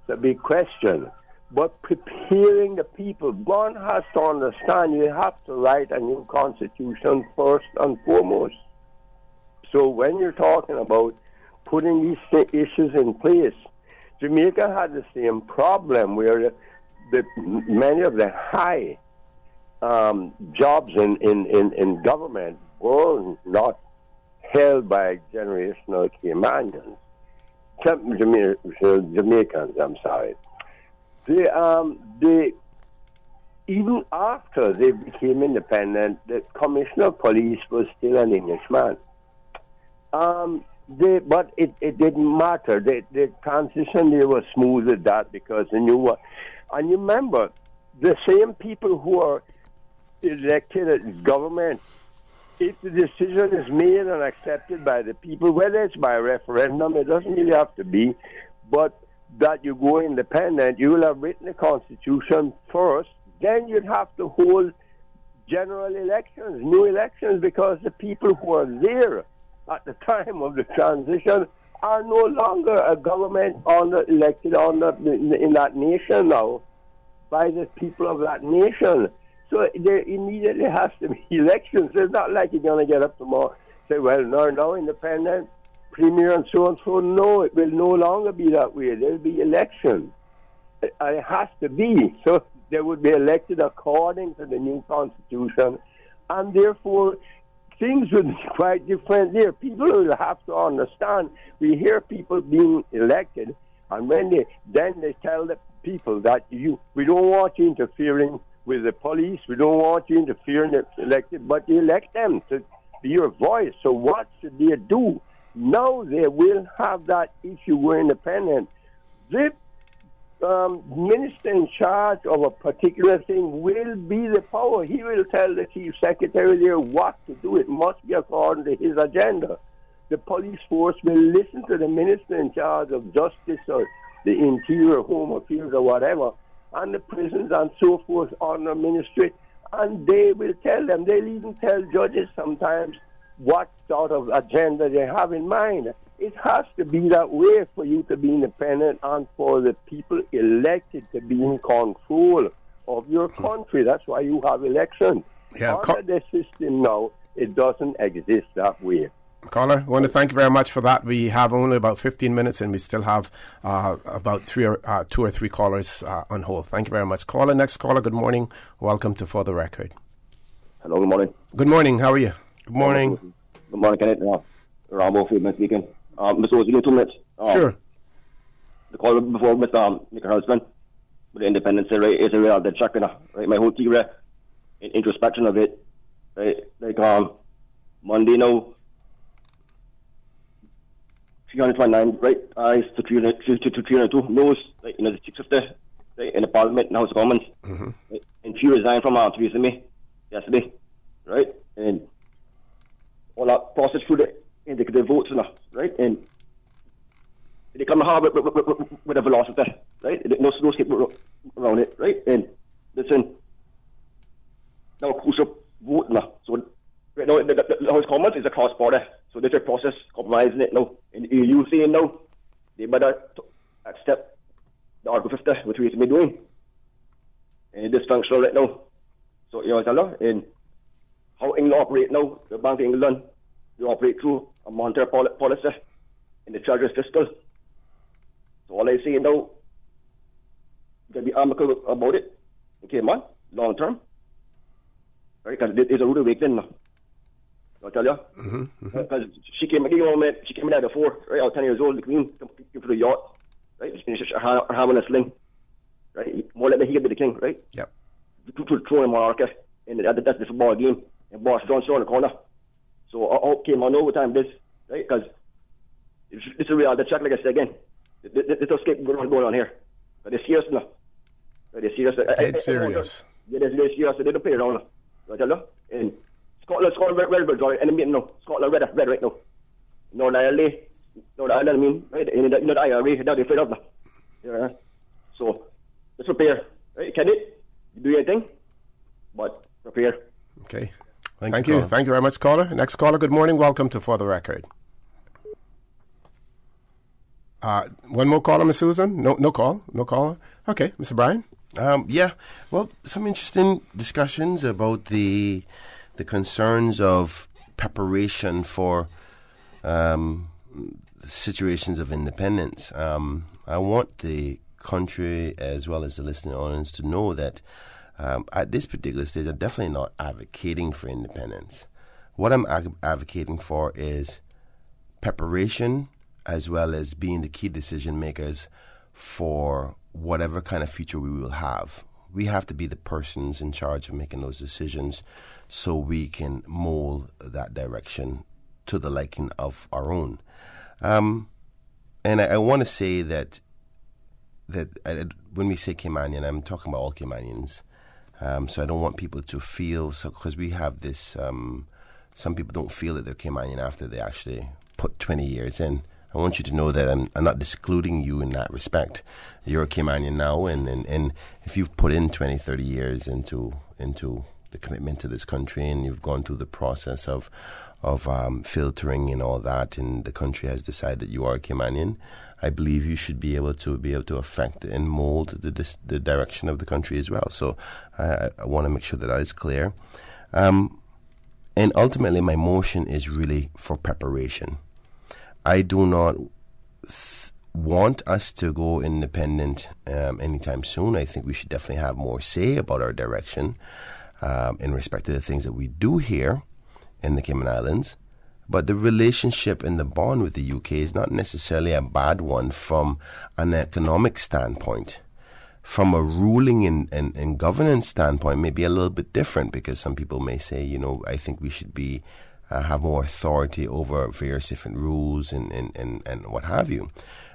it's a big question. But preparing the people, one has to understand you have to write a new constitution first and foremost. So when you're talking about putting these issues in place, Jamaica had the same problem where many of the high jobs in government were not held by generational Caymanians. Jamaicans, I'm sorry. They even after they became independent, the commissioner of police was still an Englishman. But it didn't matter. The transition there was smooth at that because they knew what. And you remember, the same people who are elected as government, if the decision is made and accepted by the people, whether it's by referendum, it doesn't really have to be, but that you go independent, you will have written the Constitution first, then you'd have to hold general elections, new elections, because the people who are there at the time of the transition are no longer a government elected in that nation now by the people of that nation. So there immediately has to be elections. It's not like you're going to get up tomorrow and say, well, now independent, premier and so. No, it will no longer be that way. There will be elections. It has to be. So they would be elected according to the new constitution, and therefore things would be quite different there. People will have to understand. We hear people being elected, and when they tell the people that we don't want you interfering with the police, we don't want you interfering in the elected, but you elect them to be your voice. So what should they do? Now they will have that if you were independent. The minister in charge of a particular thing will be the power. He will tell the chief secretary there what to do. It must be according to his agenda. The police force will listen to the minister in charge of justice or the interior, home affairs or whatever, and the prisons and so forth on the ministry, and they will tell them. They'll even tell judges sometimes what sort of agenda they have in mind. It has to be that way for you to be independent and for the people elected to be in control of your country. That's why you have elections. Under the system now, it doesn't exist that way. Caller, I want to thank you very much for that. We have only about 15 minutes and we still have about two or three callers on hold. Thank you very much. Caller, next caller, good morning. Welcome to For the Record. Hello, good morning. Good morning, how are you? Good morning. Good morning, Kenneth. Rambo Friedman speaking. Mr. Ozzy, 2 minutes. Sure. The call before with Mr. Husband, with the independence, right, is a real dead check, right? My whole theory, introspection of it, right? Like, Monday now, 329, right? Eyes to 302, nose, right? The 650, right? In the Parliament, in the House of Commons. Mm-hmm. Right? And she resigned from Theresa May yesterday, right? And all that process through the indicative votes, right? And they come hard with a velocity, right? No skip around it, right? And listen, now crucial vote now. So right now the House of Commons is a cross-border, so there's a process compromising it now. And you saying now they better accept the Article 50, which we have been doing, and it's dysfunctional right now. So and how England operate now, the Bank of England, they operate through a monetary policy and the Treasury fiscal. So all I say now, you can be amicable about it. Okay, man, long term. Right, because there's a rude awakening now. I'll tell you. Because she came in there before, right? I was 10 years old, the Queen came to the yacht, right? Her having a sling, right? More like he could be the king, right? Yep. To throw in monarchy, and that's the football game. And Boris Johnson on the corner. So I came on overtime this, right? Because it's a real check, like I said again. There's no escape going on here. But they're serious now. They're serious. It's serious. Yeah, they're serious. They don't play around now. I tell you. And Scotland red birds, and the no. Scotland red right now. Northern Ireland, I mean, right? And the IRA, they're afraid of now. Yeah. So let's prepare. Right? Can it? You do anything, but prepare. Okay. Thank you. Thank you very much, caller. Next caller, good morning. Welcome to For the Record. One more caller, Miss Susan? No call? No caller? Okay, Mr. Bryan? Yeah. Well, some interesting discussions about the concerns of preparation for situations of independence. I want the country as well as the listening audience to know that at this particular stage, I'm definitely not advocating for independence. What I'm advocating for is preparation as well as being the key decision makers for whatever kind of future we will have. We have to be the persons in charge of making those decisions so we can mold that direction to the liking of our own. And I want to say that when we say Caymanian, I'm talking about all Caymanians. So I don't want people to feel, because we have this, some people don't feel that they're Caymanian after they actually put 20 years in. I want you to know that I'm not excluding you in that respect. You're a Caymanian now, and if you've put in 20, 30 years into the commitment to this country, and you've gone through the process of filtering and all that, and the country has decided that you are a Caymanian, I believe you should be able to affect and mold the direction of the country as well. So I want to make sure that is clear. And ultimately, my motion is really for preparation. I do not want us to go independent anytime soon. I think we should definitely have more say about our direction in respect to the things that we do here in the Cayman Islands. But the relationship and the bond with the UK is not necessarily a bad one from an economic standpoint. From a ruling and governance standpoint, maybe a little bit different, because some people may say, I think we should be have more authority over various different rules and what have you.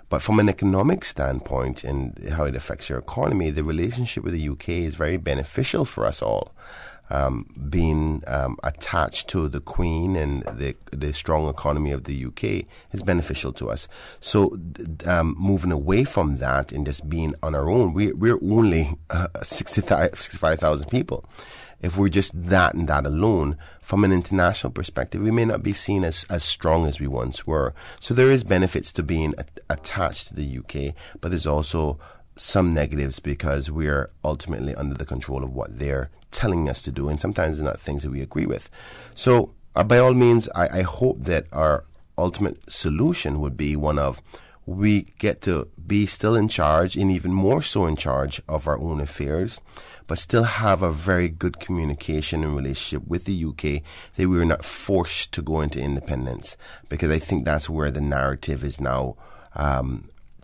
But from an economic standpoint and how it affects your economy, the relationship with the UK is very beneficial for us all. Being attached to the Queen and the strong economy of the UK is beneficial to us. So moving away from that and just being on our own, we're only 65,000 people. If we're just that and that alone, from an international perspective, we may not be seen as strong as we once were. So there is benefits to being attached to the UK, but there's also some negatives because we're ultimately under the control of what they're telling us to do, and sometimes they're not things that we agree with. So by all means, I hope that our ultimate solution would be one of we get to be still in charge, and even more so in charge of our own affairs, but still have a very good communication and relationship with the UK, that we are not forced to go into independence, because I think that's where the narrative is now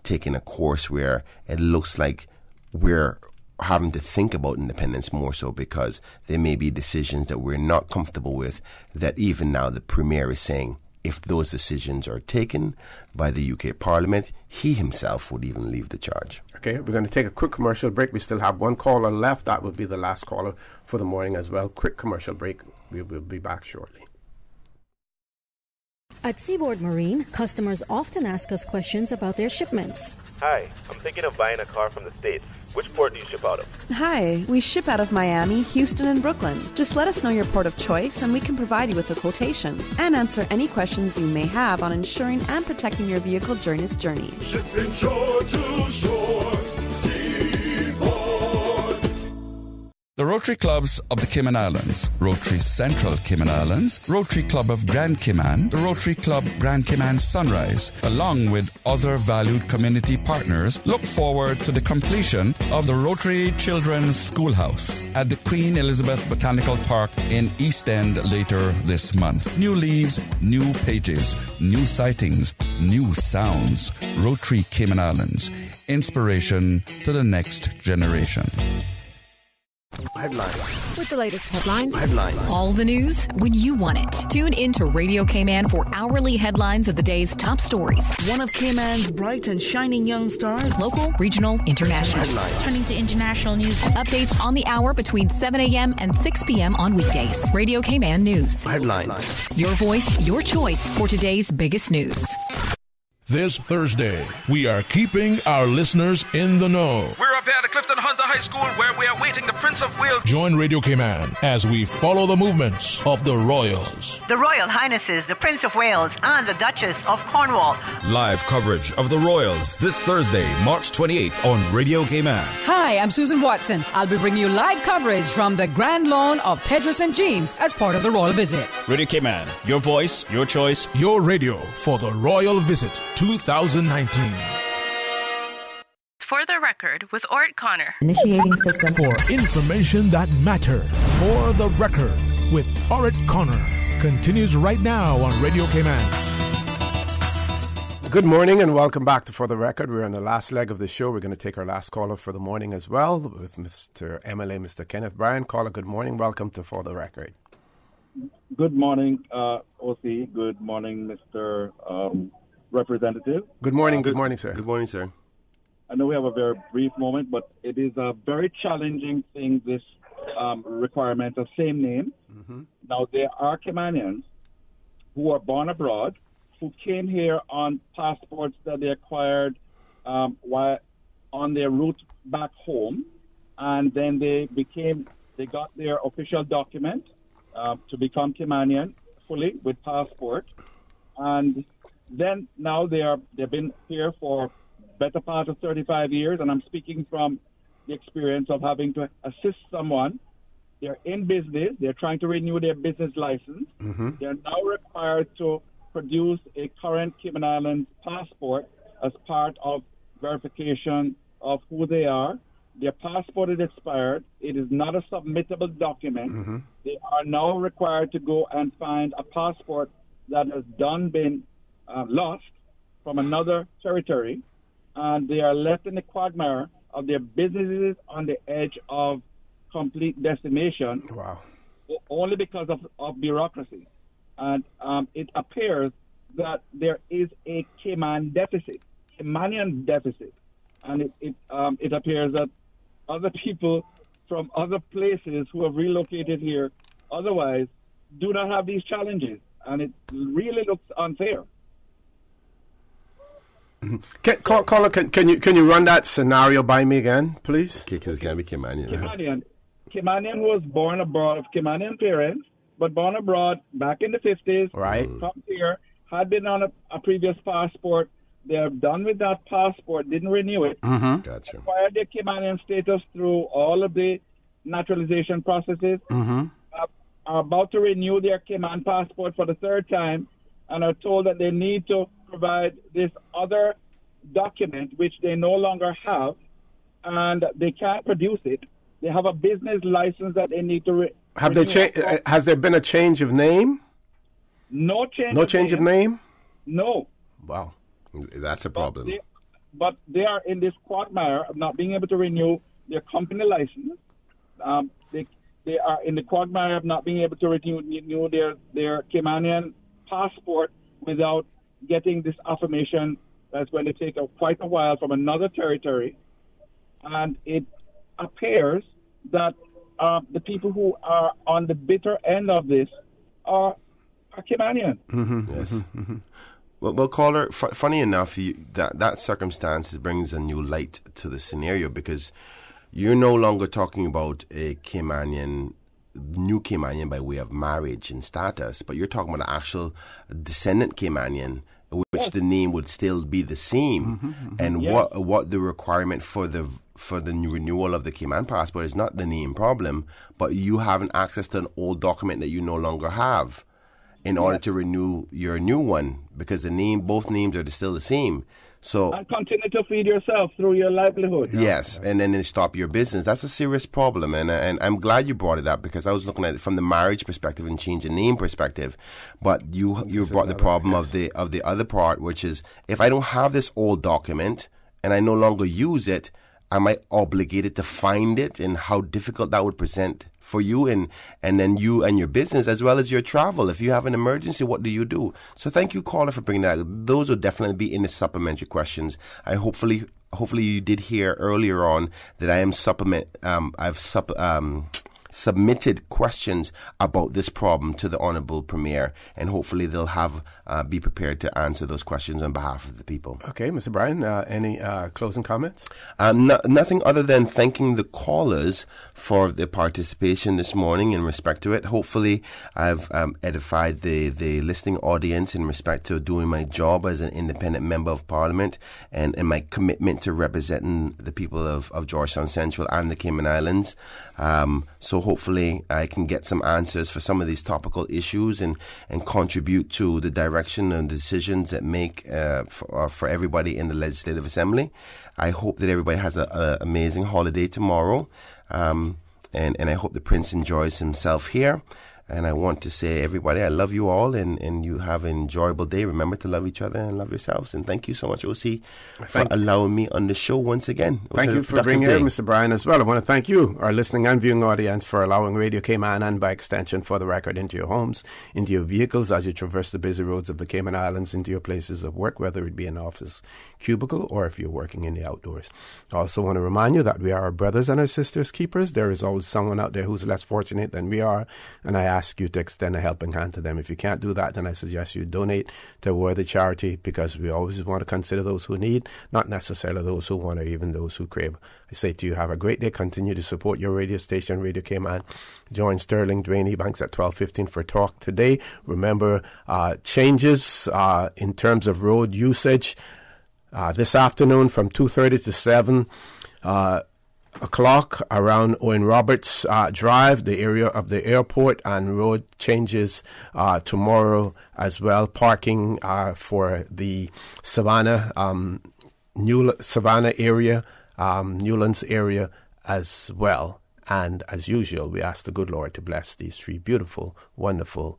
taking a course where it looks like we're having to think about independence more so, because there may be decisions that we're not comfortable with, that even now the Premier is saying if those decisions are taken by the UK Parliament, he himself would even leave the charge. Okay, we're going to take a quick commercial break. We still have one caller left. That will be the last caller for the morning as well. Quick commercial break. We will be back shortly. At Seaboard Marine, customers often ask us questions about their shipments. Hi, I'm thinking of buying a car from the States. Which port do you ship out of? Hi, we ship out of Miami, Houston, and Brooklyn. Just let us know your port of choice and we can provide you with a quotation and answer any questions you may have on insuring and protecting your vehicle during its journey. Shipping shore to shore, Seaboard. The Rotary Clubs of the Cayman Islands, Rotary Central Cayman Islands, Rotary Club of Grand Cayman, the Rotary Club Grand Cayman Sunrise, along with other valued community partners, look forward to the completion of the Rotary Children's Schoolhouse at the Queen Elizabeth Botanical Park in East End later this month. New leaves, new pages, new sightings, new sounds. Rotary Cayman Islands, inspiration to the next generation. Headlines. With the latest headlines. Headlines. All the news when you want it. Tune in to Radio Cayman for hourly headlines of the day's top stories. One of Cayman's bright and shining young stars. Local, regional, international. Headlines. Turning to international news. Updates on the hour between 7 a.m. and 6 p.m. on weekdays. Radio Cayman News. Headlines. Your voice, your choice for today's biggest news. This Thursday, we are keeping our listeners in the know. We're up here at Clifton Hunter High School where we are waiting the Prince of Wales. Join Radio Cayman as we follow the movements of the Royals. The Royal Highnesses, the Prince of Wales and the Duchess of Cornwall. Live coverage of the Royals this Thursday, March 28th on Radio Cayman. Hi, I'm Susan Watson. I'll be bringing you live coverage from the Grand Lawn of Pedro St. James as part of the Royal Visit. Radio Cayman, your voice, your choice. Your radio for the Royal Visit 2019. For the record, with Orrett Connor. Initiating system. For information that matters. For the record, with Orrett Connor. Continues right now on Radio Cayman. Good morning and welcome back to For the Record. We're on the last leg of the show. We're going to take our last caller for the morning as well with Mr. MLA, Mr. Kenneth Bryan. Caller, good morning. Welcome to For the Record. Good morning, OC. Good morning, Mr. Representative. Good morning. Good morning, sir. Good morning, sir. I know we have a very brief moment, but it is a very challenging thing, this requirement of same name. Mm-hmm. Now, there are Caymanians who are born abroad who came here on passports that they acquired while on their route back home, and then they got their official document to become Caymanian fully with passport, and then now they've been here for better part of 35 years, and I'm speaking from the experience of having to assist someone. They're in business. They're trying to renew their business license. Mm-hmm. They're now required to produce a current Cayman Islands passport as part of verification of who they are. Their passport is expired. It is not a submittable document. Mm-hmm. They are now required to go and find a passport that has been lost from another territory, and they are left in the quagmire of their businesses on the edge of complete decimation. Wow. Only because of bureaucracy. And it appears that there is a Caymanian deficit. And it appears that other people from other places who have relocated here otherwise do not have these challenges. And it really looks unfair. Caller, can you run that scenario by me again, please? Okay, because it's going to be Caymanian. Caymanian was born abroad of Caymanian parents, but born abroad back in the 50s. Right. Come here, had been on a previous passport. They're done with that passport, didn't renew it. Mm-hmm. Gotcha. Acquired their Caymanian status through all of the naturalization processes. Mm-hmm. Are about to renew their Cayman passport for the third time, and are told that they need to provide this other document, which they no longer have, and they can't produce it. They have a business license that they need to Has there been a change of name? No change. No change of name? No. Wow. That's a problem. But they are in this quagmire of not being able to renew their company license. They are in the quagmire of not being able to renew their Caymanian passport without getting this affirmation that's going to take quite a while from another territory. And it appears that the people who are on the bitter end of this are Caymanian. Mm-hmm. Yes. Mm-hmm. Well, caller, funny enough, that circumstance brings a new light to the scenario, because you're no longer talking about a new Caymanian by way of marriage and status, but you're talking about an actual descendant Caymanian, which the name would still be the same. Mm-hmm, mm-hmm. And what the requirement for the new renewal of the Cayman passport is not the name problem, but you having access to an old document that you no longer have in order to renew your new one, because both names are still the same. So, and continue to feed yourself through your livelihood. Yes, and then stop your business. That's a serious problem, and I'm glad you brought it up, because I was looking at it from the marriage perspective and change the name perspective. But you brought the problem of the other part, which is, if I don't have this old document and I no longer use it, am I obligated to find it, and how difficult that would present for you and then you and your business, as well as your travel. If you have an emergency, what do you do? So thank you, caller, for bringing that. Those will definitely be in the supplementary questions. Hopefully you did hear earlier on that I am submitted questions about this problem to the Honourable Premier, and hopefully they'll be prepared to answer those questions on behalf of the people. Okay, Mr. Bryan, any closing comments? Nothing other than thanking the callers for their participation this morning in respect to it. Hopefully I've edified the listening audience in respect to doing my job as an independent member of Parliament, and my commitment to representing the people of Georgetown Central and the Cayman Islands. So hopefully I can get some answers for some of these topical issues and contribute to the direction and decisions that make for everybody in the Legislative Assembly. I hope that everybody has an amazing holiday tomorrow, and I hope the Prince enjoys himself here. And I want to say, everybody, I love you all, and you have an enjoyable day. Remember to love each other and love yourselves. And thank you so much, OC, for allowing me on the show once again. Thank you for bringing in Mr. Bryan as well. I want to thank you, our listening and viewing audience, for allowing Radio Cayman, and by extension For the Record, into your homes, into your vehicles as you traverse the busy roads of the Cayman Islands, into your places of work, whether it be an office cubicle or if you're working in the outdoors. I also want to remind you that we are our brothers and our sisters keepers. There is always someone out there who's less fortunate than we are, and I ask you to extend a helping hand to them. If you can't do that, then I suggest you donate to a worthy charity, because we always want to consider those who need, not necessarily those who want or even those who crave. I say to you, have a great day. Continue to support your radio station, Radio Cayman. Join Sterling Dwayne Ebanks at 12:15 for Talk Today. Remember, changes in terms of road usage this afternoon from 2:30 to 7 o'clock around Owen Roberts Drive, the area of the airport, and road changes tomorrow as well. Parking for the Savannah area, Newlands area as well. And as usual, we ask the good Lord to bless these three beautiful, wonderful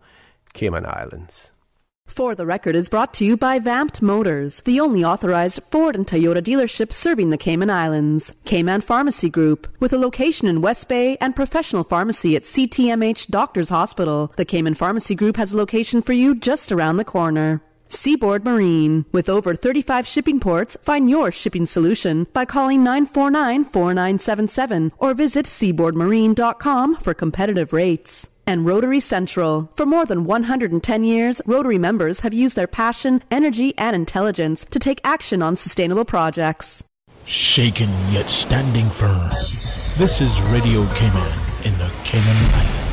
Cayman Islands. For the Record is brought to you by Vamped Motors, the only authorized Ford and Toyota dealership serving the Cayman Islands. Cayman Pharmacy Group, with a location in West Bay and professional pharmacy at CTMH Doctors Hospital. The Cayman Pharmacy Group has a location for you just around the corner. Seaboard Marine, with over 35 shipping ports, find your shipping solution by calling 949-4977 or visit seaboardmarine.com for competitive rates. And Rotary Central. For more than 110 years, Rotary members have used their passion, energy, and intelligence to take action on sustainable projects. Shaken yet standing firm. This is Radio Cayman in the Cayman Islands.